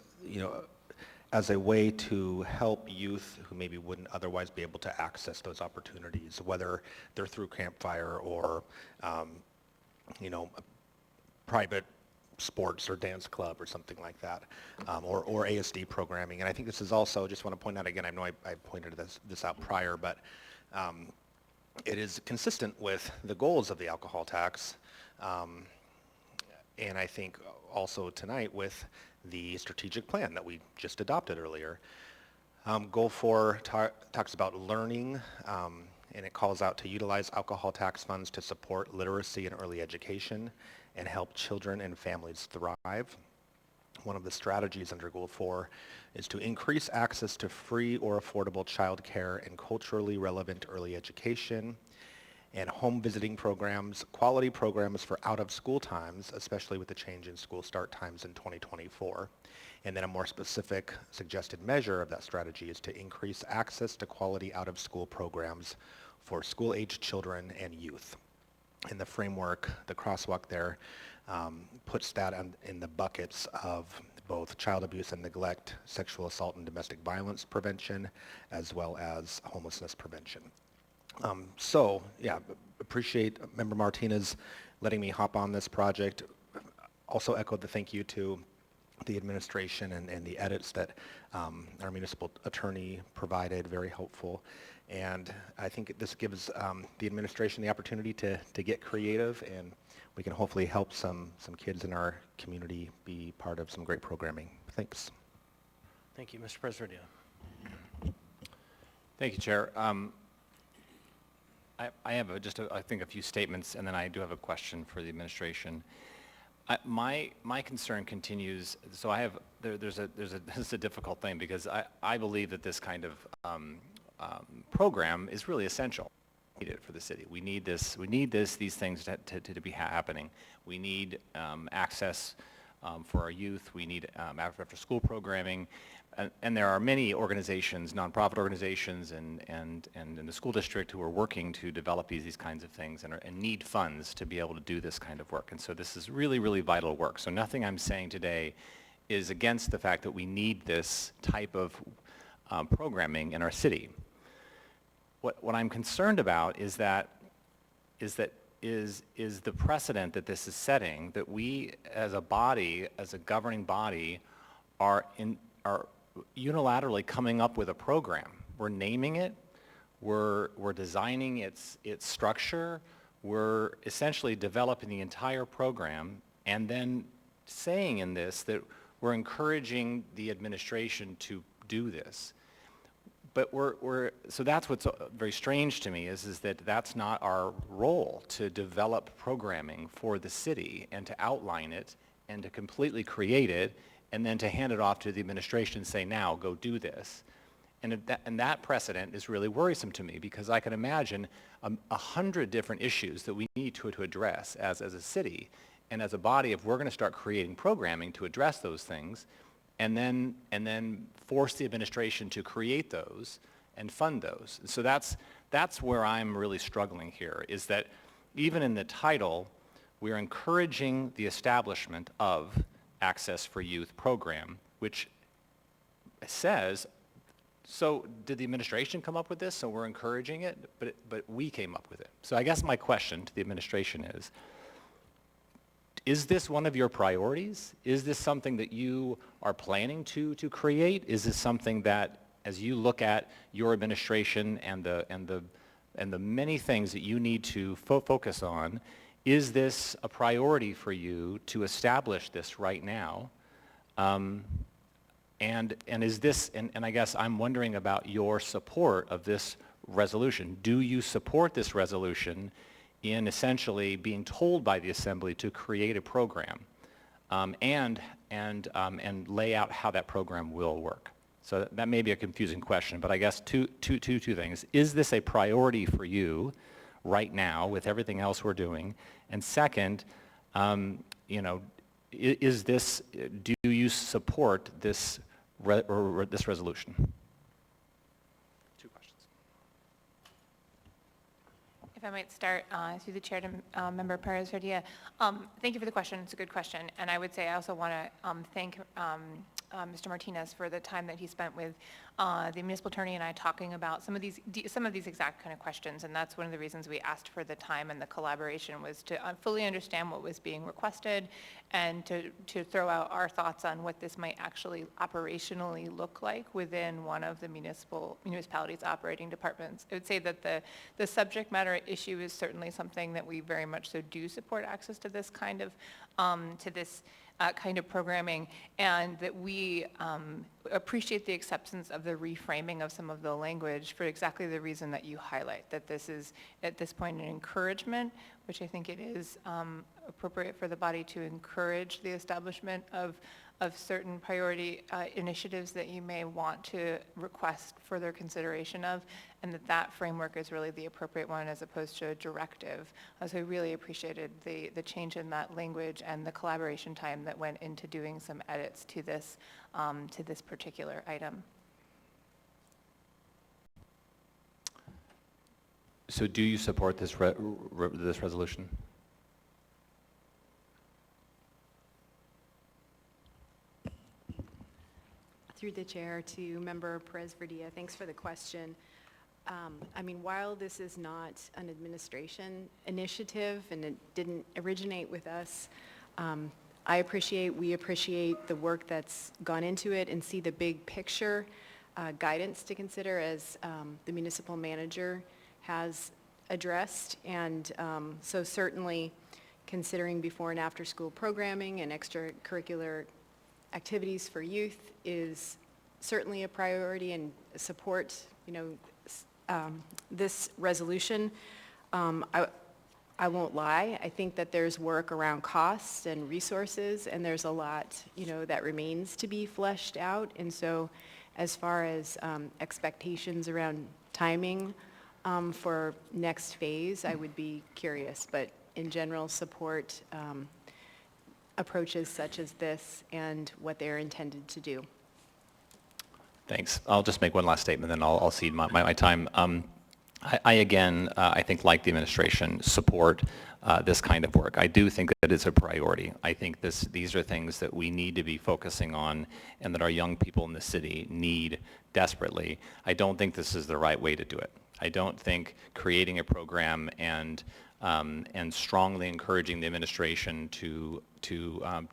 as a way to help youth who maybe wouldn't otherwise be able to access those opportunities, whether they're through Campfire or, private sports or dance club or something like that, or ASD programming. And I think this is also, just want to point out again, I know I pointed this out prior, but it is consistent with the goals of the alcohol tax, and I think also tonight with the strategic plan that we just adopted earlier. Goal 4 talks about learning, and it calls out to utilize alcohol tax funds to support literacy and early education and help children and families thrive. One of the strategies under Goal 4 is to increase access to free or affordable childcare and culturally relevant early education and home visiting programs, quality programs for out-of-school times, especially with the change in school start times in 2024. And then a more specific suggested measure of that strategy is to increase access to quality out-of-school programs for school-aged children and youth. And the framework, the crosswalk there, puts that in the buckets of both child abuse and neglect, sexual assault and domestic violence prevention, as well as homelessness prevention. So, yeah, appreciate Member Martinez letting me hop on this project. Also echoed the thank you to the administration and the edits that our municipal attorney provided, very helpful. And I think this gives the administration the opportunity to get creative, and we can hopefully help some kids in our community be part of some great programming. Thanks. Thank you, Mr. President. Thank you, Chair. I have I think a few statements, and then I do have a question for the administration. My concern continues. So I have this is a difficult thing because I believe that this kind of program is really essential. We need it for the city. We need this. We need these things to be happening. We need access for our youth. We need after-school programming. And there are many organizations, nonprofit organizations, and in the school district who are working to develop these kinds of things and need funds to be able to do this kind of work. And so this is really, really vital work. So nothing I'm saying today is against the fact that we need this type of programming in our city. What I'm concerned about is the precedent that this is setting, that we as a body, as a governing body, are unilaterally coming up with a program. We're naming it, we're designing its structure, we're essentially developing the entire program, and then saying in this that we're encouraging the administration to do this. But so that's what's very strange to me is that that's not our role, to develop programming for the city and to outline it and to completely create it and then to hand it off to the administration and say, now go do this. And that precedent is really worrisome to me because I can imagine 100 different issues that we need to address as a city and as a body if we're going to start creating programming to address those things and then force the administration to create those and fund those. So that's where I'm really struggling here, is that even in the title, we're encouraging the establishment of Access for Youth program, which says, so did the administration come up with this, so we're encouraging it, but we came up with it. So I guess my question to the administration is this one of your priorities? Is this something that you are planning to create? Is this something that, as you look at your administration and the many things that you need to focus on, is this a priority for you to establish this right now? And is this, and I guess I'm wondering about your support of this resolution. Do you support this resolution in essentially being told by the Assembly to create a program and lay out how that program will work? So that may be a confusing question, but I guess two things. Is this a priority for you right now with everything else we're doing? And second, is this, do you support this this resolution? Two questions. If I might start through the chair to Member Perez-Verdia. Thank you for the question. It's a good question. And I would say I also want to thank Mr. Martinez for the time that he spent with the municipal attorney and I talking about some of these exact kind of questions. And that's one of the reasons we asked for the time and the collaboration, was to fully understand what was being requested and to throw out our thoughts on what this might actually operationally look like within one of the municipality's operating departments. I would say that the subject matter issue is certainly something that we very much so do support access to this kind of programming, and that we appreciate the acceptance of the reframing of some of the language for exactly the reason that you highlight, that this is at this point an encouragement, which I think it is appropriate for the body to encourage the establishment of certain priority initiatives that you may want to request further consideration of, and that framework is really the appropriate one as opposed to a directive. So I really appreciated the change in that language and the collaboration time that went into doing some edits to this particular item. So do you support this this resolution? Through the chair to Member Perez-Verdia, thanks for the question. I mean, while this is not an administration initiative and it didn't originate with us, we appreciate the work that's gone into it and see the big picture guidance to consider as the municipal manager has addressed. And so certainly considering before and after school programming and extracurricular activities for youth is certainly a priority, and support, this resolution. I won't lie, I think that there's work around costs and resources, and there's a lot, that remains to be fleshed out. And so as far as expectations around timing for next phase, I would be curious, but in general support approaches such as this and what they're intended to do. Thanks. I'll just make one last statement, then I'll cede my time. I think, like the administration, support this kind of work. I do think that it's a priority. I think these are things that we need to be focusing on and that our young people in the city need desperately. I don't think this is the right way to do it. I don't think creating a program and strongly encouraging the administration to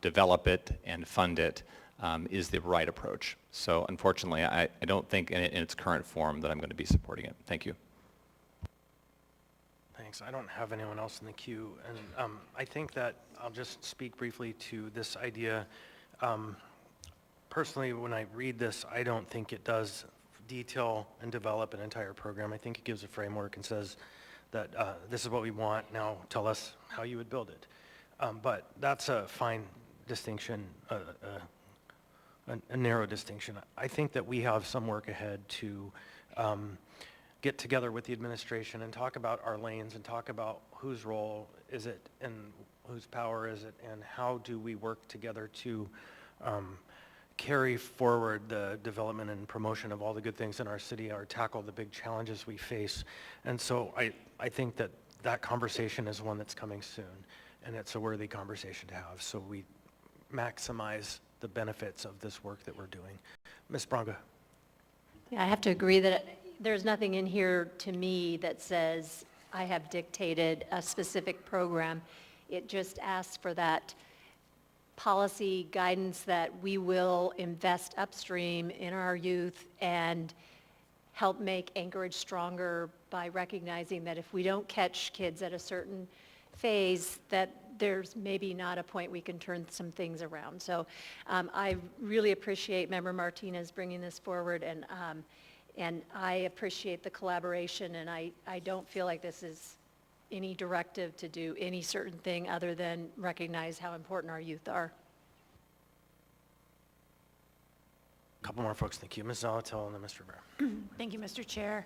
develop it and fund it is the right approach. So unfortunately, I don't think in its current form that I'm going to be supporting it. Thank you. Thanks. I don't have anyone else in the queue. And I think that I'll just speak briefly to this idea. Personally, when I read this, I don't think it does detail and develop an entire program. I think it gives a framework and says that this is what we want, now tell us how you would build it. But that's a fine distinction, a narrow distinction. I think that we have some work ahead to get together with the administration and talk about our lanes and talk about whose role is it and whose power is it, and how do we work together to carry forward the development and promotion of all the good things in our city, or tackle the big challenges we face. And so I think that conversation is one that's coming soon, and it's a worthy conversation to have, so we maximize the benefits of this work that we're doing. Ms. Braga. Yeah, I have to agree that there's nothing in here to me that says I have dictated a specific program. It just asks for that policy guidance that we will invest upstream in our youth and help make Anchorage stronger by recognizing that if we don't catch kids at a certain phase, that there's maybe not a point we can turn some things around. So I really appreciate Member Martinez bringing this forward, and I appreciate the collaboration, and I don't feel like this is any directive to do any certain thing other than recognize how important our youth are. A couple more folks in the queue. Ms. Zalatel and then Mr. Rivera. Thank you, Mr. Chair.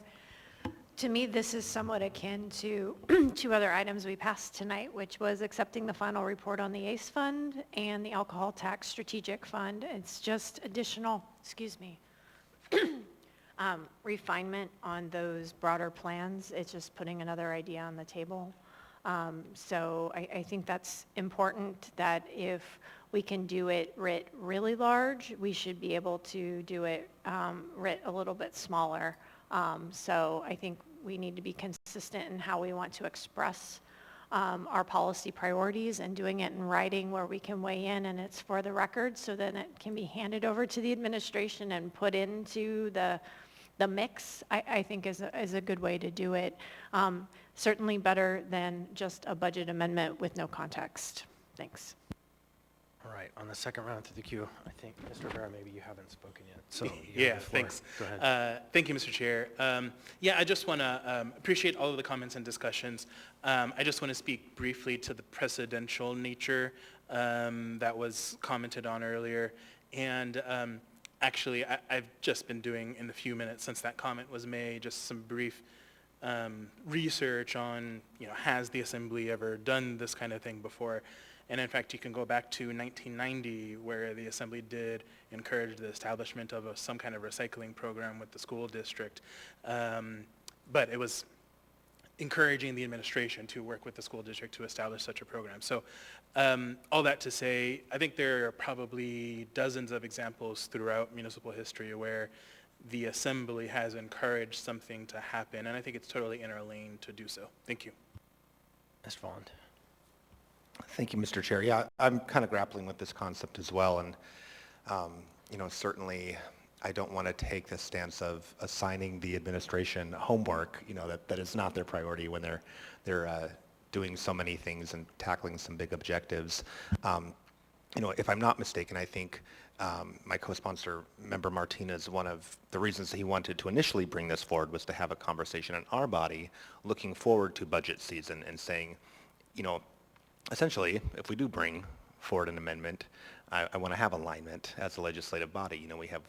To me, this is somewhat akin to two other items we passed tonight, which was accepting the final report on the ACE Fund and the Alcohol Tax Strategic Fund. It's just additional refinement on those broader plans. It's just putting another idea on the table. So I think that's important, that if we can do it writ really large, we should be able to do it writ a little bit smaller. So I think we need to be consistent in how we want to express our policy priorities, and doing it in writing where we can weigh in and it's for the record, so then it can be handed over to the administration and put into the mix, I think is a good way to do it. Certainly better than just a budget amendment with no context. Thanks. All right, on the second round through the queue, I think, Mr. Rivera, maybe you haven't spoken yet. So you have Yeah, the floor. thanks. Go ahead. Thank you, Mr. Chair. Yeah, I just want to appreciate all of the comments and discussions. I just want to speak briefly to the precedential nature that was commented on earlier. And actually, I've just been doing, in the few minutes since that comment was made, just some brief research on, has the Assembly ever done this kind of thing before? And in fact, you can go back to 1990, where the Assembly did encourage the establishment of some kind of recycling program with the school district. But it was encouraging the administration to work with the school district to establish such a program. So all that to say, I think there are probably dozens of examples throughout municipal history where the Assembly has encouraged something to happen, and I think it's totally in our lane to do so. Thank you. Mr. Volland. Thank you, Mr. Chair. Yeah, I'm kind of grappling with this concept as well, and certainly I don't want to take the stance of assigning the administration homework, that is not their priority when they're doing so many things and tackling some big objectives. If I'm not mistaken, I think my co-sponsor, Member Martinez, one of the reasons he wanted to initially bring this forward was to have a conversation in our body looking forward to budget season and saying, essentially, if we do bring forward an amendment, I want to have alignment as a legislative body. We have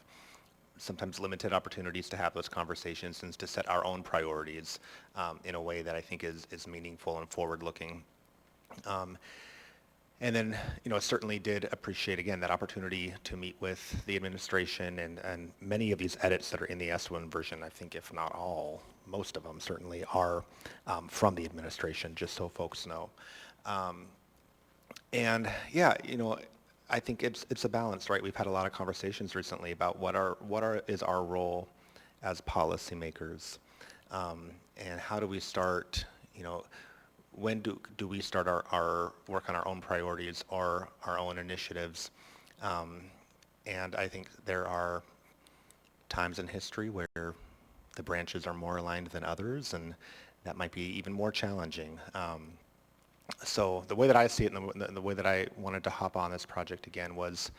sometimes limited opportunities to have those conversations and to set our own priorities in a way that I think is meaningful and forward-looking. And then, certainly did appreciate, again, that opportunity to meet with the administration, and many of these edits that are in the S1 version, I think if not all, most of them certainly are from the administration, just so folks know. And yeah, I think it's a balance, right? We've had a lot of conversations recently about what is our role as policymakers, and how do we start, when do we start our work on our own priorities or our own initiatives? And I think there are times in history where the branches are more aligned than others, and that might be even more challenging. So the way that I see it, and the way that I wanted to hop on this project again, was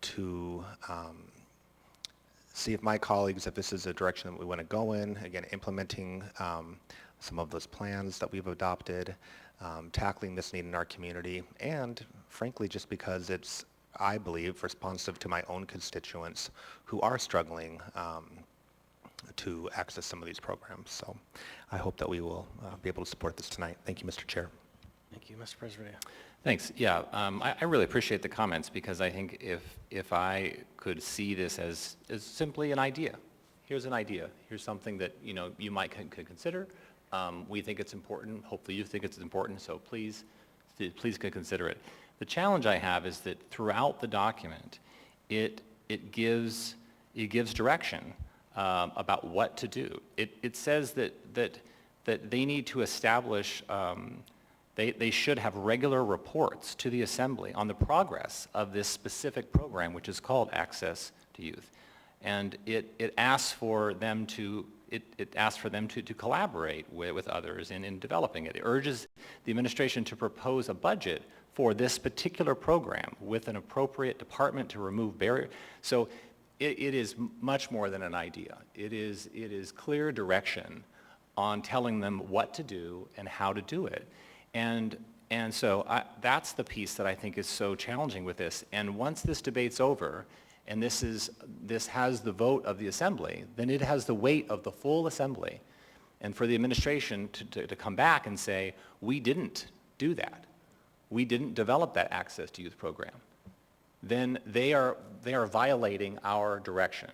to see if my colleagues, if this is a direction that we want to go in, again, implementing some of those plans that we've adopted, tackling this need in our community, and frankly, just because it's, I believe, responsive to my own constituents who are struggling to access some of these programs. So I hope that we will be able to support this tonight. Thank you, Mr. Chair. Thank you, Mr. President. Thanks. Yeah, I really appreciate the comments, because I think if I could see this as simply an idea, here's an idea, here's something that you might could consider. We think it's important. Hopefully you think it's important. So please consider it. The challenge I have is that throughout the document, it gives direction about what to do. It says that they need to establish. They should have regular reports to the Assembly on the progress of this specific program, which is called Access to Youth. And it asks for them to collaborate with others in developing it. It urges the administration to propose a budget for this particular program with an appropriate department to remove barriers. So it is much more than an idea. It is clear direction on telling them what to do and how to do it. And so that's the piece that I think is so challenging with this. And once this debate's over, and this has the vote of the Assembly, then it has the weight of the full Assembly. And for the administration to come back and say, we didn't do that, we didn't develop that Access to Youth program, then they are violating our direction.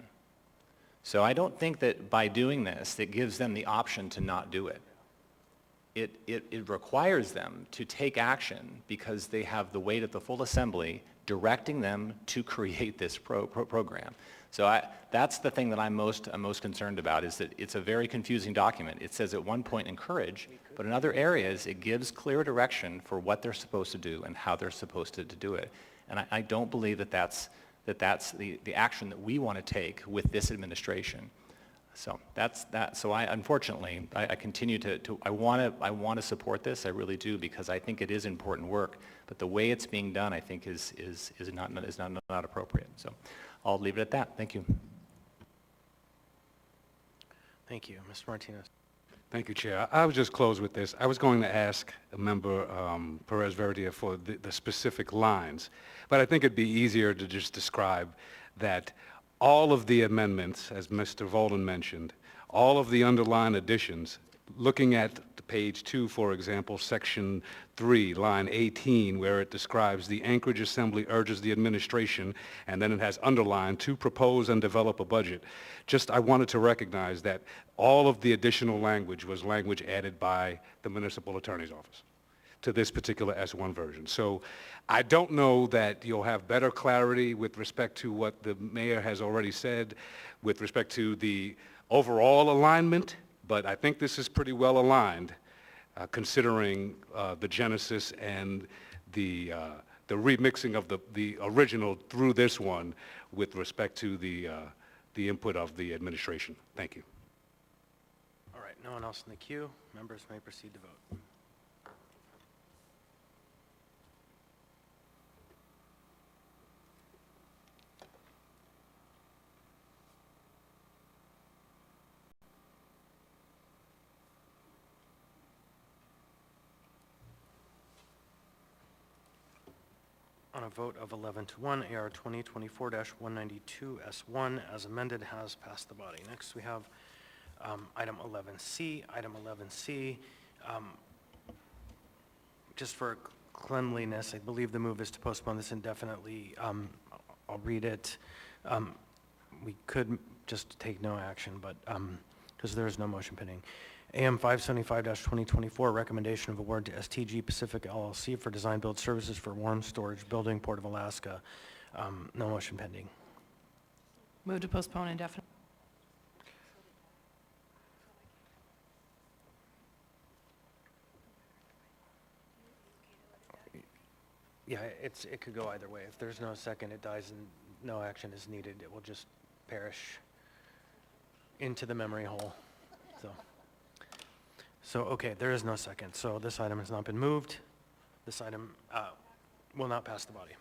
So I don't think that by doing this, it gives them the option to not do it. It requires them to take action because they have the weight of the full assembly directing them to create this program. So that's the thing that I'm most concerned about, is that it's a very confusing document. It says at one point encourage, but in other areas it gives clear direction for what they're supposed to do and how they're supposed to do it. And I don't believe that that's the action that we want to take with this administration. So that's that. So unfortunately, I continue I want to support this. I really do, because I think it is important work. But the way it's being done, I think, is not appropriate. So I'll leave it at that. Thank you. Thank you. Mr. Martinez. Thank you, Chair. I would just close with this. I was going to ask Member Perez Verdia for the specific lines, but I think it'd be easier to just describe that all of the amendments, as Mr. Volden mentioned, all of the underlying additions, looking at page 2, for example, section 3, line 18, where it describes the Anchorage Assembly urges the administration, and then it has underlined, to propose and develop a budget. Just, I wanted to recognize that all of the additional language was language added by the Municipal Attorney's Office to this particular S1 version. So I don't know that you'll have better clarity with respect to what the mayor has already said with respect to the overall alignment, but I think this is pretty well aligned considering the genesis and the remixing of the original through this one with respect to the input of the administration. Thank you. All right, no one else in the queue. Members may proceed to vote. On a vote of 11 to 1, AR 2024-192 S1 as amended has passed the body. Next we have item 11C. Item 11C, just for cleanliness, I believe the move is to postpone this indefinitely. I'll read it. We could just take no action, but because there is no motion pending. AM 575-2024, recommendation of award to STG Pacific LLC for design build services for warm storage building, Port of Alaska. No motion pending. Move to postpone indefinitely. Yeah, it could go either way. If there's no second, it dies and no action is needed. It will just perish into the memory hole. So okay, there is no second. So this item has not been moved. This item will not pass the body.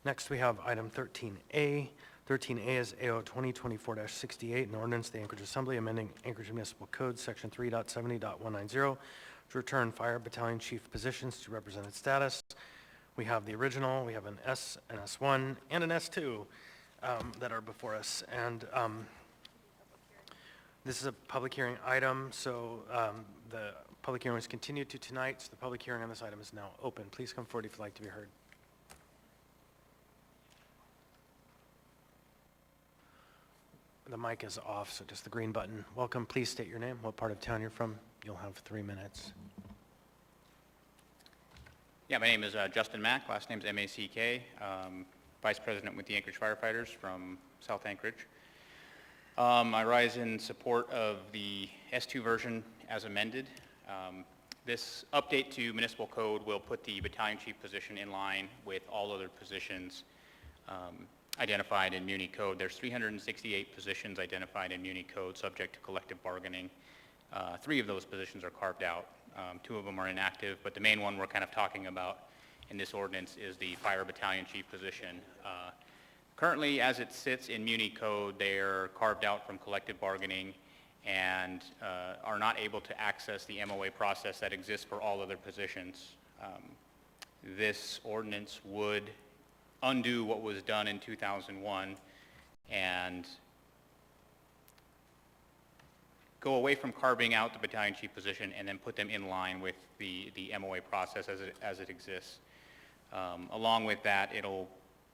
Next, we have item 13A. 13A is AO 2024-68, an ordinance, the Anchorage Assembly amending Anchorage Municipal Code, Section 3.70.190, to return fire battalion chief positions to represented status. We have the original, we have an S, an S1, and an S2 that are before us. And this is a public hearing item, so the public hearing was continued to tonight, so the public hearing on this item is now open. Please come forward if you'd like to be heard. The mic is off, so just the green button. Welcome, please state your name, what part of town you're from. You'll have 3 minutes. Yeah, my name is Justin Mack, last name's M-A-C-K, Vice President with the Anchorage Firefighters from South Anchorage. I rise in support of the S2 version as amended. This update to municipal code will put the battalion chief position in line with all other positions identified in Muni code. There's 368 positions identified in Muni code subject to collective bargaining. 3 of those positions are carved out. 2 of them are inactive, but the main one we're kind of talking about in this ordinance is the fire battalion chief position. Currently, as it sits in Muni code, they are carved out from collective bargaining and are not able to access the MOA process that exists for all other positions. This ordinance would undo what was done in 2001 and go away from carving out the battalion chief position and then put them in line with the MOA process as it exists. Along with that, it'll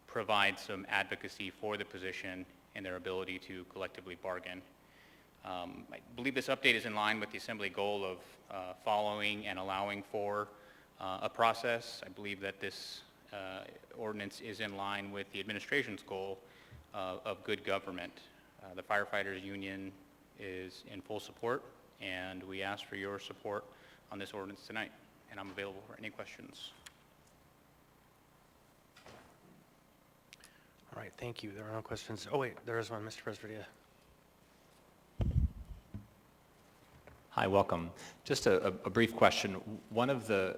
provide some advocacy for the position and their ability to collectively bargain. I believe this update is in line with the Assembly goal of following and allowing for a process. I believe that this ordinance is in line with the administration's goal of good government. The firefighters union is in full support, and we ask for your support on this ordinance tonight, and I'm available for any questions. All right, thank you. There are no questions. Oh, wait, there is one, Mr. Presbytia. Hi, welcome. Just a brief question. One of the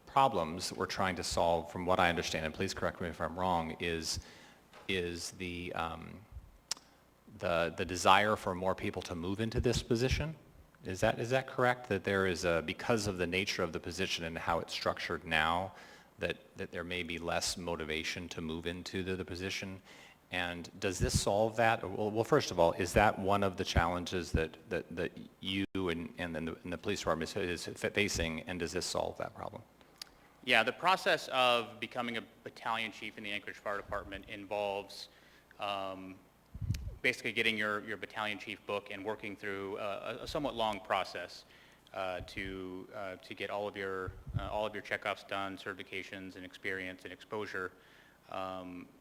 problems that we're trying to solve, from what I understand, and please correct me if I'm wrong, is the desire for more people to move into this position. Is that correct? That there is because of the nature of the position and how it's structured now, that there may be less motivation to move into the position? And does this solve that? Well, first of all, is that one of the challenges that you and the police department is facing, and does this solve that problem? Yeah, the process of becoming a battalion chief in the Anchorage Fire Department involves basically getting your battalion chief book and working through a somewhat long process to get all of your checkoffs done, certifications and experience and exposure.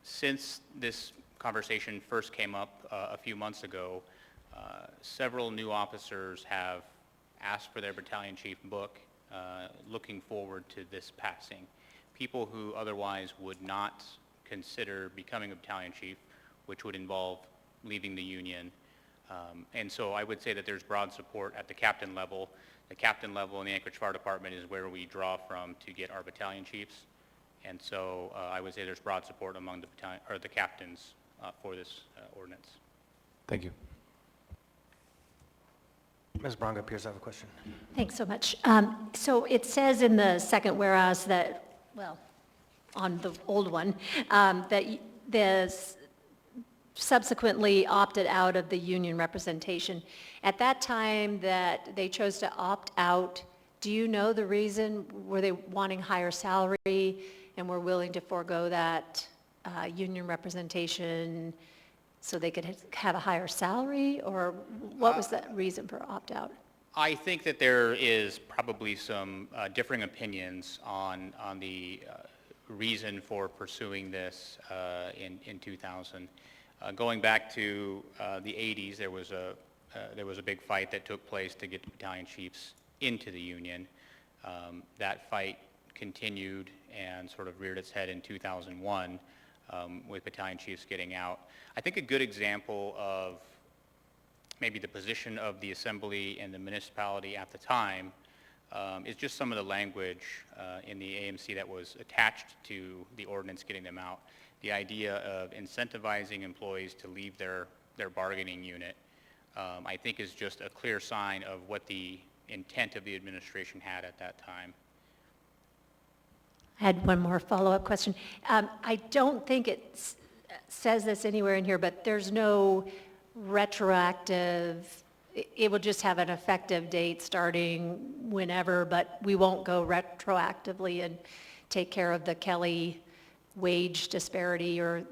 Since this conversation first came up a few months ago, several new officers have asked for their battalion chief book, looking forward to this passing. People who otherwise would not consider becoming a battalion chief, which would involve leaving the union. And so I would say that there's broad support at the captain level. The captain level in the Anchorage Fire Department is where we draw from to get our battalion chiefs. And so I would say there's broad support among the captains for this ordinance. Thank you. Ms. Bronga appears to have a question. Thanks so much. So it says in the second whereas that, well, on the old one, that there's subsequently opted out of the union representation. At that time that they chose to opt out, do you know the reason? Were they wanting higher salary and were willing to forego that union representation so they could have a higher salary, or what was that reason for opt-out? I think that there is probably some differing opinions on the reason for pursuing this in 2000. Going back to the 80s, there was a big fight that took place to get the battalion chiefs into the union. That fight continued and sort of reared its head in 2001 with battalion chiefs getting out. I think a good example of maybe the position of the assembly and the municipality at the time is just some of the language in the AMC that was attached to the ordinance getting them out. The idea of incentivizing employees to leave their bargaining unit, I think, is just a clear sign of what the intent of the administration had at that time. I had one more follow-up question. I don't think it says this anywhere in here, but there's no retroactive, it will just have an effective date starting whenever, but we won't go retroactively and take care of the Kelly wage disparity or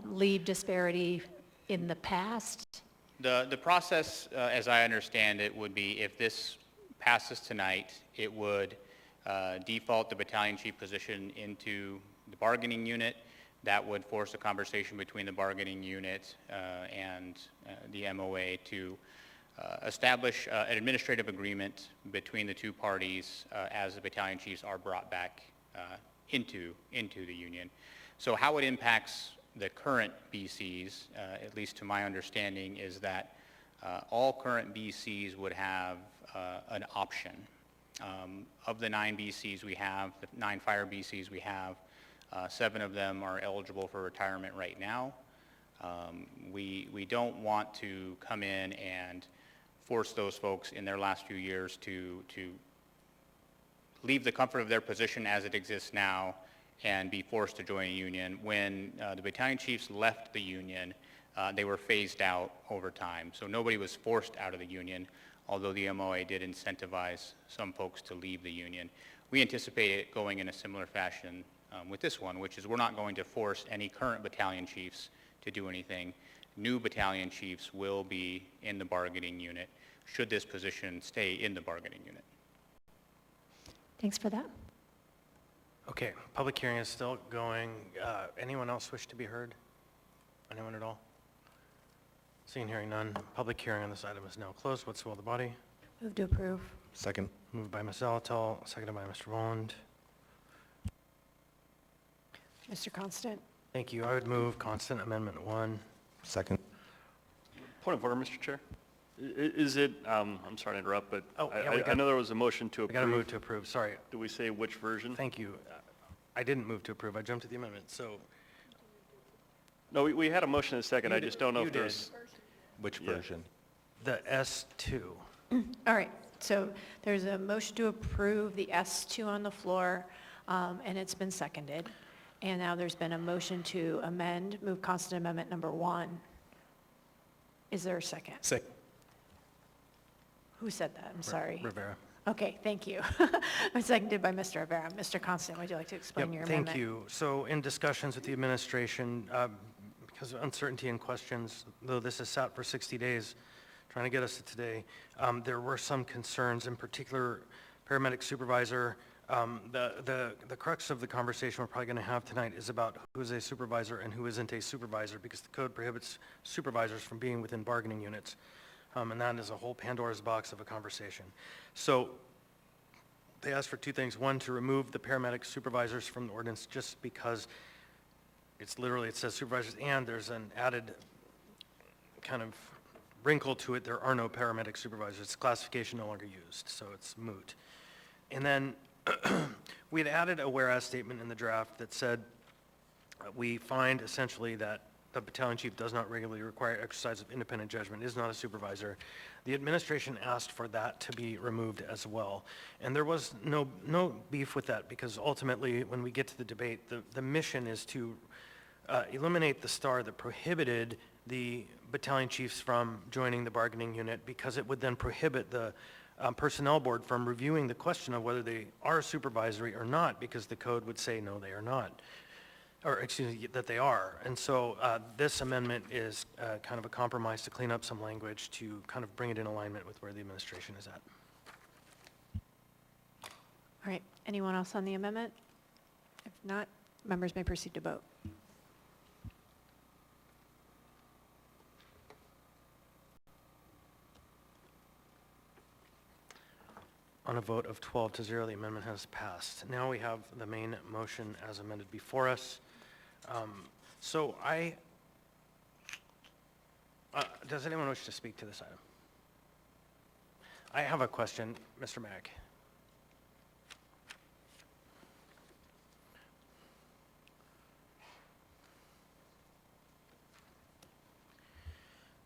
leave disparity in the past? The process, as I understand it, would be if this passes tonight, it would default the battalion chief position into the bargaining unit. That would force a conversation between the bargaining unit and the MOA to establish an administrative agreement between the two parties as the battalion chiefs are brought back into the union. So how it impacts the current BCs, at least to my understanding, is that all current BCs would have an option. Of the 9 BCs we have, the 9 fire BCs we have, 7 of them are eligible for retirement right now. We don't want to come in and force those folks in their last few years to leave the comfort of their position as it exists now and be forced to join a union. When the battalion chiefs left the union, they were phased out over time. So nobody was forced out of the union, although the MOA did incentivize some folks to leave the union. We anticipate it going in a similar fashion with this one, which is we're not going to force any current battalion chiefs to do anything. New battalion chiefs will be in the bargaining unit should this position stay in the bargaining unit. Thanks for that. Okay, public hearing is still going. Anyone else wish to be heard? Anyone at all? Seeing, hearing none, public hearing on this item is now closed. What's the will of the body? Move to approve. Second. Moved by Ms. Zalatel, seconded by Mr. Rowland. Mr. Constant? Thank you. I would move constant amendment 1. Second. Point of order, Mr. Chair. Is it, I'm sorry to interrupt, but I know there was a motion to We approve. got to move to approve, sorry. Do we say which version? Thank you. I didn't move to approve. I jumped to the amendment, so. No, we had a motion and a second. You I just don't know you if there's. Which Yeah. version? The S2. All right, so there's a motion to approve the S2 on the floor, and it's been seconded. And now there's been a motion to move constant amendment number 1. Is there a second? Second. Who said that? I'm sorry. Rivera. Okay, thank you. Seconded by Mr. Rivera. Mr. Constant, would you like to explain Yep, your amendment? thank you. So in discussions with the administration, because of uncertainty and questions, though this is sat for 60 days, trying to get us to today, there were some concerns, in particular paramedic supervisor. The crux of the conversation we're probably going to have tonight is about who is a supervisor and who isn't a supervisor, because the code prohibits supervisors from being within bargaining units. And that is a whole Pandora's box of a conversation. So they asked for 2 things. 1, to remove the paramedic supervisors from the ordinance just because it's literally, it says supervisors, and there's an added kind of wrinkle to it. There are no paramedic supervisors. It's classification no longer used, so it's moot. And then we had added a whereas statement in the draft that said we find essentially that the battalion chief does not regularly require exercise of independent judgment, is not a supervisor. The administration asked for that to be removed as well. And there was no beef with that, because ultimately when we get to the debate, the mission is to eliminate the star that prohibited the battalion chiefs from joining the bargaining unit, because it would then prohibit the personnel board from reviewing the question of whether they are supervisory or not, because the code would say no, they are not. Or excuse me, that they are. And so this amendment is kind of a compromise to clean up some language to kind of bring it in alignment with where the administration is at. All right, anyone else on the amendment? If not, members may proceed to vote. On a vote of 12-0, the amendment has passed. Now we have the main motion as amended before us. Does anyone wish to speak to this item? I have a question, Mr. Mack.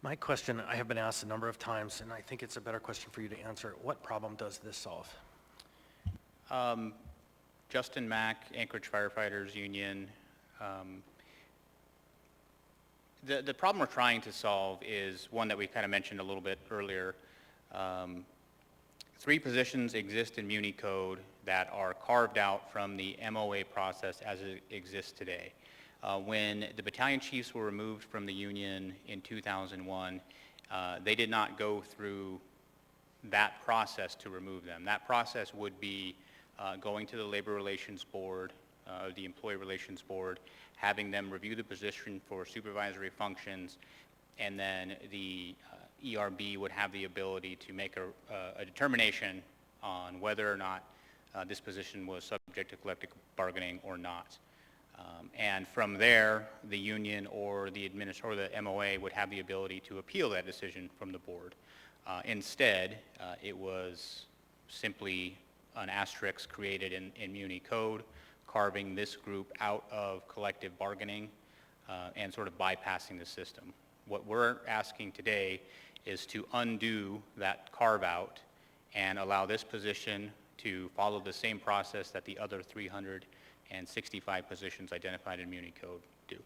My question, I have been asked a number of times, and I think it's a better question for you to answer. What problem does this solve? Justin Mack, Anchorage Firefighters Union. The problem we're trying to solve is one that we kind of mentioned a little bit earlier. 3 positions exist in Muni Code that are carved out from the MOA process as it exists today. When the battalion chiefs were removed from the union in 2001, they did not go through that process to remove them. That process would be going to the Labor Relations Board, the Employee Relations Board, having them review the position for supervisory functions, and then the ERB would have the ability to make a determination on whether or not this position was subject to collective bargaining or not. And from there, the union or the MOA would have the ability to appeal that decision from the board. Instead, it was simply an asterisk created in Muni Code, carving this group out of collective bargaining and sort of bypassing the system. What we're asking today is to undo that carve-out and allow this position to follow the same process that the other 365 positions identified in Muni Code do.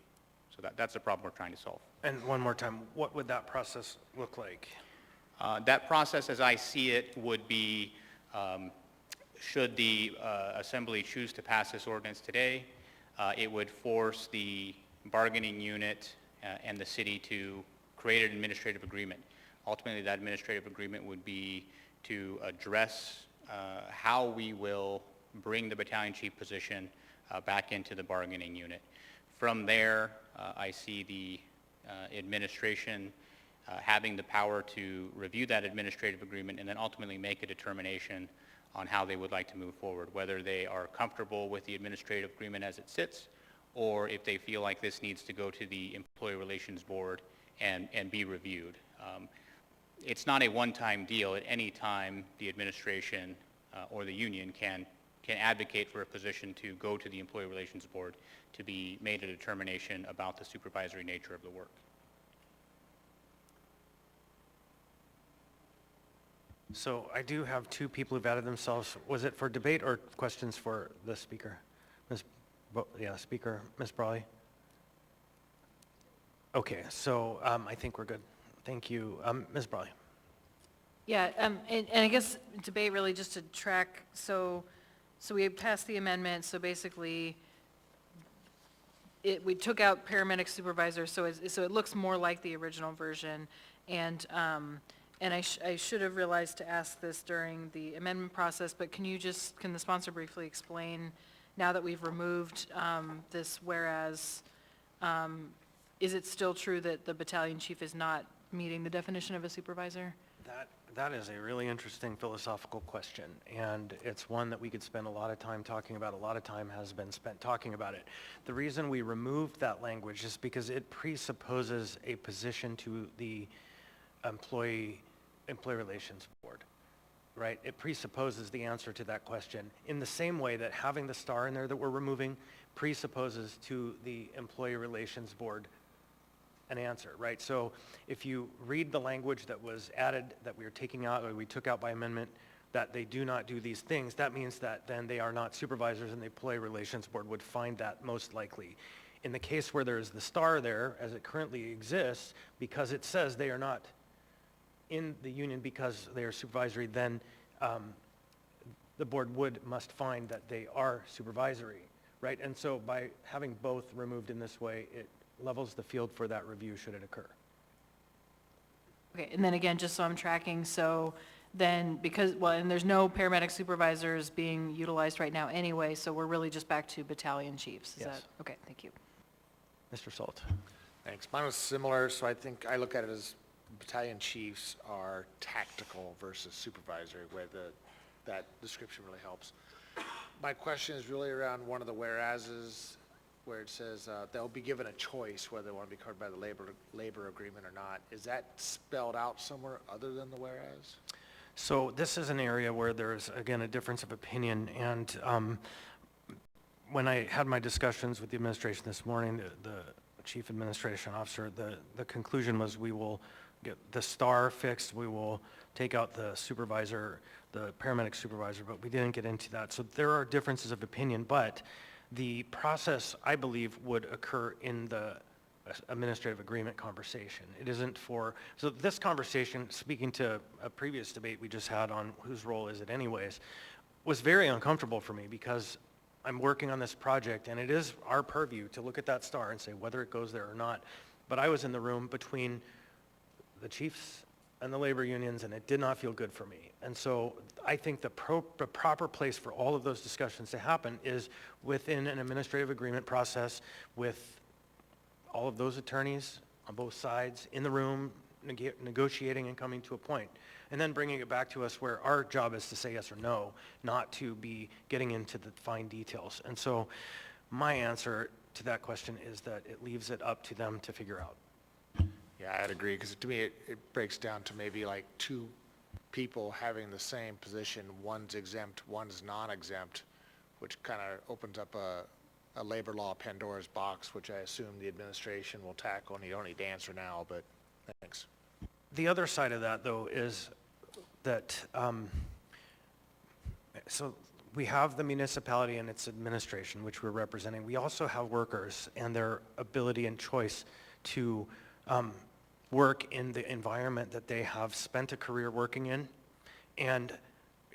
So that's the problem we're trying to solve. And one more time, what would that process look like? That process, as I see it, would be, should the Assembly choose to pass this ordinance today, it would force the bargaining unit and the city to create an administrative agreement. Ultimately, that administrative agreement would be to address how we will bring the battalion chief position back into the bargaining unit. From there, I see the administration having the power to review that administrative agreement and then ultimately make a determination on how they would like to move forward, whether they are comfortable with the administrative agreement as it sits, or if they feel like this needs to go to the Employee Relations Board and be reviewed. It's not a one-time deal. At any time, the administration or the union can advocate for a position to go to the Employee Relations Board to be made a determination about the supervisory nature of the work. So I do have two people who've added themselves. Was it for debate or questions for the speaker? Speaker, Ms. Brawley? Okay, so I think we're good. Thank you. Ms. Brawley? Yeah, and I guess debate really just to track, so we passed the amendment, so basically, we took out paramedic supervisor, so it looks more like the original version, and I should have realized to ask this during the amendment process, but can the sponsor briefly explain, now that we've removed this whereas, is it still true that the battalion chief is not meeting the definition of a supervisor? That is a really interesting philosophical question, and it's one that we could spend a lot of time talking about. A lot of time has been spent talking about it. The reason we removed that language is because it presupposes a position to the Employee Relations Board, right? It presupposes the answer to that question in the same way that having the star in there that we're removing presupposes to the Employee Relations Board an answer, right? So if you read the language that was added, that we are taking out, or we took out by amendment, that they do not do these things, that means that then they are not supervisors, and the Employee Relations Board would find that most likely. In the case where there is the star there, as it currently exists, because it says they are not in the union because they are supervisory, then the board must find that they are supervisory, right? And so by having both removed in this way, it levels the field for that review should it occur. Okay, and then again, just so I'm tracking, so then and there's no paramedic supervisors being utilized right now anyway, so we're really just back to battalion chiefs, is Yes. that? Okay, thank you. Mr. Salt. Thanks. Mine was similar, so I think I look at it as battalion chiefs are tactical versus supervisory, where that description really helps. My question is really around one of the whereases, where it says they'll be given a choice whether they want to be covered by the labor agreement or not. Is that spelled out somewhere other than the whereas? So this is an area where there's, again, a difference of opinion, and when I had my discussions with the administration this morning, the chief administration officer, the conclusion was we will get the star fixed, we will take out the supervisor, the paramedic supervisor, but we didn't get into that. So there are differences of opinion, but the process, I believe, would occur in the administrative agreement conversation. It isn't so this conversation, speaking to a previous debate we just had on whose role is it anyways, was very uncomfortable for me because I'm working on this project and it is our purview to look at that star and say whether it goes there or not. But I was in the room between the chiefs and the labor unions, and it did not feel good for me. And so I think the proper place for all of those discussions to happen is within an administrative agreement process with all of those attorneys on both sides in the room, negotiating and coming to a point, and then bringing it back to us where our job is to say yes or no, not to be getting into the fine details. And so my answer to that question is that it leaves it up to them to figure out. Yeah, I'd agree, because to me, it breaks down to maybe like two people having the same position. One's exempt, one's non-exempt, which kind of opens up a labor law Pandora's box, which I assume the administration will tackle, and you don't need to answer now, but thanks. The other side of that, though, is that, so we have the municipality and its administration, which we're representing. We also have workers and their ability and choice to work in the environment that they have spent a career working in. And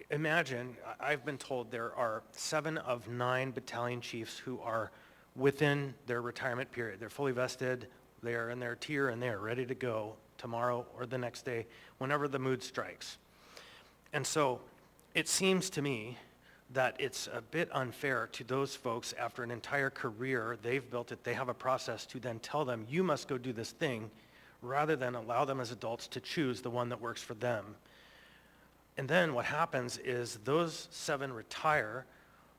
imagine, I've been told there are 7 of 9 battalion chiefs who are within their retirement period. They're fully vested, They are in their tier and they are ready to go tomorrow or the next day, whenever the mood strikes. And so it seems to me that it's a bit unfair to those folks after an entire career, they've built it, they have a process to then tell them, you must go do this thing, rather than allow them as adults to choose the one that works for them. And then what happens is those 7 retire.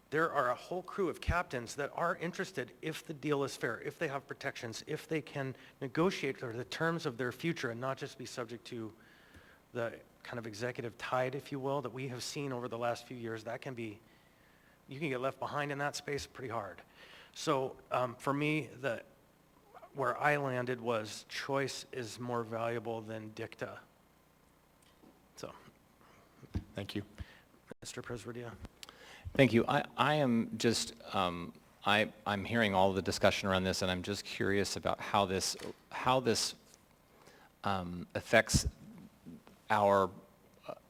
There are a whole crew of captains that are interested if the deal is fair, if they have protections, if they can negotiate the terms of their future and not just be subject to the kind of executive tide, if you will, that we have seen over the last few years. That can be, you can get left behind in that space pretty hard. So for me, where I landed was choice is more valuable than dicta. So, thank you. Mr. Presverdia. Thank you. I am just, I'm hearing all of the discussion around this, and I'm just curious about how this affects our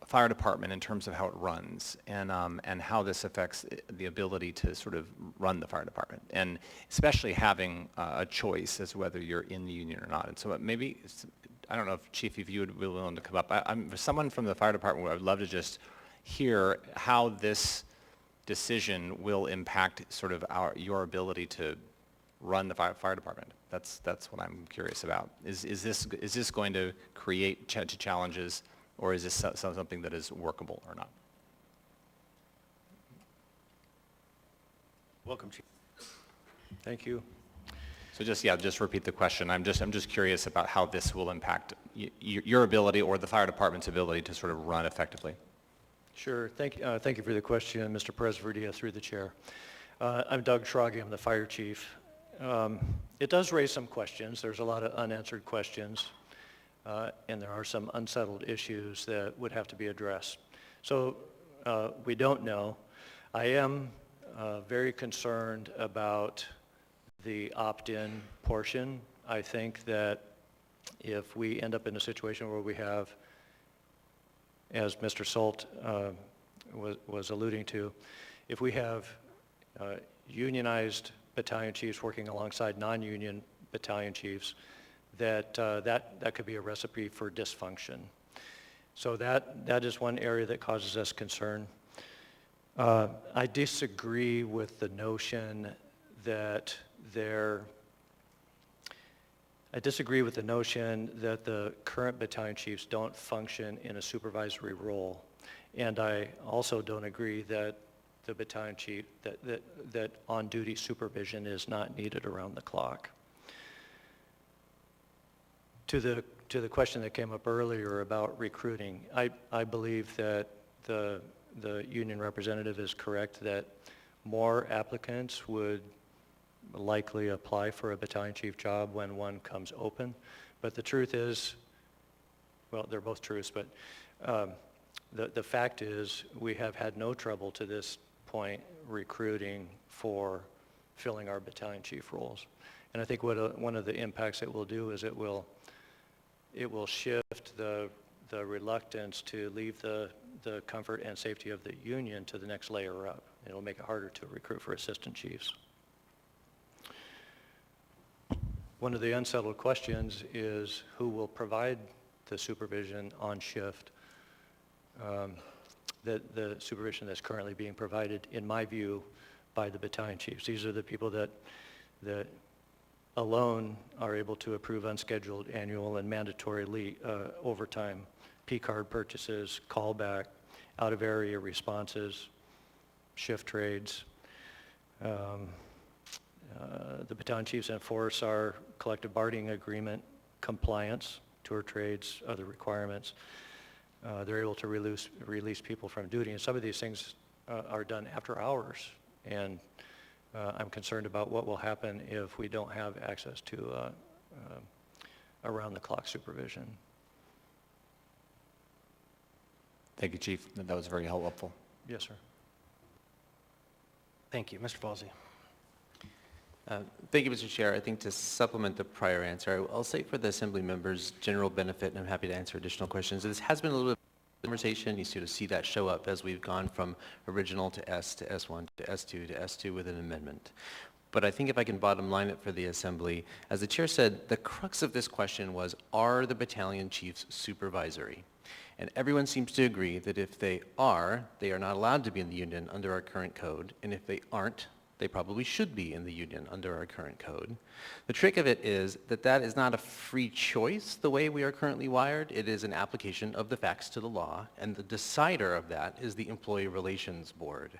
fire department in terms of how it runs, and how this affects the ability to sort of run the fire department, and especially having a choice as to whether you're in the union or not. And so maybe, I don't know if Chief, if you would be willing to come up. I'm someone from the fire department, I would love to just hear how this decision will impact sort of your ability to run the fire department. That's what I'm curious about. Is this going to create challenges, or is this something that is workable or not? Welcome, Chief. Thank you. So just repeat the question. I'm just curious about how this will impact your ability or the fire department's ability to sort of run effectively. Sure. Thank you for the question, Mr. Presverdia, through the chair. I'm Doug Schrage. I'm the fire chief. It does raise some questions. There's a lot of unanswered questions, and there are some unsettled issues that would have to be addressed. So we don't know. I am very concerned about the opt-in portion. I think that if we end up in a situation where we have, as Mr. Salt was alluding to, if we have unionized battalion chiefs working alongside non-union battalion chiefs, that could be a recipe for dysfunction. So that is one area that causes us concern. I disagree with the notion that the current battalion chiefs don't function in a supervisory role. And I also don't agree that the battalion chief, that on-duty supervision is not needed around the clock. To the question that came up earlier about recruiting, I believe that the union representative is correct that more applicants would likely apply for a battalion chief job when one comes open. But the truth is, well, they're both truths, but the fact is we have had no trouble to this point recruiting for filling our battalion chief roles. And I think one of the impacts it will do is it will shift the reluctance to leave the comfort and safety of the union to the next layer up. It'll make it harder to recruit for assistant chiefs. One of the unsettled questions is who will provide the supervision on shift. The supervision that's currently being provided, in my view, by the battalion chiefs. These are the people that alone are able to approve unscheduled annual and mandatory overtime, P-card purchases, callback, out-of-area responses, shift trades. The battalion chiefs enforce our collective bargaining agreement compliance, tour trades, other requirements. They're able to release people from duty, and some of these things are done after hours. And I'm concerned about what will happen if we don't have access to around-the-clock supervision. Thank you, Chief. That was very helpful. Yes, sir. Thank you. Mr. Falsey. Thank you, Mr. Chair. I think to supplement the prior answer, I'll say for the Assembly members' general benefit, and I'm happy to answer additional questions. This has been a little bit of a conversation. You sort of see that show up as we've gone from original to S1 to S2 to S2 with an amendment. But I think if I can bottom line it for the Assembly, as the Chair said, the crux of this question was, are the battalion chiefs supervisory? And everyone seems to agree that if they are not allowed to be in the union under our current code, and if they aren't, they probably should be in the union under our current code. The trick of it is that that is not a free choice the way we are currently wired. It is an application of the facts to the law, and the decider of that is the Employee Relations Board.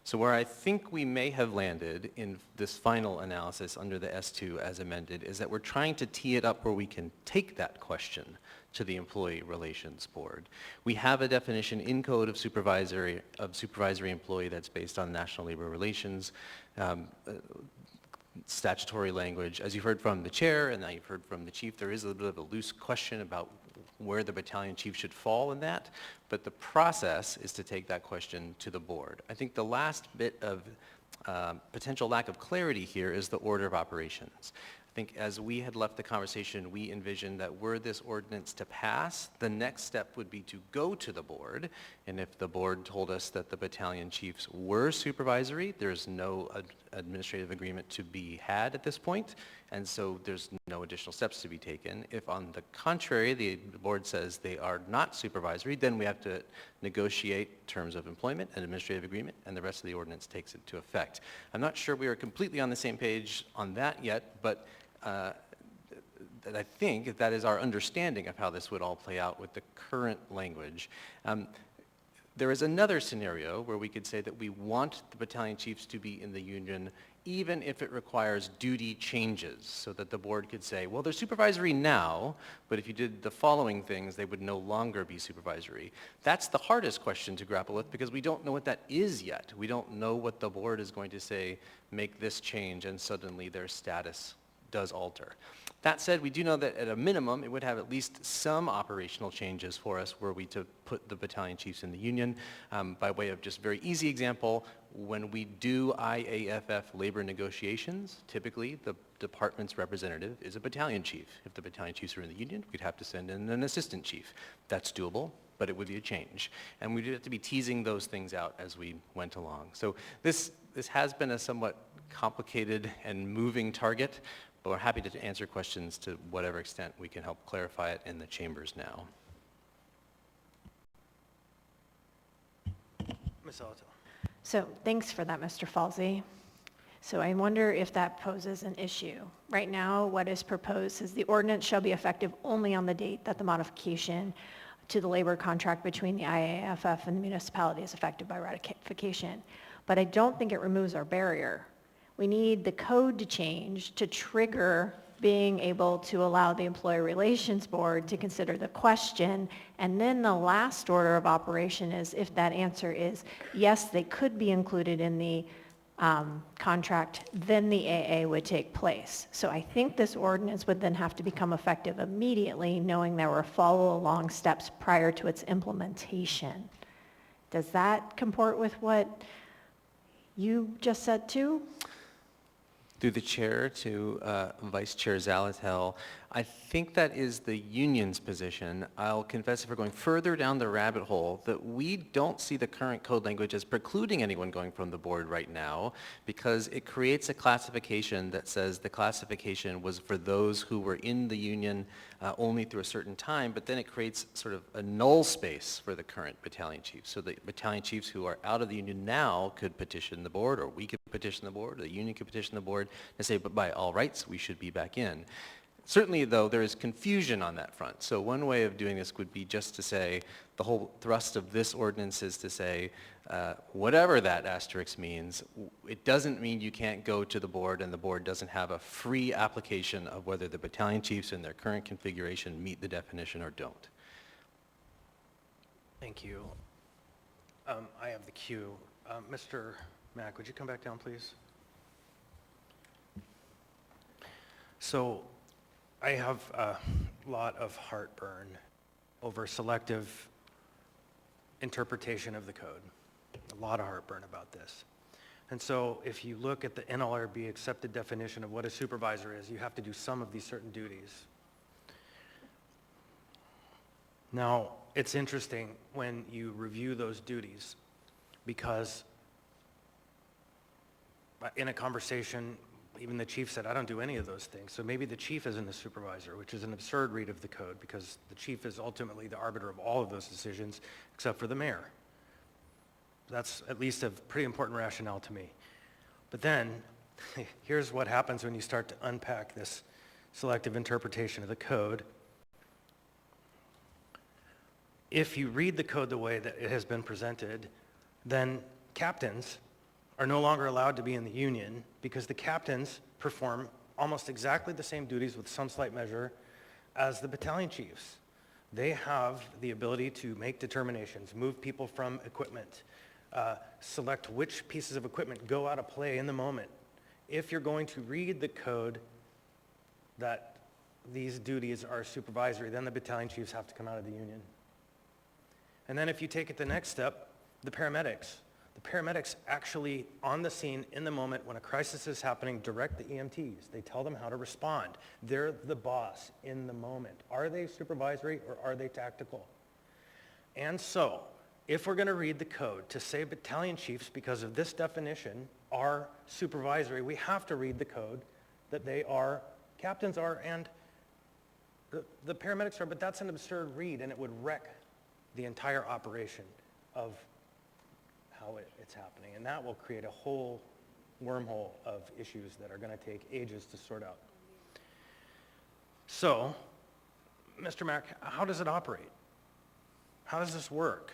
So where I think we may have landed in this final analysis under the S2 as amended is that we're trying to tee it up where we can take that question to the Employee Relations Board. We have a definition in code of supervisory employee that's based on National Labor Relations statutory language. As you heard from the chair and now you've heard from the chief, there is a little bit of a loose question about where the battalion chief should fall in that, but the process is to take that question to the board. I think the last bit of potential lack of clarity here is the order of operations. I think as we had left the conversation, we envisioned that were this ordinance to pass, the next step would be to go to the board, and if the board told us that the battalion chiefs were supervisory, there's no administrative agreement to be had at this point, and so there's no additional steps to be taken. If on the contrary, the board says they are not supervisory, then we have to negotiate terms of employment and administrative agreement, and the rest of the ordinance takes into effect. I'm not sure we are completely on the same page on that yet, but that I think that is our understanding of how this would all play out with the current language. There is another scenario where we could say that we want the battalion chiefs to be in the union even if it requires duty changes, so that the board could say, well, they're supervisory now, but if you did the following things, they would no longer be supervisory. That's the hardest question to grapple with because we don't know what that is yet. We don't know what the board is going to say, make this change, and suddenly their status does alter. That said, we do know that at a minimum, it would have at least some operational changes for us were we to put the battalion chiefs in the union. By way of just very easy example, when we do IAFF labor negotiations, typically the department's representative is a battalion chief. If the battalion chiefs are in the union, we'd have to send in an assistant chief. That's doable, but it would be a change. And we'd have to be teasing those things out as we went along. So this has been a somewhat complicated and moving target, but we're happy to answer questions to whatever extent we can help clarify it in the chambers now. Ms. Alato. So thanks for that, Mr. Falsey. So I wonder if that poses an issue. Right now, what is proposed is the ordinance shall be effective only on the date that the modification to the labor contract between the IAFF and the municipality is effective by ratification. But I don't think it removes our barrier. We need the code to change to trigger being able to allow the Employee Relations Board to consider the question. And then the last order of operation is if that answer is yes, they could be included in the contract, then the AA would take place. So I think this ordinance would then have to become effective immediately, knowing there were follow-along steps prior to its implementation. Does that comport with what you just said too? Through the chair to Vice Chair Zalatel, I think that is the union's position. I'll confess if we're going further down the rabbit hole that we don't see the current code language as precluding anyone going from the board right now because it creates a classification that says the classification was for those who were in the union only through a certain time, but then it creates sort of a null space for the current battalion chiefs. So the battalion chiefs who are out of the union now could petition the board, or we could petition the board, or the union could petition the board and say, but by all rights, we should be back in. Certainly, though, there is confusion on that front. So one way of doing this would be just to say, the whole thrust of this ordinance is to say, whatever that asterisk means, it doesn't mean you can't go to the board and the board doesn't have a free application of whether the battalion chiefs in their current configuration meet the definition or don't. Thank you. I have the queue. Mr. Mack, would you come back down, please? So I have a lot of heartburn over selective interpretation of the code. A lot of heartburn about this. And so if you look at the NLRB accepted definition of what a supervisor is, you have to do some of these certain duties. Now, it's interesting when you review those duties because in a conversation even the chief said, I don't do any of those things. So maybe the chief isn't a supervisor, which is an absurd read of the code because the chief is ultimately the arbiter of all of those decisions except for the mayor. That's at least a pretty important rationale to me. But then, here's what happens when you start to unpack this selective interpretation of the code. If you read the code the way that it has been presented, then captains are no longer allowed to be in the union because the captains perform almost exactly the same duties with some slight measure as the battalion chiefs. They have the ability to make determinations, move people from equipment, select which pieces of equipment go out of play in the moment. If you're going to read the code that these duties are supervisory, then the battalion chiefs have to come out of the union. And then if you take it the next step, the paramedics. The paramedics actually, on the scene, in the moment, when a crisis is happening, direct the EMTs. They tell them how to respond. They're the boss in the moment. Are they supervisory or are they tactical? And so, if we're going to read the code to say battalion chiefs, because of this definition, are supervisory, we have to read the code that they are, captains are, and the paramedics are, but that's an absurd read, and it would wreck the entire operation of how it's happening. And that will create a whole wormhole of issues that are going to take ages to sort out. So, Mr. Mack, how does it operate? How does this work?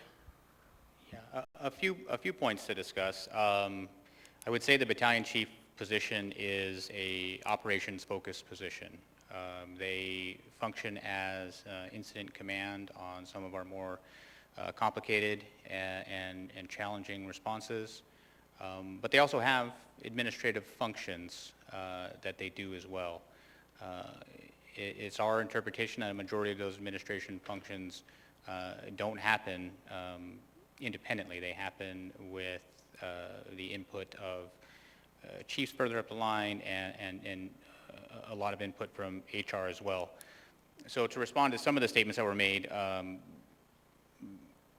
Yeah, a few points to discuss. I would say the battalion chief position is a operations-focused position. They function as incident command on some of our more complicated and challenging responses. But they also have administrative functions that they do as well. It's our interpretation that a majority of those administration functions don't happen independently. They happen with the input of chiefs further up the line and a lot of input from HR as well. So to respond to some of the statements that were made,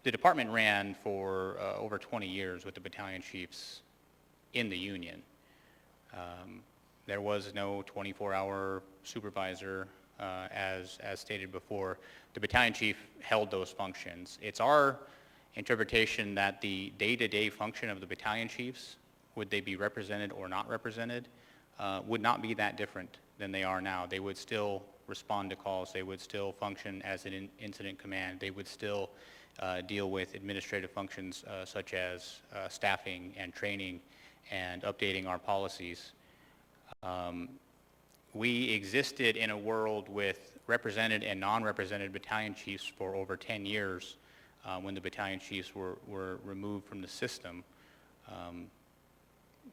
the department ran for over 20 years with the battalion chiefs in the union. There was no 24-hour supervisor, as stated before. The battalion chief held those functions. It's our interpretation that the day-to-day function of the battalion chiefs, would they be represented or not represented, would not be that different than they are now. They would still respond to calls. They would still function as an incident command. They would still deal with administrative functions such as staffing and training and updating our policies. We existed in a world with represented and non-represented battalion chiefs for over 10 years when the battalion chiefs were removed from the system.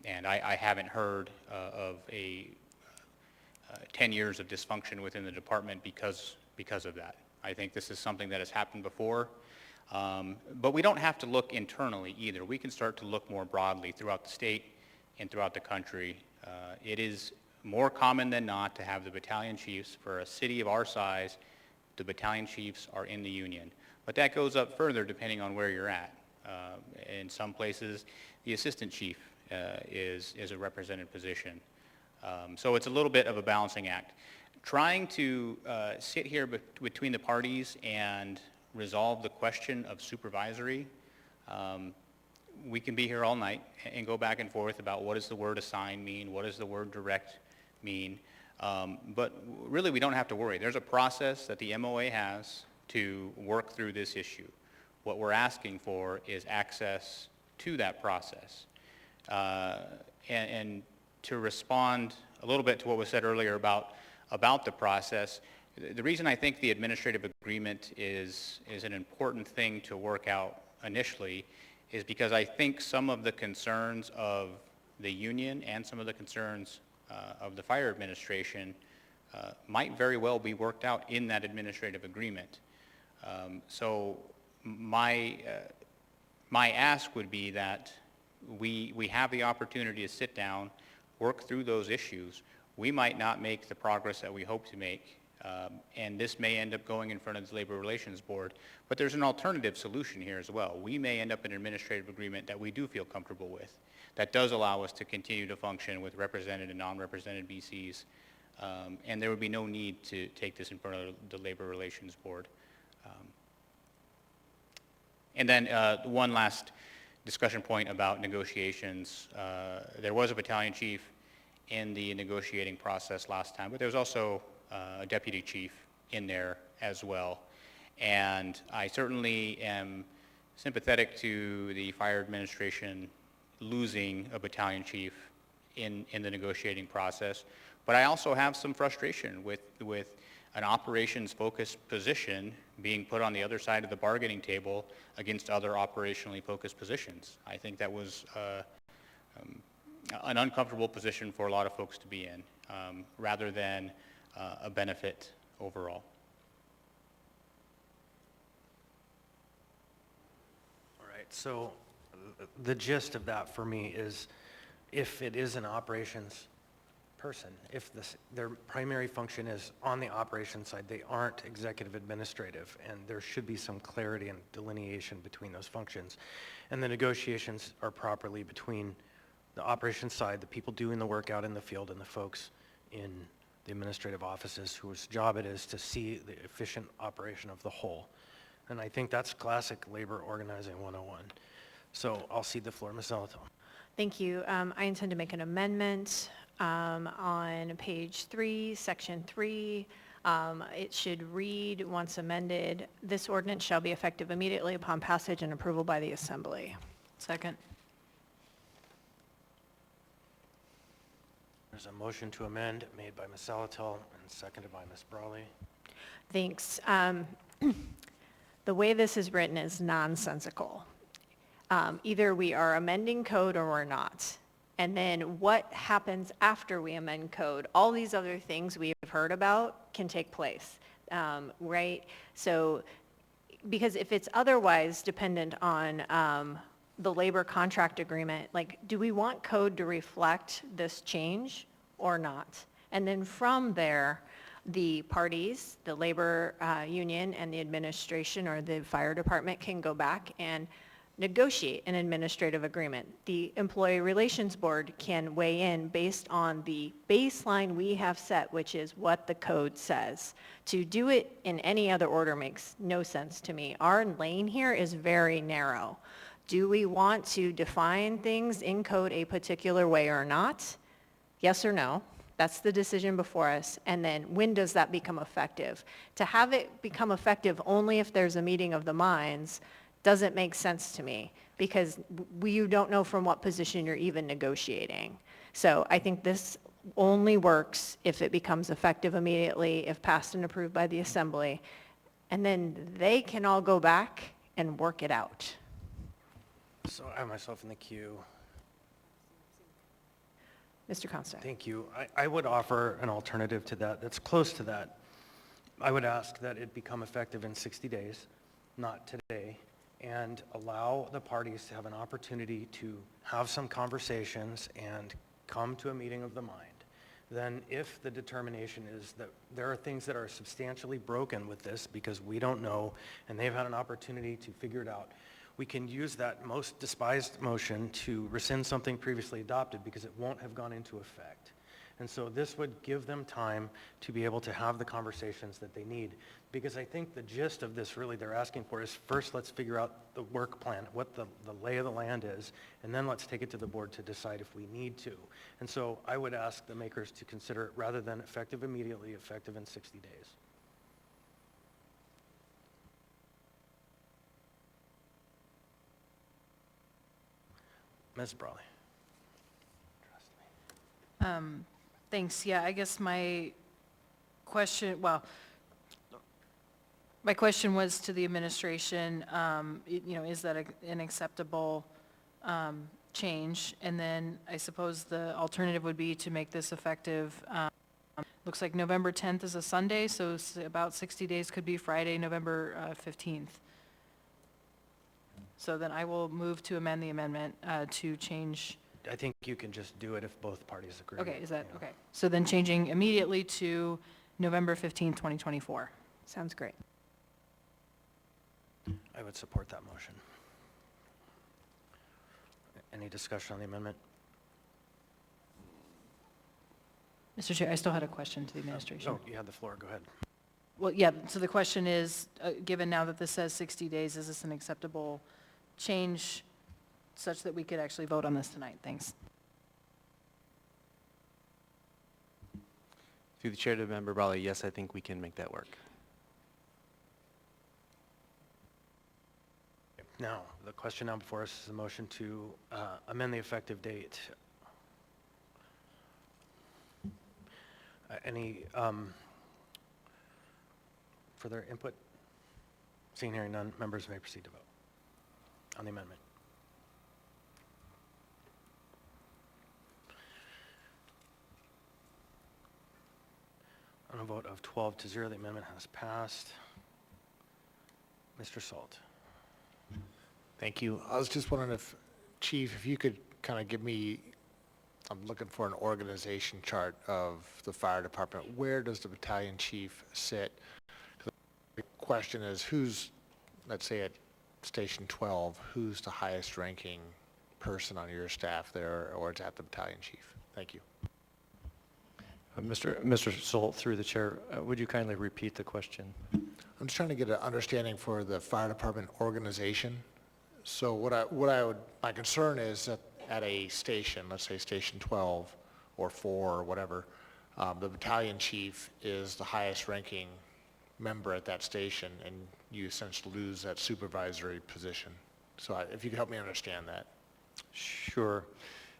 And I haven't heard of 10 years of dysfunction within the department because of that. I think this is something that has happened before. But we don't have to look internally either. We can start to look more broadly throughout the state and throughout the country. It is more common than not to have the battalion chiefs. For a city of our size, the battalion chiefs are in the union. But that goes up further depending on where you're at. In some places, the assistant chief is a represented position. So it's a little bit of a balancing act. Trying to sit here between the parties and resolve the question of supervisory, we can be here all night and go back and forth about what does the word assign mean, what does the word direct mean, but really we don't have to worry. There's a process that the MOA has to work through this issue. What we're asking for is access to that process. And to respond a little bit to what was said earlier about the process, the reason I think the administrative agreement is an important thing to work out initially is because I think some of the concerns of the union and some of the concerns of the fire administration might very well be worked out in that administrative agreement. So my ask would be that we have the opportunity to sit down, work through those issues. We might not make the progress that we hope to make, and this may end up going in front of the Labor Relations Board, but there's an alternative solution here as well. We may end up in an administrative agreement that we do feel comfortable with. that does allow us to continue to function with represented and non-represented BCs. And there would be no need to take this in front of the Labor Relations Board. And then one last discussion point about negotiations. There was a battalion chief in the negotiating process last time, but there was also a deputy chief in there as well. And I certainly am sympathetic to the fire administration losing a battalion chief in the negotiating process, but I also have some frustration with an operations-focused position being put on the other side of the bargaining table against other operationally focused positions. I think that was an uncomfortable position for a lot of folks to be in, rather than a benefit overall. All right, so the gist of that for me is if it is an operations person, if their primary function is on the operations side, they aren't executive administrative, and there should be some clarity and delineation between those functions. And the negotiations are properly between the operations side, the people doing the work out in the field, and the folks in the administrative offices whose job it is to see the efficient operation of the whole. And I think that's classic labor organizing 101. So I'll cede the floor, Ms. Zalato. Thank you. I intend to make an amendment on page 3, section 3. It should read, once amended, this ordinance shall be effective immediately upon passage and approval by the Assembly. Second. There's a motion to amend made by Ms. Zalato and seconded by Ms. Brawley. Thanks. The way this is written is nonsensical. Either we are amending code or we're not. And then what happens after we amend code? All these other things we have heard about can take place, right? So, because if it's otherwise dependent on the labor contract agreement, like, do we want code to reflect this change or not? And then from there, the parties, the labor union and the administration or the fire department can go back and negotiate an administrative agreement. The Employee Relations Board can weigh in based on the baseline we have set, which is what the code says. To do it in any other order makes no sense to me. Our lane here is very narrow. Do we want to define things in code a particular way or not? Yes or no? That's the decision before us. And then when does that become effective? To have it become effective only if there's a meeting of the minds doesn't make sense to me, because you don't know from what position you're even negotiating. So I think this only works if it becomes effective immediately, if passed and approved by the Assembly, and then they can all go back and work it out. So I have myself in the queue. Mr. Constant. Thank you. I would offer an alternative to that that's close to that. I would ask that it become effective in 60 days, not today, and allow the parties to have an opportunity to have some conversations and come to a meeting of the mind. Then if the determination is that there are things that are substantially broken with this because we don't know and they've had an opportunity to figure it out, we can use that most despised motion to rescind something previously adopted because it won't have gone into effect. And so this would give them time to be able to have the conversations that they need. Because I think the gist of this really they're asking for is first let's figure out the work plan, what the lay of the land is, and then let's take it to the board to decide if we need to. And so I would ask the makers to consider it rather than effective immediately, effective in 60 days. Ms. Brawley. Thanks. Yeah, I guess my question, my question was to the administration, is that an acceptable change? And then I suppose the alternative would be to make this effective, looks like November 10th is a Sunday, so about 60 days could be Friday, November 15th. So then I will move to amend the amendment to change. I think you can just do it if both parties agree. Okay, is that, okay. So then changing immediately to November 15th, 2024. Sounds great. I would support that motion. Any discussion on the amendment? Mr. Chair, I still had a question to the administration. Oh, you have the floor. Go ahead. Well, yeah, so the question is, given now that this says 60 days, is this an acceptable change such that we could actually vote on this tonight? Thanks. Through the chair to Member Brawley, yes, I think we can make that work. Now, the question now before us is a motion to amend the effective date. Any further input? Seeing hearing none, members may proceed to vote on the amendment. On a vote of 12-0, the amendment has passed. Mr. Salt. Thank you. I was just wondering if, Chief, if you could kind of give me, I'm looking for an organization chart of the fire department. Where does the battalion chief sit? The question is, who's, let's say at Station 12, who's the highest ranking person on your staff there, or is that the battalion chief? Thank you. Mr. Salt, through the chair, would you kindly repeat the question? I'm just trying to get an understanding for the fire department organization. So my concern is that at a station, let's say Station 12 or 4 or whatever, the battalion chief is the highest ranking member at that station, and you essentially lose that supervisory position. So if you could help me understand that. Sure.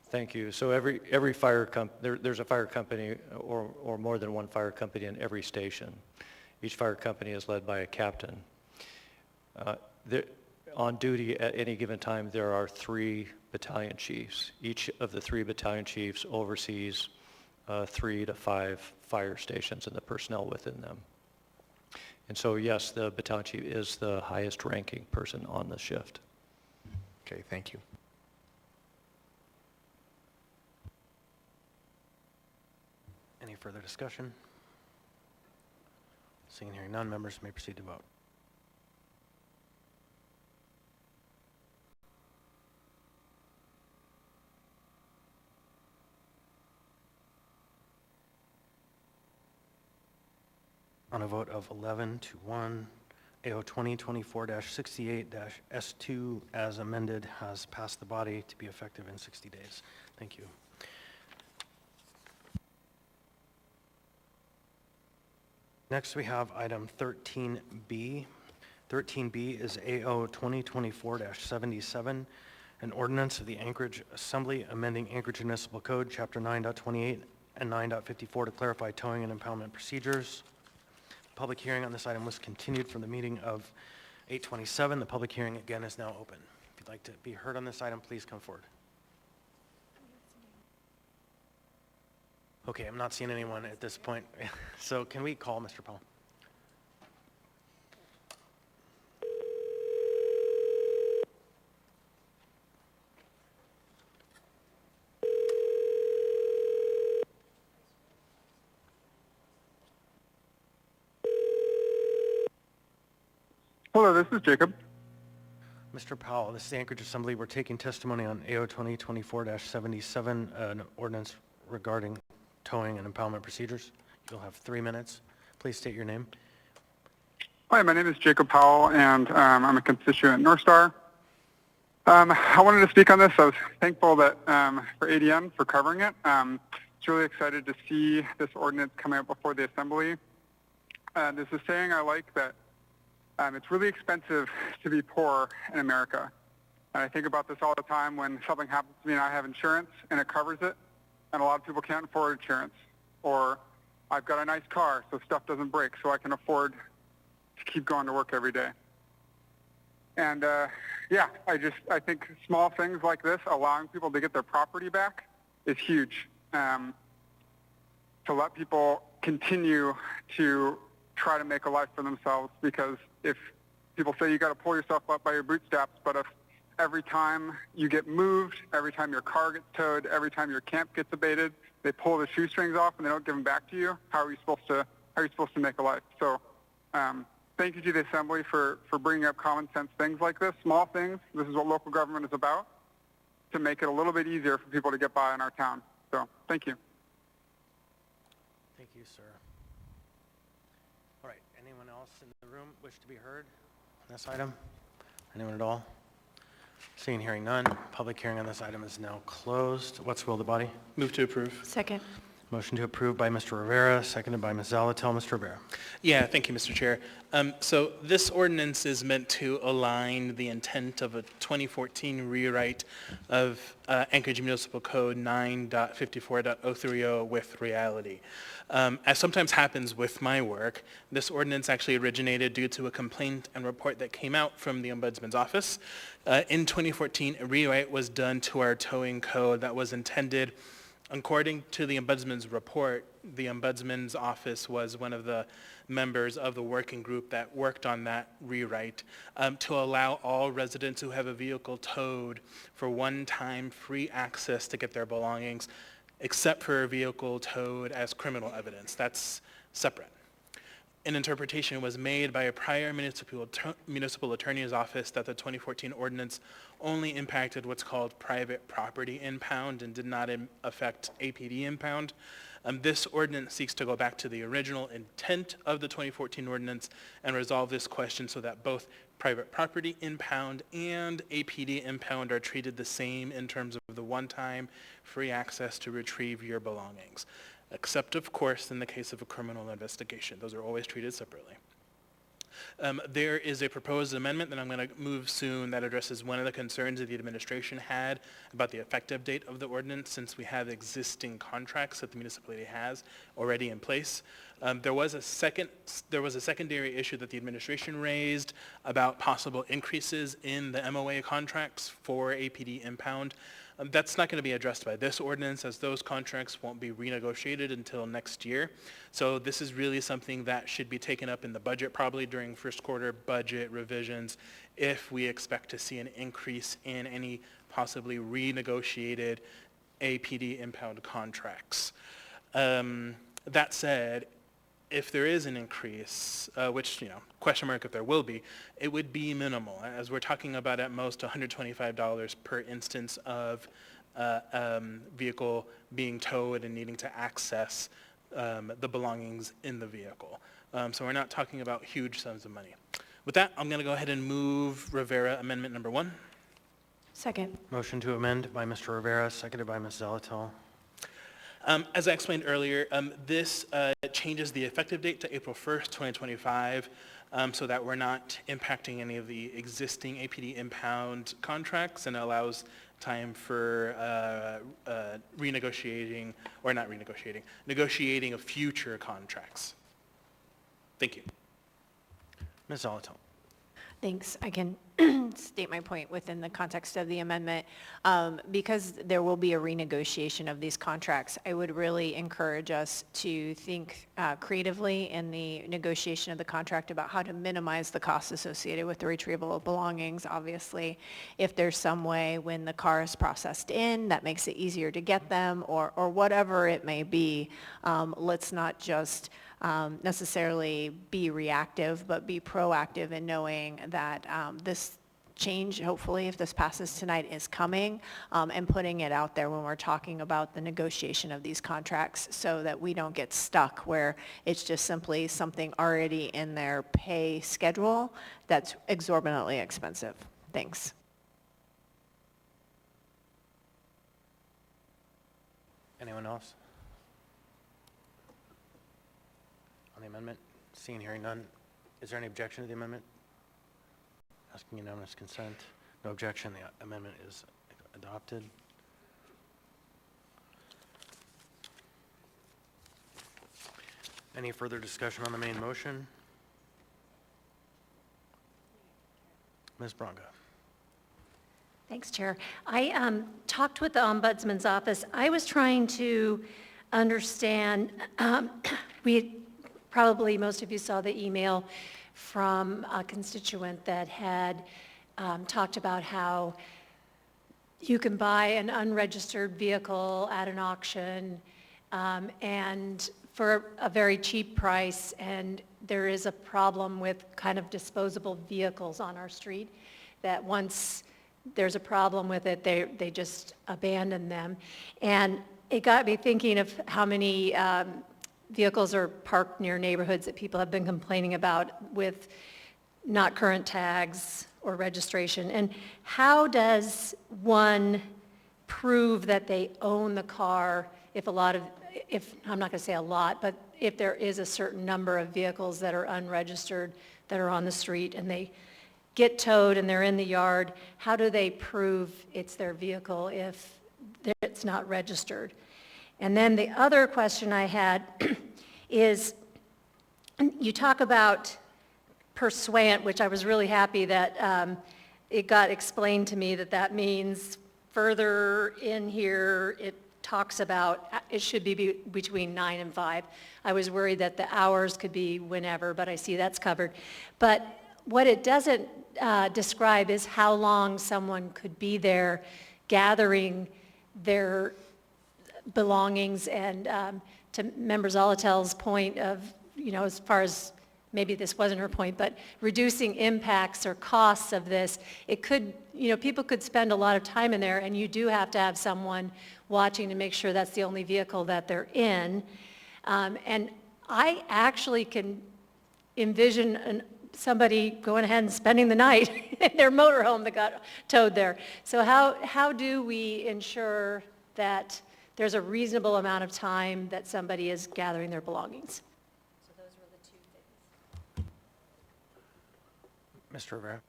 Thank you. So every fire there's a fire company or more than one fire company in every station. Each fire company is led by a captain. On duty at any given time, there are 3 battalion chiefs. Each of the 3 battalion chiefs oversees 3 to 5 fire stations and the personnel within them. And so, yes, the battalion chief is the highest ranking person on the shift. Okay, thank you. Any further discussion? Seeing and hearing none, members may proceed to vote. On a vote of 11-1, AO 2024-68-S2 as amended has passed the body to be effective in 60 days. Thank you. Next, we have item 13B. 13B is AO 2024-77, an ordinance of the Anchorage Assembly amending Anchorage Municipal Code, Chapter 9.28 and 9.54 to clarify towing and impoundment procedures. Public hearing on this item was continued from the meeting of 8/27. The public hearing again is now open. If you'd like to be heard on this item, please come forward. Okay, I'm not seeing anyone at this point. So can we call Mr. Powell? Hello, this is Jacob. Mr. Powell, this is the Anchorage Assembly. We're taking testimony on AO 2024-77, an ordinance regarding towing and impoundment procedures. You'll have 3 minutes. Please state your name. Hi, my name is Jacob Powell, and I'm a constituent at North Star. I wanted to speak on this. I was thankful that for ADN for covering it. It's really excited to see this ordinance coming up before the Assembly. There's a saying I like that it's really expensive to be poor in America. And I think about this all the time when something happens to me and I have insurance and it covers it, and a lot of people can't afford insurance. Or I've got a nice car so stuff doesn't break so I can afford to keep going to work every day. And yeah, I think small things like this, allowing people to get their property back, is huge. To let people continue to try to make a life for themselves, because if people say you got to pull yourself up by your bootstraps, but if every time you get moved, every time your car gets towed, every time your camp gets abated, they pull the shoestrings off and they don't give them back to you, how are you supposed to make a life? So thank you to the Assembly for bringing up common sense things like this, small things. This is what local government is about. to make it a little bit easier for people to get by in our town. So thank you. Thank you, sir. All right, anyone else in the room wish to be heard on this item? Anyone at all? Seeing, hearing none, public hearing on this item is now closed. What's the will of the body? Move to approve. Second. Motion to approve by Mr. Rivera, seconded by Ms. Zalatel. Mr. Rivera. Yeah, thank you, Mr. Chair. So this ordinance is meant to align the intent of a 2014 rewrite of Anchorage Municipal Code 9.54.030 with reality. As sometimes happens with my work, this ordinance actually originated due to a complaint and report that came out from the Ombudsman's office. In 2014, a rewrite was done to our towing code that was intended. According to the Ombudsman's report, the Ombudsman's office was one of the members of the working group that worked on that rewrite to allow all residents who have a vehicle towed for one-time free access to get their belongings, except for a vehicle towed as criminal evidence. That's separate. An interpretation was made by a prior municipal attorney's office that the 2014 ordinance only impacted what's called private property impound and did not affect APD impound. This ordinance seeks to go back to the original intent of the 2014 ordinance and resolve this question so that both private property impound and APD impound are treated the same in terms of the one-time free access to retrieve your belongings. Except, of course, in the case of a criminal investigation. Those are always treated separately. There is a proposed amendment that I'm going to move soon that addresses one of the concerns that the administration had about the effective date of the ordinance, since we have existing contracts that the municipality has already in place. There was a secondary issue that the administration raised about possible increases in the MOA contracts for APD impound. That's not going to be addressed by this ordinance, as those contracts won't be renegotiated until next year. So this is really something that should be taken up in the budget, probably during first quarter budget revisions, if we expect to see an increase in any possibly renegotiated APD impound contracts. That said, if there is an increase, which, question mark if there will be, it would be minimal, as we're talking about at most $125 per instance of vehicle being towed and needing to access the belongings in the vehicle. So we're not talking about huge sums of money. With that, I'm going to go ahead and move Rivera Amendment Number 1. Second. Motion to amend by Mr. Rivera, seconded by Ms. Zalatel. As I explained earlier, this changes the effective date to April 1st, 2025, so that we're not impacting any of the existing APD impound contracts, and allows time for negotiating of future contracts. Thank you. Ms. Zalatel. Thanks. I can state my point within the context of the amendment. Because there will be a renegotiation of these contracts, I would really encourage us to think creatively in the negotiation of the contract about how to minimize the costs associated with the retrieval of belongings. Obviously, if there's some way when the car is processed in that makes it easier to get them, or whatever it may be, let's not just necessarily be reactive, but be proactive in knowing that this change, hopefully, if this passes tonight, is coming, and putting it out there when we're talking about the negotiation of these contracts, so that we don't get stuck where it's just simply something already in their pay schedule that's exorbitantly expensive. Thanks. Anyone else on the amendment? Seeing, hearing none. Is there any objection to the amendment? Asking unanimous consent. No objection. The amendment is adopted. Any further discussion on the main motion? Ms. Braga. Thanks, Chair. I talked with the Ombudsman's office. I was trying to understand, probably most of you saw the email from a constituent that had talked about how you can buy an unregistered vehicle at an auction and for a very cheap price, and there is a problem with kind of disposable vehicles on our street that once there's a problem with it, they just abandon them. And it got me thinking of how many vehicles are parked near neighborhoods that people have been complaining about with not current tags or registration. And how does one prove that they own the car if I'm not going to say a lot, but if there is a certain number of vehicles that are unregistered that are on the street and they get towed and they're in the yard, how do they prove it's their vehicle if it's not registered? And then the other question I had is, you talk about pursuant, which I was really happy that it got explained to me that means further in here, it talks about it should be between 9 and 5. I was worried that the hours could be whenever, but I see that's covered. But what it doesn't describe is how long someone could be there gathering their belongings. And to Member Zolotel's point of, as far as, maybe this wasn't her point, but reducing impacts or costs of this, it could, people could spend a lot of time in there, and you do have to have someone watching to make sure that's the only vehicle that they're in. And I actually can envision somebody going ahead and spending the night in their motorhome that got towed there. So how do we ensure that there's a reasonable amount of time that somebody is gathering their belongings? So those were the 2 things. Mr. Rivera.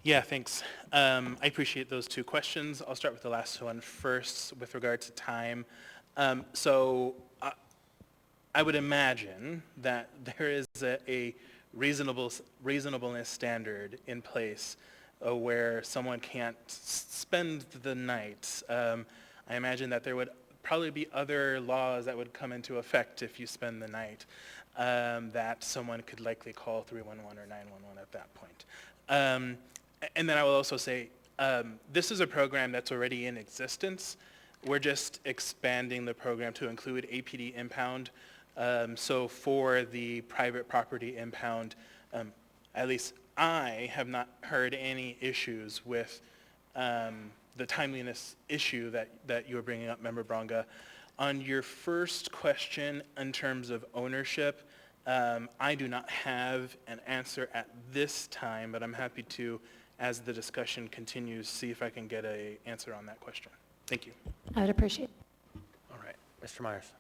Yeah, thanks. I appreciate those 2 questions. I'll start with the last one first with regard to time. So I would imagine that there is a reasonableness standard in place where someone can't spend the night. I imagine that there would probably be other laws that would come into effect if you spend the night, that someone could likely call 311 or 911 at that point. And then I will also say, this is a program that's already in existence. We're just expanding the program to include APD impound. So for the private property impound, at least I have not heard any issues with the timeliness issue that you were bringing up, Member Bronga. On your first question in terms of ownership, I do not have an answer at this time, but I'm happy to, as the discussion continues, see if I can get an answer on that question. Thank you. I would appreciate it. All right, Mr. Myers.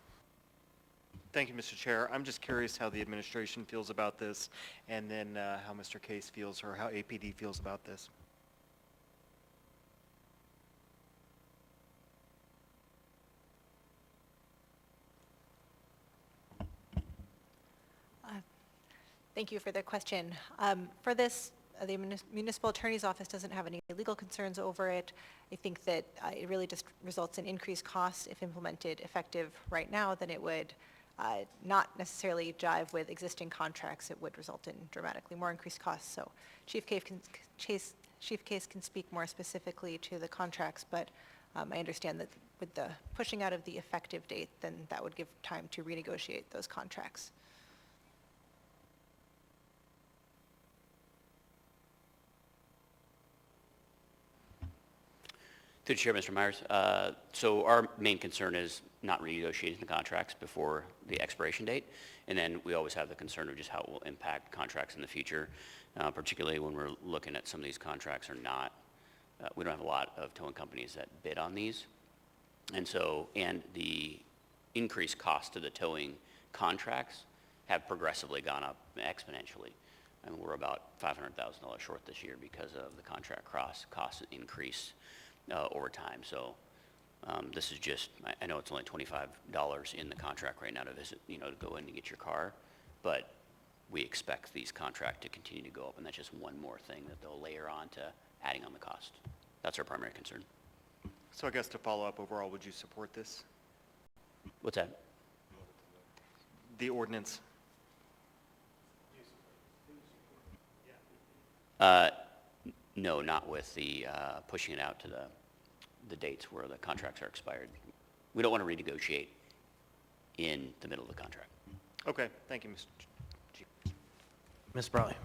Thank you, Mr. Chair. I'm just curious how the administration feels about this, and then how Mr. Case feels, or how APD feels about this. Thank you for the question. For this, the municipal attorney's office doesn't have any legal concerns over it. I think that it really just results in increased costs if implemented effective right now. Then it would not necessarily jive with existing contracts. It would result in dramatically more increased costs. So Chief Case can speak more specifically to the contracts, but I understand that with the pushing out of the effective date, then that would give time to renegotiate those contracts. Through the chair, Mr. Myers. So our main concern is not renegotiating the contracts before the expiration date. And then we always have the concern of just how it will impact contracts in the future, particularly when we're looking at some of these contracts are not, we don't have a lot of towing companies that bid on these. And so, and the increased cost of the towing contracts have progressively gone up exponentially. And we're about $500,000 short this year because of the contract cost increase over time. So this is just, I know it's only $25 in the contract right now to visit, to go in and get your car, but we expect these contracts to continue to go up, and that's just one more thing that they'll layer on to adding on the cost. That's our primary concern. So I guess to follow up overall, would you support this? What's that? The ordinance. No, not with the pushing it out to the dates where the contracts are expired. We don't want to renegotiate in the middle of the contract. Okay, thank you, Mr. Chief. Ms. Brawley.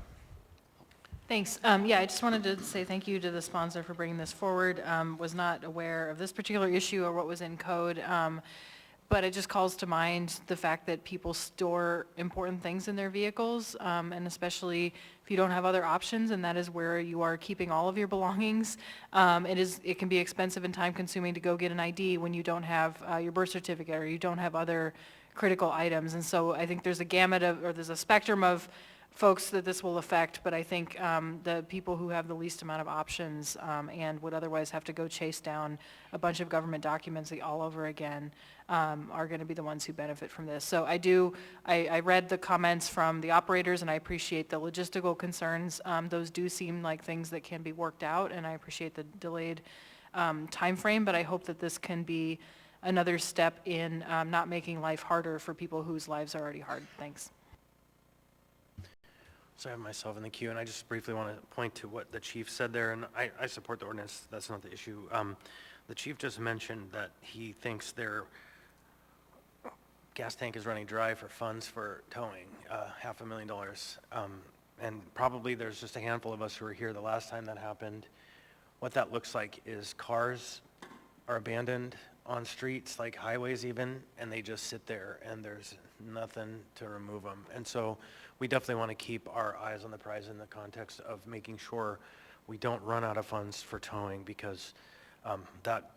Thanks. Yeah, I just wanted to say thank you to the sponsor for bringing this forward. Was not aware of this particular issue or what was in code, but it just calls to mind the fact that people store important things in their vehicles, and especially if you don't have other options, and that is where you are keeping all of your belongings. It can be expensive and time-consuming to go get an ID when you don't have your birth certificate or you don't have other critical items. And so I think there's a gamut of, or there's a spectrum of folks that this will affect, but I think the people who have the least amount of options and would otherwise have to go chase down a bunch of government documents all over again are going to be the ones who benefit from this. So I read the comments from the operators, and I appreciate the logistical concerns. Those do seem like things that can be worked out, and I appreciate the delayed time frame, but I hope that this can be another step in not making life harder for people whose lives are already hard. Thanks. So I have myself in the queue, and I just briefly want to point to what the chief said there, and I support the ordinance. That's not the issue. The chief just mentioned that he thinks their gas tank is running dry for funds for towing, $500,000. And probably there's just a handful of us who were here the last time that happened. What that looks like is cars are abandoned on streets, like highways even, and they just sit there, and there's nothing to remove them. And so we definitely want to keep our eyes on the prize in the context of making sure we don't run out of funds for towing, because that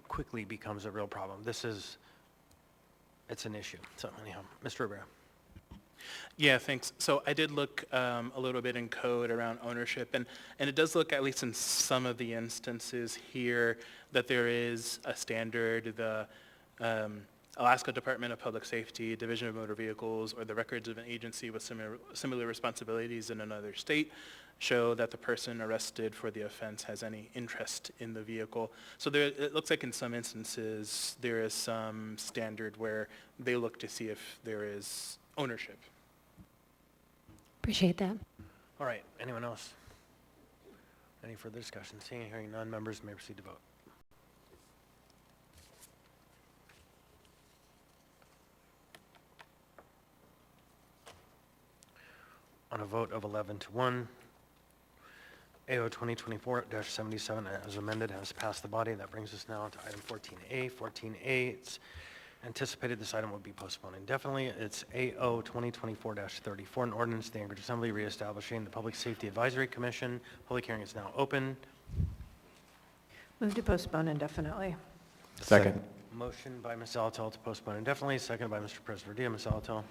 quickly becomes a real problem. It's an issue. So anyhow, Mr. Rivera. Yeah, thanks. So I did look a little bit in code around ownership, and it does look, at least in some of the instances here, that there is a standard. The Alaska Department of Public Safety, Division of Motor Vehicles, or the records of an agency with similar responsibilities in another state show that the person arrested for the offense has any interest in the vehicle. So it looks like in some instances there is some standard where they look to see if there is ownership. Appreciate that. All right, anyone else? Any further discussion? Seeing and hearing none, members may proceed to vote. On a vote of 11-1, AO 2024-77 as amended has passed the body. That brings us now to item 14A. 14A, it's anticipated this item will be postponed indefinitely. It's AO 2024-34, an ordinance of the Anchorage Assembly reestablishing the Public Safety Advisory Commission. Public hearing is now open. Move to postpone indefinitely. Second. Motion by Ms. Alatel to postpone indefinitely, seconded by Mr. President. Ms. Alatel.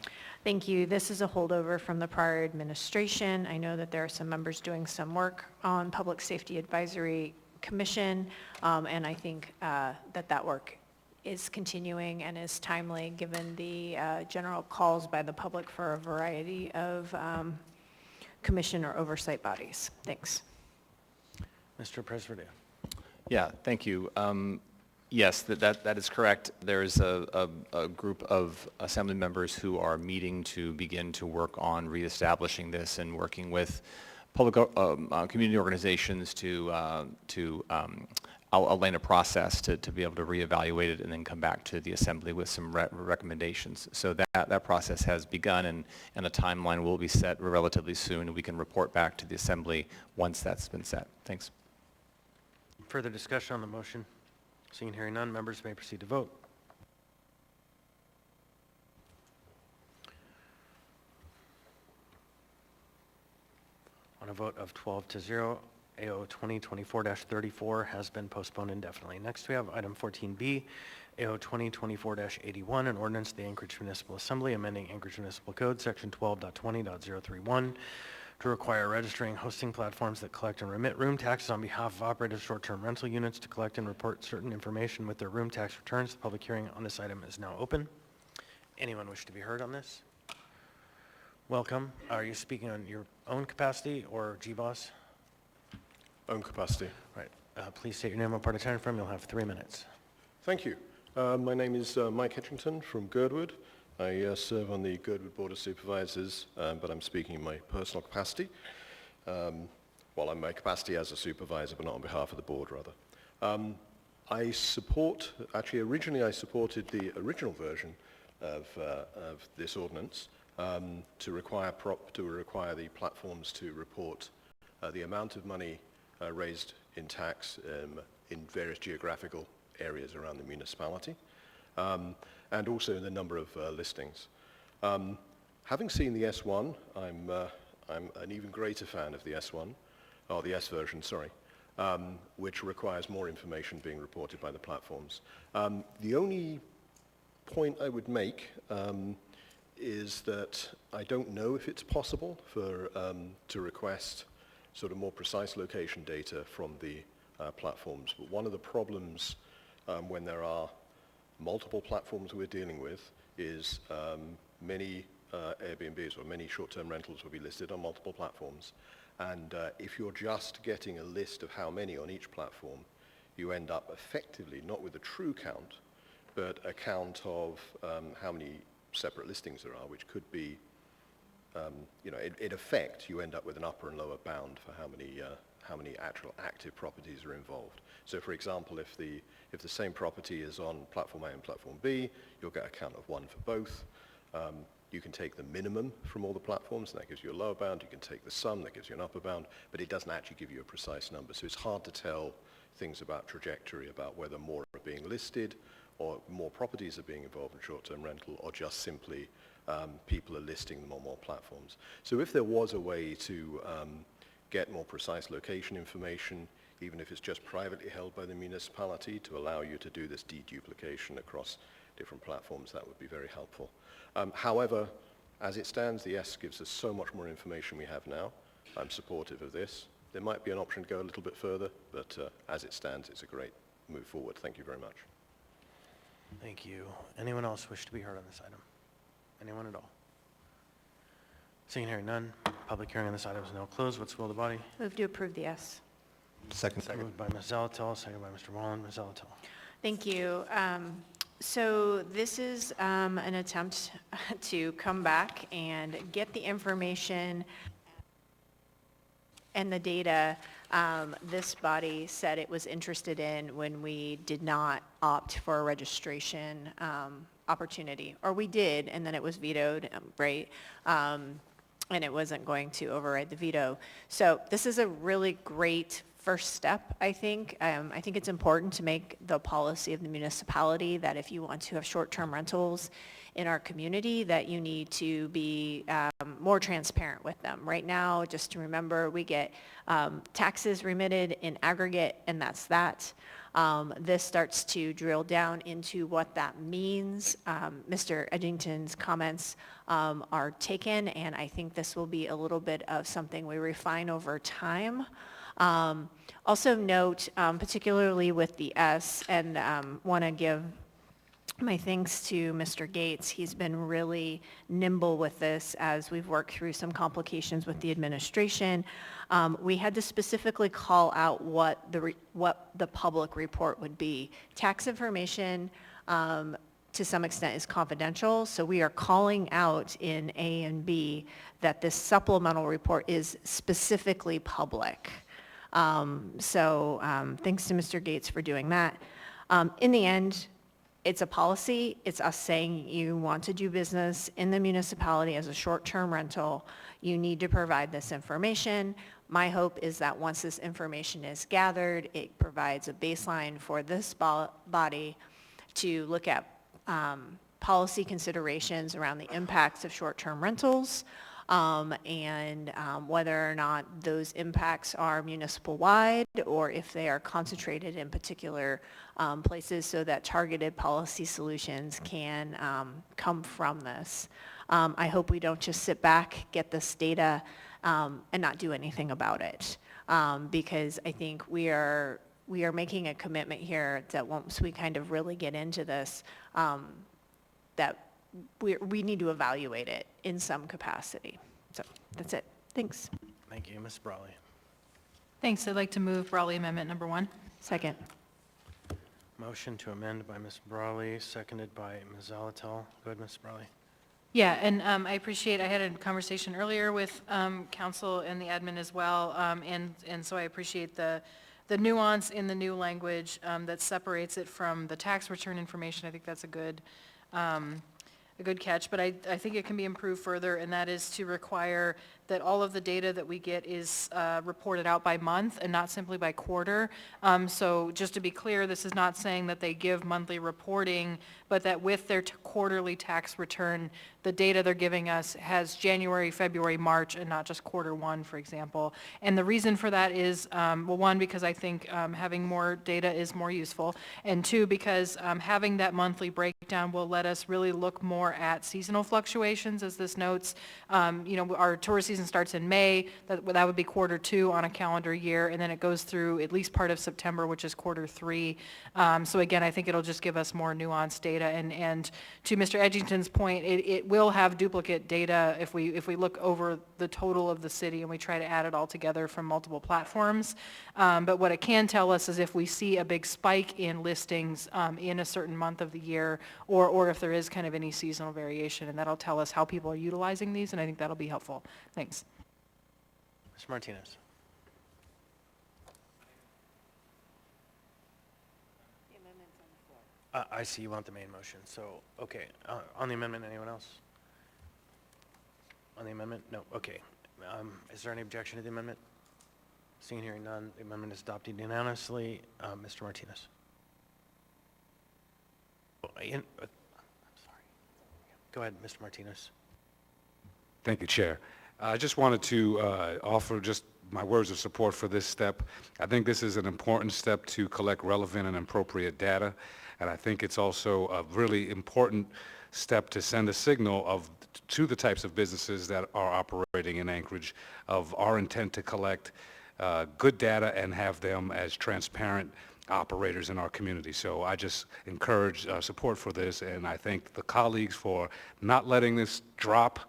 Thank you. This is a holdover from the prior administration. I know that there are some members doing some work on Public Safety Advisory Commission, and I think that work is continuing and is timely given the general calls by the public for a variety of commission or oversight bodies. Thanks. Mr. President. Yeah, thank you. Yes, that is correct. There's a group of assembly members who are meeting to begin to work on reestablishing this and working with public community organizations to outline a process to be able to reevaluate it and then come back to the assembly with some recommendations. So that process has begun, and a timeline will be set relatively soon, and we can report back to the assembly once that's been set. Thanks. Further discussion on the motion? Seeing and hearing none, members may proceed to vote. On a vote of 12-0, AO 2024-34 has been postponed indefinitely. Next, we have item 14B, AO 2024-81, an ordinance of the Anchorage Municipal Assembly amending Anchorage Municipal Code, Section 12.20.031, to require registering hosting platforms that collect and remit room taxes on behalf of operators of short-term rental units to collect and report certain information with their room tax returns. The public hearing on this item is now open. Anyone wish to be heard on this? Welcome. Are you speaking on your own capacity or GBOS? Own capacity. Right. Please state your name and part of town from. You'll have 3 minutes. Thank you. My name is Mike Hitchington from Girdwood. I serve on the Girdwood Board of Supervisors, but I'm speaking in my personal capacity. Well, I'm my capacity as a supervisor, but not on behalf of the board, rather. Originally I supported the original version of this ordinance to require the platforms to report the amount of money raised in tax in various geographical areas around the municipality, and also the number of listings. Having seen the S1, I'm an even greater fan of the S1, or the S version, sorry, which requires more information being reported by the platforms. The only point I would make is that I don't know if it's possible for to request sort of more precise location data from the platforms. But one of the problems when there are multiple platforms we're dealing with is many Airbnbs or many short-term rentals will be listed on multiple platforms. And if you're just getting a list of how many on each platform, you end up effectively not with a true count, but a count of how many separate listings there are, which could be, in effect, you end up with an upper and lower bound for how many actual active properties are involved. So, for example, if the same property is on platform A and platform B, you'll get a count of 1 for both. You can take the minimum from all the platforms, and that gives you a lower bound. You can take the sum, that gives you an upper bound, but it doesn't actually give you a precise number. So it's hard to tell things about trajectory, about whether more are being listed, or more properties are being involved in short-term rental, or just simply people are listing them on more platforms. So if there was a way to get more precise location information, even if it's just privately held by the municipality, to allow you to do this deduplication across different platforms, that would be very helpful. However, as it stands, the S gives us so much more information we have now. I'm supportive of this. There might be an option to go a little bit further, but as it stands, it's a great move forward. Thank you very much. Thank you. Anyone else wish to be heard on this item? Anyone at all? Seeing and hearing none, public hearing on this item is now closed. What's the will of the body? Move to approve the S. Second. Moved by Ms. Zalatel, seconded by Mr. Wallen. Ms. Zalatel. Thank you. So this is an attempt to come back and get the information and the data this body said it was interested in when we did not opt for a registration opportunity. Or we did, and then it was vetoed, right? And it wasn't going to override the veto. So this is a really great first step, I think. I think it's important to make the policy of the municipality that if you want to have short-term rentals in our community, that you need to be more transparent with them. Right now, just to remember, we get taxes remitted in aggregate, and that's that. This starts to drill down into what that means. Mr. Edgington's comments are taken, and I think this will be a little bit of something we refine over time. Also note, particularly with the S, and want to give my thanks to Mr. Gates. He's been really nimble with this as we've worked through some complications with the administration. We had to specifically call out what the public report would be. Tax information, to some extent, is confidential, so we are calling out in A and B that this supplemental report is specifically public. Thanks to Mr. Gates for doing that. In the end, it's a policy. It's us saying you want to do business in the municipality as a short-term rental. You need to provide this information. My hope is that once this information is gathered, it provides a baseline for this body to look at policy considerations around the impacts of short-term rentals, and whether or not those impacts are municipal-wide or if they are concentrated in particular places, so that targeted policy solutions can come from this. I hope we don't just sit back, get this data, and not do anything about it, because I think we are making a commitment here that once we kind of really get into this, that we need to evaluate it in some capacity. So that's it. Thanks. Thank you. Ms. Brawley. Thanks. I'd like to move Brawley Amendment Number 1. Second. Motion to amend by Ms. Brawley, seconded by Ms. Zalatel. Go ahead, Ms. Brawley. Yeah, and I had a conversation earlier with council and the admin as well, and so I appreciate the nuance in the new language that separates it from the tax return information. I think that's a good a good catch, but I think it can be improved further, and that is to require that all of the data that we get is reported out by month and not simply by quarter. So just to be clear, this is not saying that they give monthly reporting, but that with their quarterly tax return, the data they're giving us has January, February, March, and not just quarter one, for example. And the reason for that is, well, one, because I think having more data is more useful, and two, because having that monthly breakdown will let us really look more at seasonal fluctuations, as this notes. Our tourist season starts in May, that would be quarter two on a calendar year, and then it goes through at least part of September, which is quarter three. So again, I think it'll just give us more nuanced data, and to Mr. Edgington's point, it will have duplicate data if we look over the total of the city and we try to add it all together from multiple platforms. But what it can tell us is if we see a big spike in listings in a certain month of the year, or if there is kind of any seasonal variation, and that'll tell us how people are utilizing these, and I think that'll be helpful. Thanks. Mr. Martinez. I see you want the main motion, so, okay. On the amendment, anyone else? On the amendment? No, okay. Is there any objection to the amendment? Seeing hearing none, the amendment is adopted unanimously. Mr. Martinez. I'm sorry. Go ahead, Mr. Martinez. Thank you, Chair. I just wanted to offer just my words of support for this step. I think this is an important step to collect relevant and appropriate data, and I think it's also a really important step to send a signal to the types of businesses that are operating in Anchorage of our intent to collect good data and have them as transparent operators in our community. So I just encourage support for this, and I thank the colleagues for not letting this drop,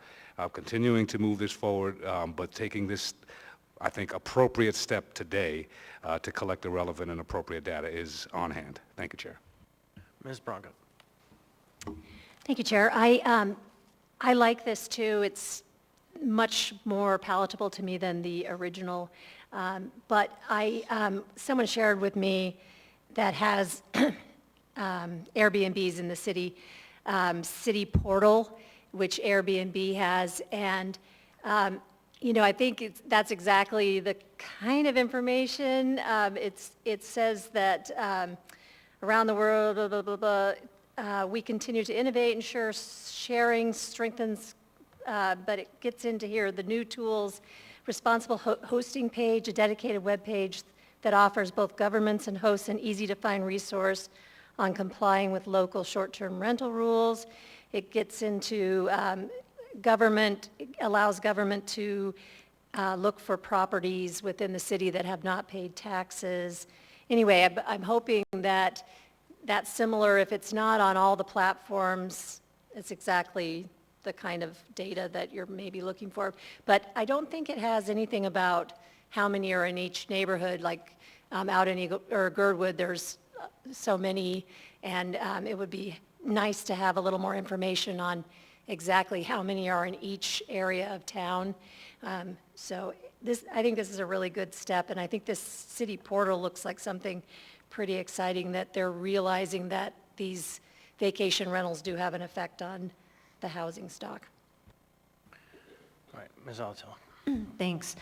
continuing to move this forward, but taking this, I think, appropriate step today to collect the relevant and appropriate data is on hand. Thank you, Chair. Ms. Bronco. Thank you, Chair. I like this too. It's much more palatable to me than the original. But someone shared with me that has Airbnbs in the city portal, which Airbnb has, and I think that's exactly the kind of information. It says that around the world, blah, blah, blah, blah, we continue to innovate, ensure sharing strengthens, but it gets into here, the new tools, responsible hosting page, a dedicated web page that offers both governments and hosts an easy-to-find resource on complying with local short-term rental rules. It gets into government, allows government to look for properties within the city that have not paid taxes. Anyway, I'm hoping that that's similar. If it's not on all the platforms, it's exactly the kind of data that you're maybe looking for. But I don't think it has anything about how many are in each neighborhood. Like out in Girdwood, there's so many, and it would be nice to have a little more information on exactly how many are in each area of town. So I think this is a really good step, and I think this city portal looks like something pretty exciting, that they're realizing that these vacation rentals do have an effect on the housing stock. All right, Ms. Alatel. Thanks.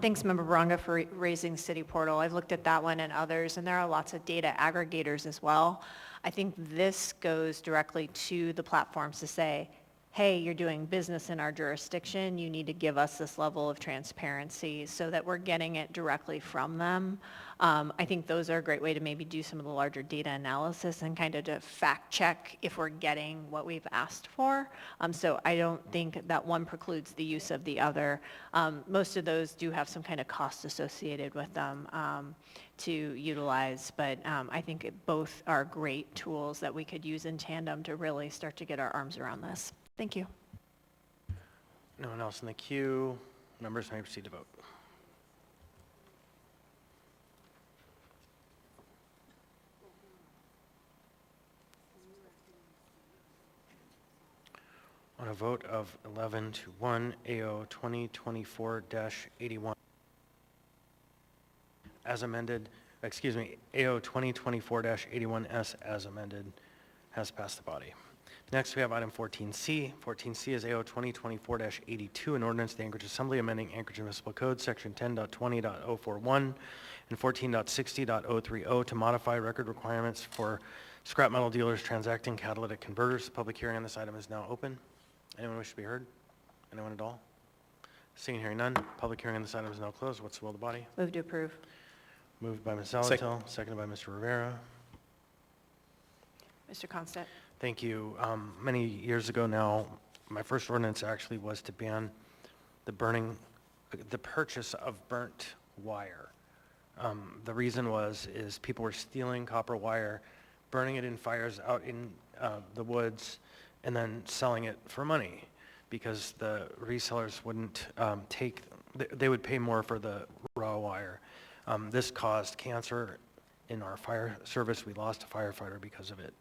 Thanks, Member Baronga, for raising City Portal. I've looked at that one and others, and there are lots of data aggregators as well. I think this goes directly to the platforms to say, hey, you're doing business in our jurisdiction, you need to give us this level of transparency so that we're getting it directly from them. I think those are a great way to maybe do some of the larger data analysis and kind of to fact check if we're getting what we've asked for. So I don't think that one precludes the use of the other. Most of those do have some kind of cost associated with them to utilize, but I think both are great tools that we could use in tandem to really start to get our arms around this. Thank you. No one else in the queue. Members may proceed to vote. On a vote of 11 to 1, AO 2024-81 as amended, AO 2024-81S as amended has passed the body. Next, we have item 14C. 14C is AO 2024-82, an ordinance of the Anchorage Assembly amending Anchorage Municipal Code, Section 10.20.041 and 14.60.030 to modify record requirements for scrap metal dealers transacting catalytic converters. The public hearing on this item is now open. Anyone wish to be heard? Anyone at all? Seeing, hearing none, public hearing on this item is now closed. What's the will of the body? Move to approve. Moved by Ms. Zalatil, seconded by Mr. Rivera. Mr. Constant. Thank you. Many years ago now, my first ordinance actually was to ban the purchase of burnt wire. The reason is people were stealing copper wire, burning it in fires out in the woods, and then selling it for money because the resellers wouldn't they would pay more for the raw wire. This caused cancer in our fire service. We lost a firefighter because of it.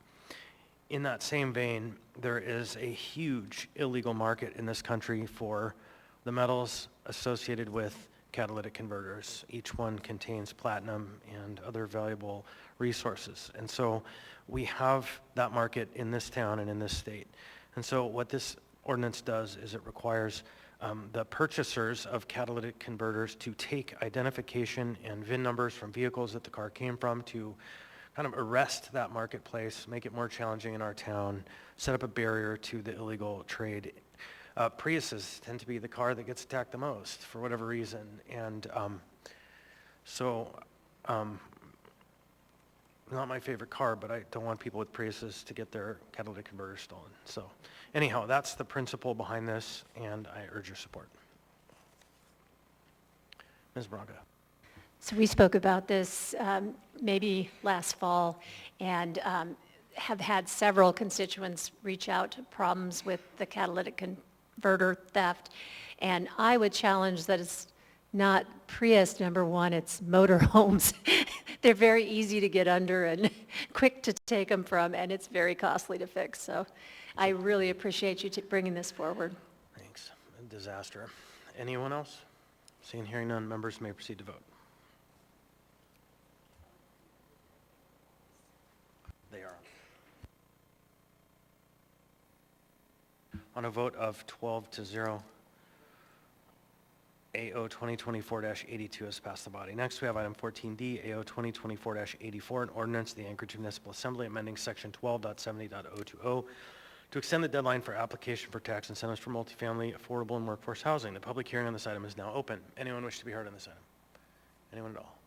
In that same vein, there is a huge illegal market in this country for the metals associated with catalytic converters. Each one contains platinum and other valuable resources. And so we have that market in this town and in this state. And so what this ordinance does is it requires the purchasers of catalytic converters to take identification and VIN numbers from vehicles that the car came from to kind of arrest that marketplace, make it more challenging in our town, set up a barrier to the illegal trade. Priuses tend to be the car that gets attacked the most for whatever reason. And not my favorite car, but I don't want people with Priuses to get their catalytic converters stolen. So anyhow, that's the principle behind this, and I urge your support. Ms. Braga. So we spoke about this maybe last fall and have had several constituents reach out to problems with the catalytic converter theft. And I would challenge that it's not Prius, number one, it's motorhomes. They're very easy to get under and quick to take them from, and it's very costly to fix. So I really appreciate you bringing this forward. Thanks. A disaster. Anyone else? Seeing, hearing none, members may proceed to vote. They are on a vote of 12-0. AO 2024-82 has passed the body. Next, we have item 14D, AO 2024-84, an ordinance of the Anchorage Municipal Assembly amending section 12.70.020 to extend the deadline for application for tax incentives for multifamily, affordable, and workforce housing. The public hearing on this item is now open. Anyone wish to be heard on this item? Anyone at all?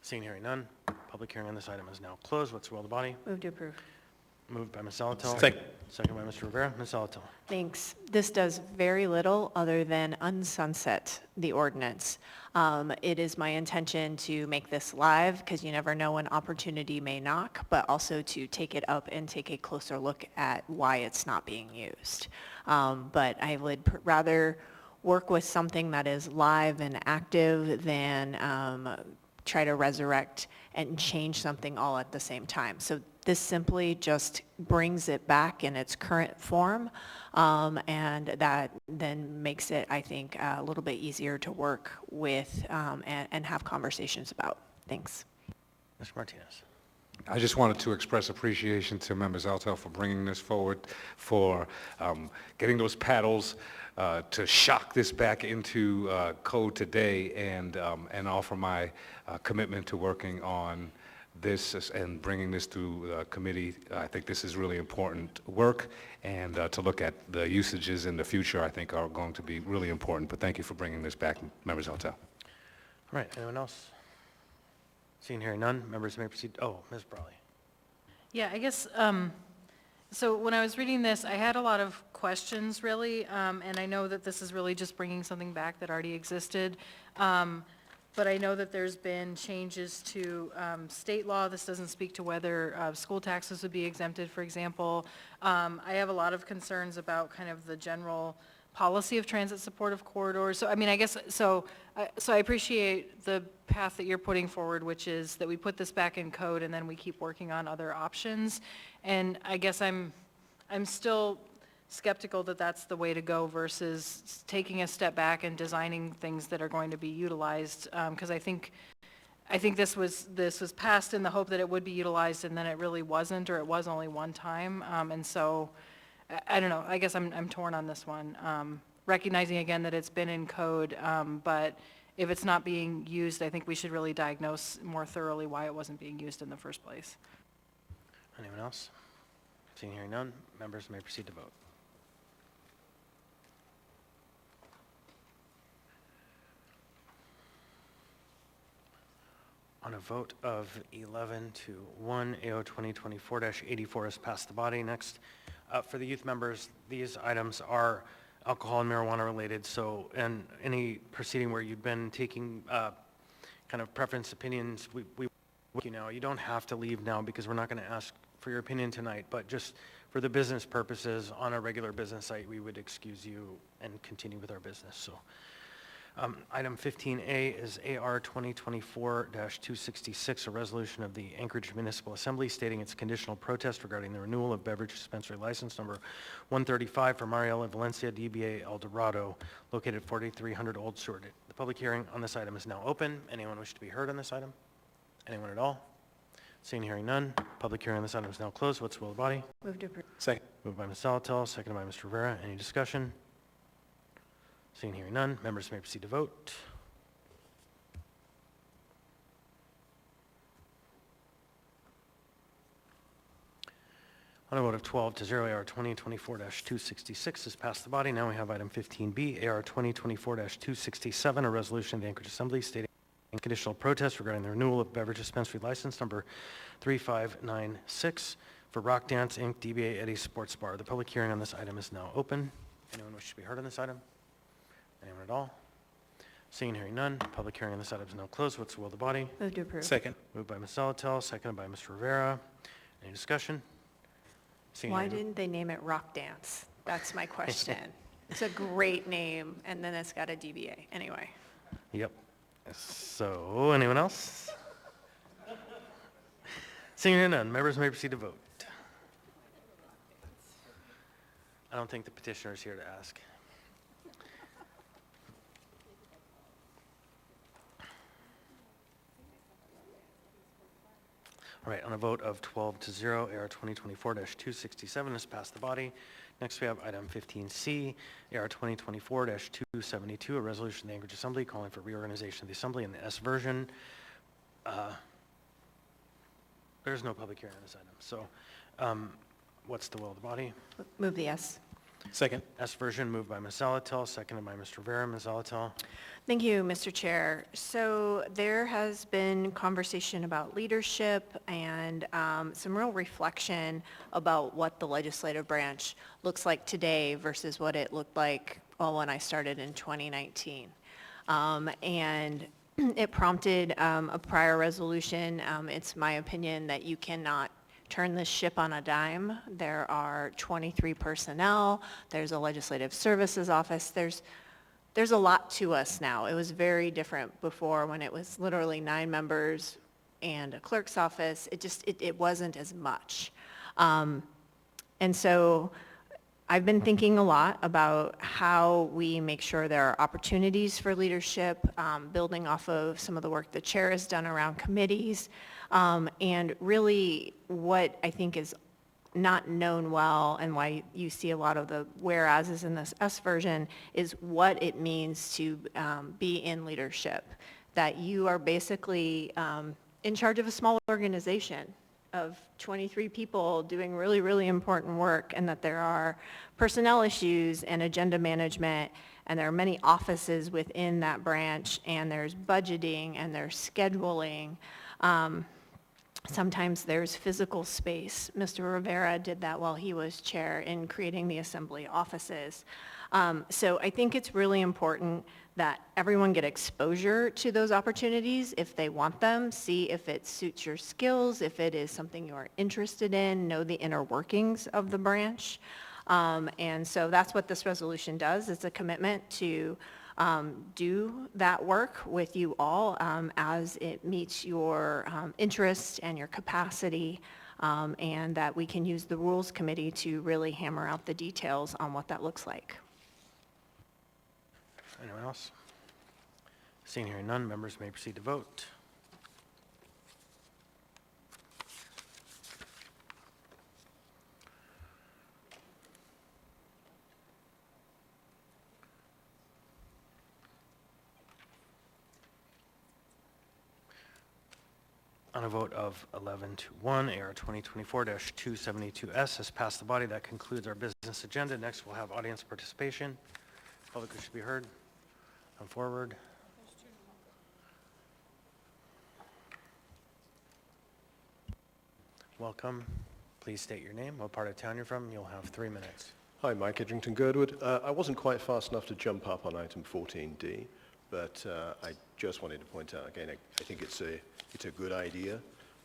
Seeing, hearing none, public hearing on this item is now closed. What's the will of the body? Move to approve. Moved by Ms. Zalatil. Second by Mr. Rivera. Ms. Zalatil. Thanks. This does very little other than unsunset the ordinance. It is my intention to make this live because you never know when opportunity may knock, but also to take it up and take a closer look at why it's not being used. But I would rather work with something that is live and active than try to resurrect and change something all at the same time. So this simply just brings it back in its current form, and that then makes it, I think, a little bit easier to work with and have conversations about. Thanks. Mr. Martinez. I just wanted to express appreciation to Member Zalatil for bringing this forward, for getting those paddles to shock this back into code today, and offer my commitment to working on this and bringing this to committee. I think this is really important work, and to look at the usages in the future, I think, are going to be really important. But thank you for bringing this back, Members Zalatil. All right, anyone else? Seeing, hearing none, members may proceed. Oh, Ms. Brawley. Yeah, I guess, so when I was reading this, I had a lot of questions, really, and I know that this is really just bringing something back that already existed. But I know that there's been changes to state law. This doesn't speak to whether school taxes would be exempted, for example. I have a lot of concerns about kind of the general policy of transit supportive corridors. So, I mean, I guess, so I appreciate the path that you're putting forward, which is that we put this back in code and then we keep working on other options. And I guess I'm still skeptical that that's the way to go versus taking a step back and designing things that are going to be utilized, because I think I think this was passed in the hope that it would be utilized, and then it really wasn't, or it was only one time. And so, I don't know, I guess I'm torn on this one. Recognizing again that it's been in code, but if it's not being used, I think we should really diagnose more thoroughly why it wasn't being used in the first place. Anyone else? Seeing hearing none, members may proceed to vote. On a vote of 11 to 1, AO 2024-84 has passed the body. Next, for the youth members, these items are alcohol and marijuana related, so, and any proceeding where you've been taking kind of preference opinions, we you know, you don't have to leave now because we're not going to ask for your opinion tonight, but just for the business purposes, on a regular business site, we would excuse you and continue with our business. So, item 15A is AR 2024-266, a resolution of the Anchorage Municipal Assembly stating its conditional protest regarding the renewal of beverage dispensary license number 135 for Mariela Valencia DBA El Dorado, located at 4300 Old Stewart. The public hearing on this item is now open. Anyone wish to be heard on this item? Anyone at all? Seeing and hearing none, public hearing on this item is now closed. What's the will of the body? Move to approve. Second. Moved by Ms. Salatel, seconded by Mr. Rivera. Any discussion? Seeing and hearing none, members may proceed to vote. On a vote of 12 to 0, AR 2024-266 has passed the body. Now we have item 15B, AR 2024-267, a resolution of the Anchorage Assembly stating conditional protest regarding the renewal of beverage dispensary license number 3596 for Rock Dance Inc., DBA Eddie Sports Bar. The public hearing on this item is now open. Anyone wish to be heard on this item? Anyone at all? Seeing and hearing none, public hearing on this item is now closed. What's the will of the body? Move to approve. Second. Moved by Ms. Salatel, seconded by Mr. Rivera. Any discussion? Seeing Why and hearing- didn't they name it Rock Dance? That's my question. It's a great name, and then it's got a DBA. Anyway. Yep. So, anyone else? Seeing and hearing none, members may proceed to vote. I don't think the petitioner is here to ask. All right, on a vote of 12 to 0, AR 2024-267 has passed the body. Next, we have item 15C, AR 2024-272, a resolution of the Anchorage Assembly calling for reorganization of the Assembly in the S version. There's no public hearing on this item. So, what's the will of the body? Move the S. Second. S version moved by Ms. Salatel, seconded by Mr. Rivera. Ms. Salatel. Thank you, Mr. Chair. So there has been conversation about leadership and some real reflection about what the legislative branch looks like today versus what it looked like when I started in 2019. And it prompted a prior resolution. It's my opinion that you cannot turn this ship on a dime. There are 23 personnel. There's a legislative services office. There's a lot to us now. It was very different before when it was literally 9 members and a clerk's office. It wasn't as much. And so I've been thinking a lot about how we make sure there are opportunities for leadership, building off of some of the work the chair has done around committees, and really what I think is not known well and why you see a lot of the whereases in this S version is what it means to be in leadership, that you are basically in charge of a small organization of 23 people doing really, really important work, and that there are personnel issues and agenda management, and there are many offices within that branch, and there's budgeting and there's scheduling. Sometimes there's physical space. Mr. Rivera did that while he was chair in creating the assembly offices. So I think it's really important that everyone get exposure to those opportunities if they want them, see if it suits your skills, if it is something you're interested in, know the inner workings of the branch. And so that's what this resolution does. It's a commitment to do that work with you all as it meets your interest and your capacity, and that we can use the Rules Committee to really hammer out the details on what that looks like. Anyone else? Seeing hearing none, members may proceed to vote. On a vote of 11 to 1, AR 2024-272S has passed the body. That concludes our business agenda. Next, we'll have audience participation. Public should be heard. Come forward. Welcome. Please state your name, what part of town you're from. You'll have 3 minutes. Hi, Mike Edgington, Girdwood. I wasn't quite fast enough to jump up on item 14D, but I just wanted to point out again, I think it's a good idea.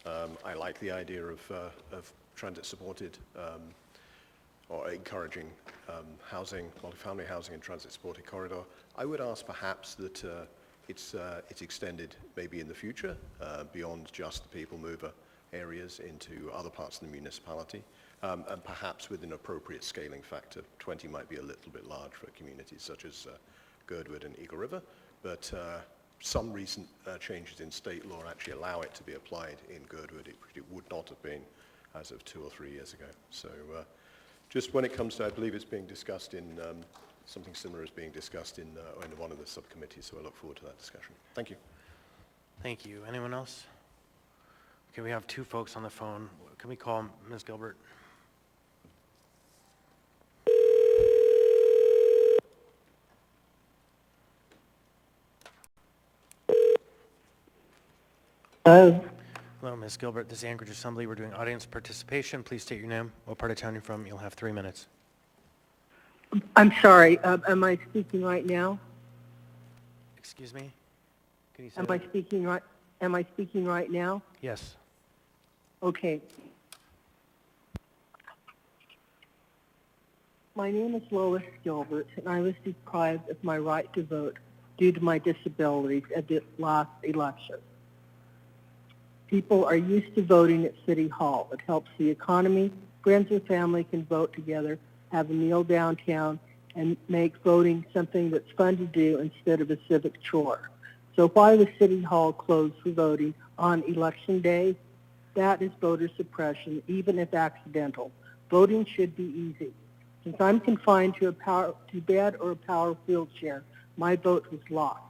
I like the idea of transit-supported or encouraging housing, multifamily housing and transit-supported corridor. I would ask perhaps that it's extended maybe in the future beyond just the people mover areas into other parts of the municipality, and perhaps with an appropriate scaling factor. 20 might be a little bit large for communities such as Girdwood and Eagle River, but some recent changes in state law actually allow it to be applied in Girdwood. It would not have been as of 2 or 3 years ago. So just when it comes to, I believe it's being discussed in, something similar is being discussed in one of the subcommittees, so I look forward to that discussion. Thank you. Thank you. Anyone else? Okay, we have 2 folks on the phone. Can we call Ms. Gilbert? Hello. Hello, Ms. Gilbert. This is Anchorage Assembly. We're doing audience participation. Please state your name, what part of town you're from. You'll have 3 minutes. I'm sorry. Am I speaking right now? Excuse me? Can you say Am that? I speaking right? Am I speaking right now? Yes. Okay. My name is Lois Gilbert, and I was deprived of my right to vote due to my disabilities at the last election. People are used to voting at City Hall. It helps the economy. Friends and family can vote together, have a meal downtown, and make voting something that's fun to do instead of a civic chore. So why was City Hall closed for voting on Election Day? That is voter suppression, even if accidental. Voting should be easy. Since I'm confined to bed or a power wheelchair, my vote was lost.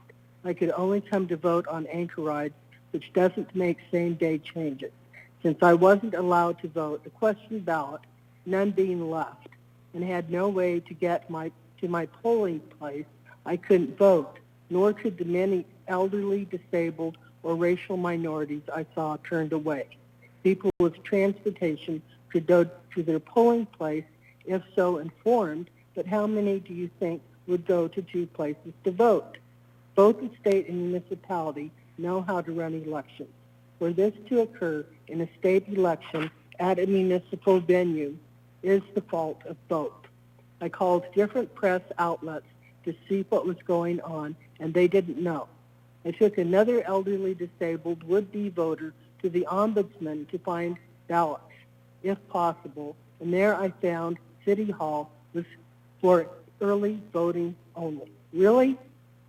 I could only come to vote on anchor rides, which doesn't make same-day changes. Since I wasn't allowed to vote, a question ballot, none being left, and had no way to get to my polling place, I couldn't vote, nor could the many elderly, disabled, or racial minorities I saw turned away. People with transportation could go to their polling place, if so informed, but how many do you think would go to 2 places to vote? Both the state and municipality know how to run elections. For this to occur in a state election at a municipal venue is the fault of both. I called different press outlets to see what was going on, and they didn't know. I took another elderly disabled would-be voter to the ombudsman to find ballots, if possible, and there I found City Hall was for early voting only. Really?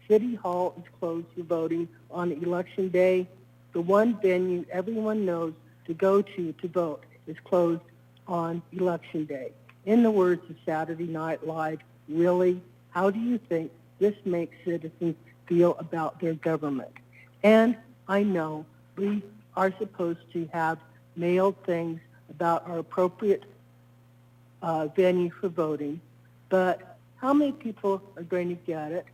City Hall is closed for voting on Election Day. The one venue everyone knows to go to vote is closed on Election Day. In the words of Saturday Night Live, really? How do you think this makes citizens feel about their government? And I know we are supposed to have mailed things about our appropriate venue for voting, but how many people are going to get it?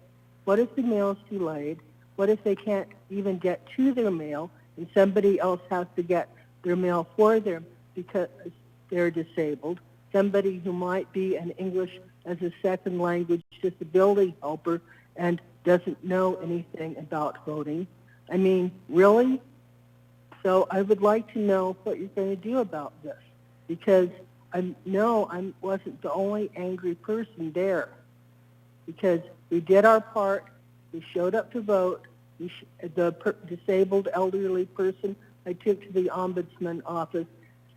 What if the mail is delayed? What if they can't even get to their mail and somebody else has to get their mail for them because they're disabled? Somebody who might be an English as a second language disability helper and doesn't know anything about voting. I mean, really? So I would like to know what you're going to do about this, because I know I wasn't the only angry person there, because we did our part. We showed up to vote. The disabled elderly person I took to the ombudsman office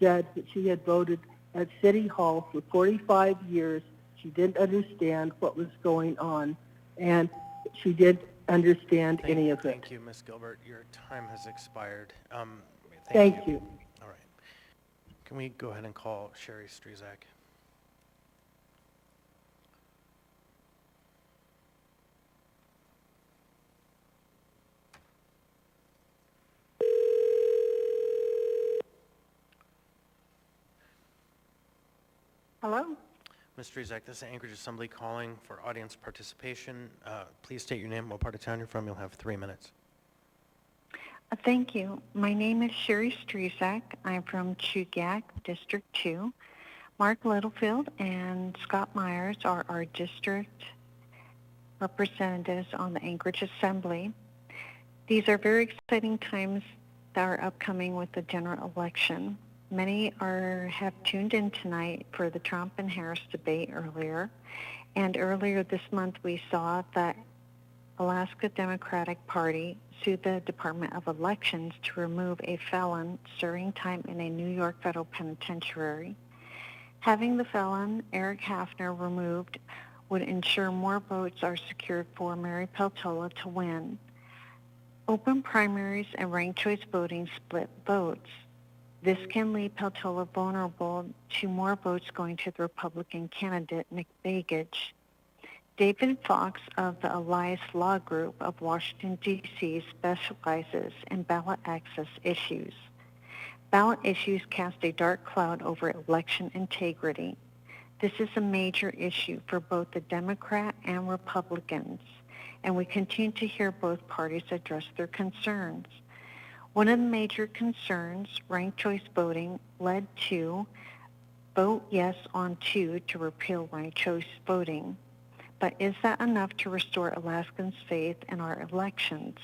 said that she had voted at City Hall for 45 years. She didn't understand what was going on, and she didn't understand any of it. Thank you, Ms. Gilbert. Your time has expired. Thank you. All right. Can we go ahead and call Sherry Struzak? Hello? Ms. Strezak, this is Anchorage Assembly calling for audience participation. Please state your name, what part of town you're from. You'll have 3 minutes. Thank you. My name is Sherry Strezak. I'm from Chugach, District 2. Mark Littlefield and Scott Myers are our district representatives on the Anchorage Assembly. These are very exciting times that are upcoming with the general election. Many have tuned in tonight for the Trump and Harris debate earlier. And earlier this month, we saw that Alaska Democratic Party sued the Department of Elections to remove a felon serving time in a New York federal penitentiary. Having the felon, Eric Hafner, removed would ensure more votes are secured for Mary Peltola to win. Open primaries and ranked choice voting split votes. This can leave Peltola vulnerable to more votes going to the Republican candidate, Nick Begich. David Fox of the Elias Law Group of Washington, D.C. specializes in ballot access issues. Ballot issues cast a dark cloud over election integrity. This is a major issue for both the Democrat and Republicans, and we continue to hear both parties address their concerns. One of the major concerns, ranked choice voting, led to vote yes on 2 to repeal ranked choice voting. But is that enough to restore Alaskans' faith in our elections?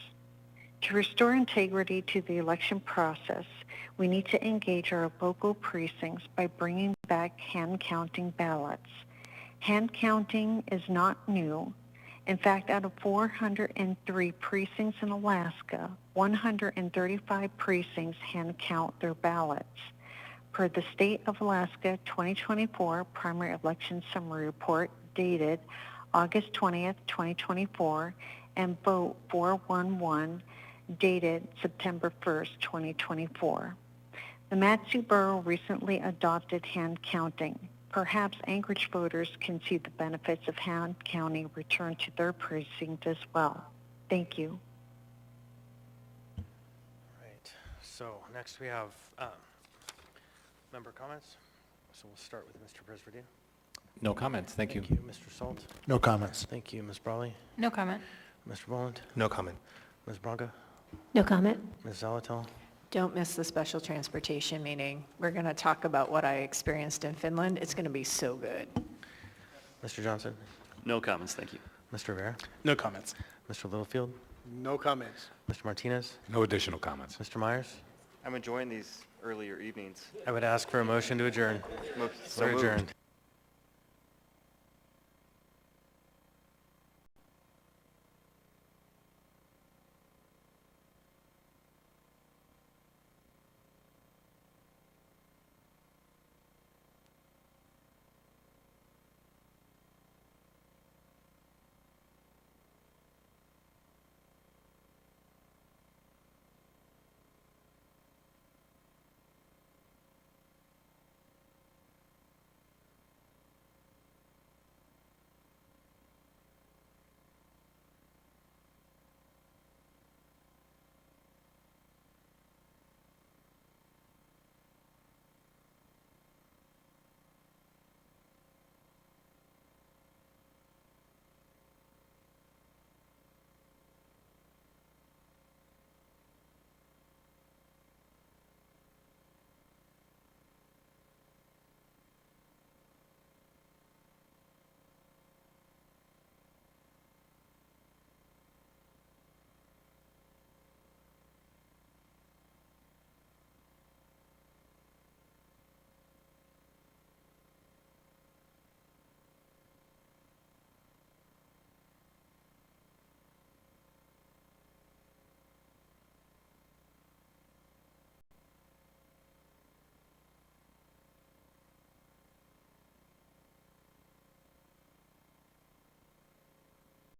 To restore integrity to the election process, we need to engage our local precincts by bringing back hand-counting ballots. Hand-counting is not new. In fact, out of 403 precincts in Alaska, 135 precincts hand-count their ballots. Per the State of Alaska 2024 Primary Election Summary Report dated August 20th, 2024, and Vote 411 dated September 1st, 2024. The Matsu Borough recently adopted hand counting. Perhaps Anchorage voters can see the benefits of hand counting return to their precinct as well. Thank you. Right. So next we have member comments. So we'll start with Mr. Presverdia. No comments, thank you. Thank you, Mr. Salt. No comments. Thank you, Ms. Brawley. No comment. Mr. Boland. No comment. Ms. Branca. No comment. Ms. Zalatel. Don't miss the special transportation meeting. We're going to talk about what I experienced in Finland. It's going to be so good. Mr. Johnson. No comments, thank you. Mr. Rivera. No comments. Mr. Littlefield. No comments. Mr. Martinez. No additional comments. Mr. Myers. I'm enjoying these earlier evenings. I would ask for a motion to adjourn. So We're moved. adjourned.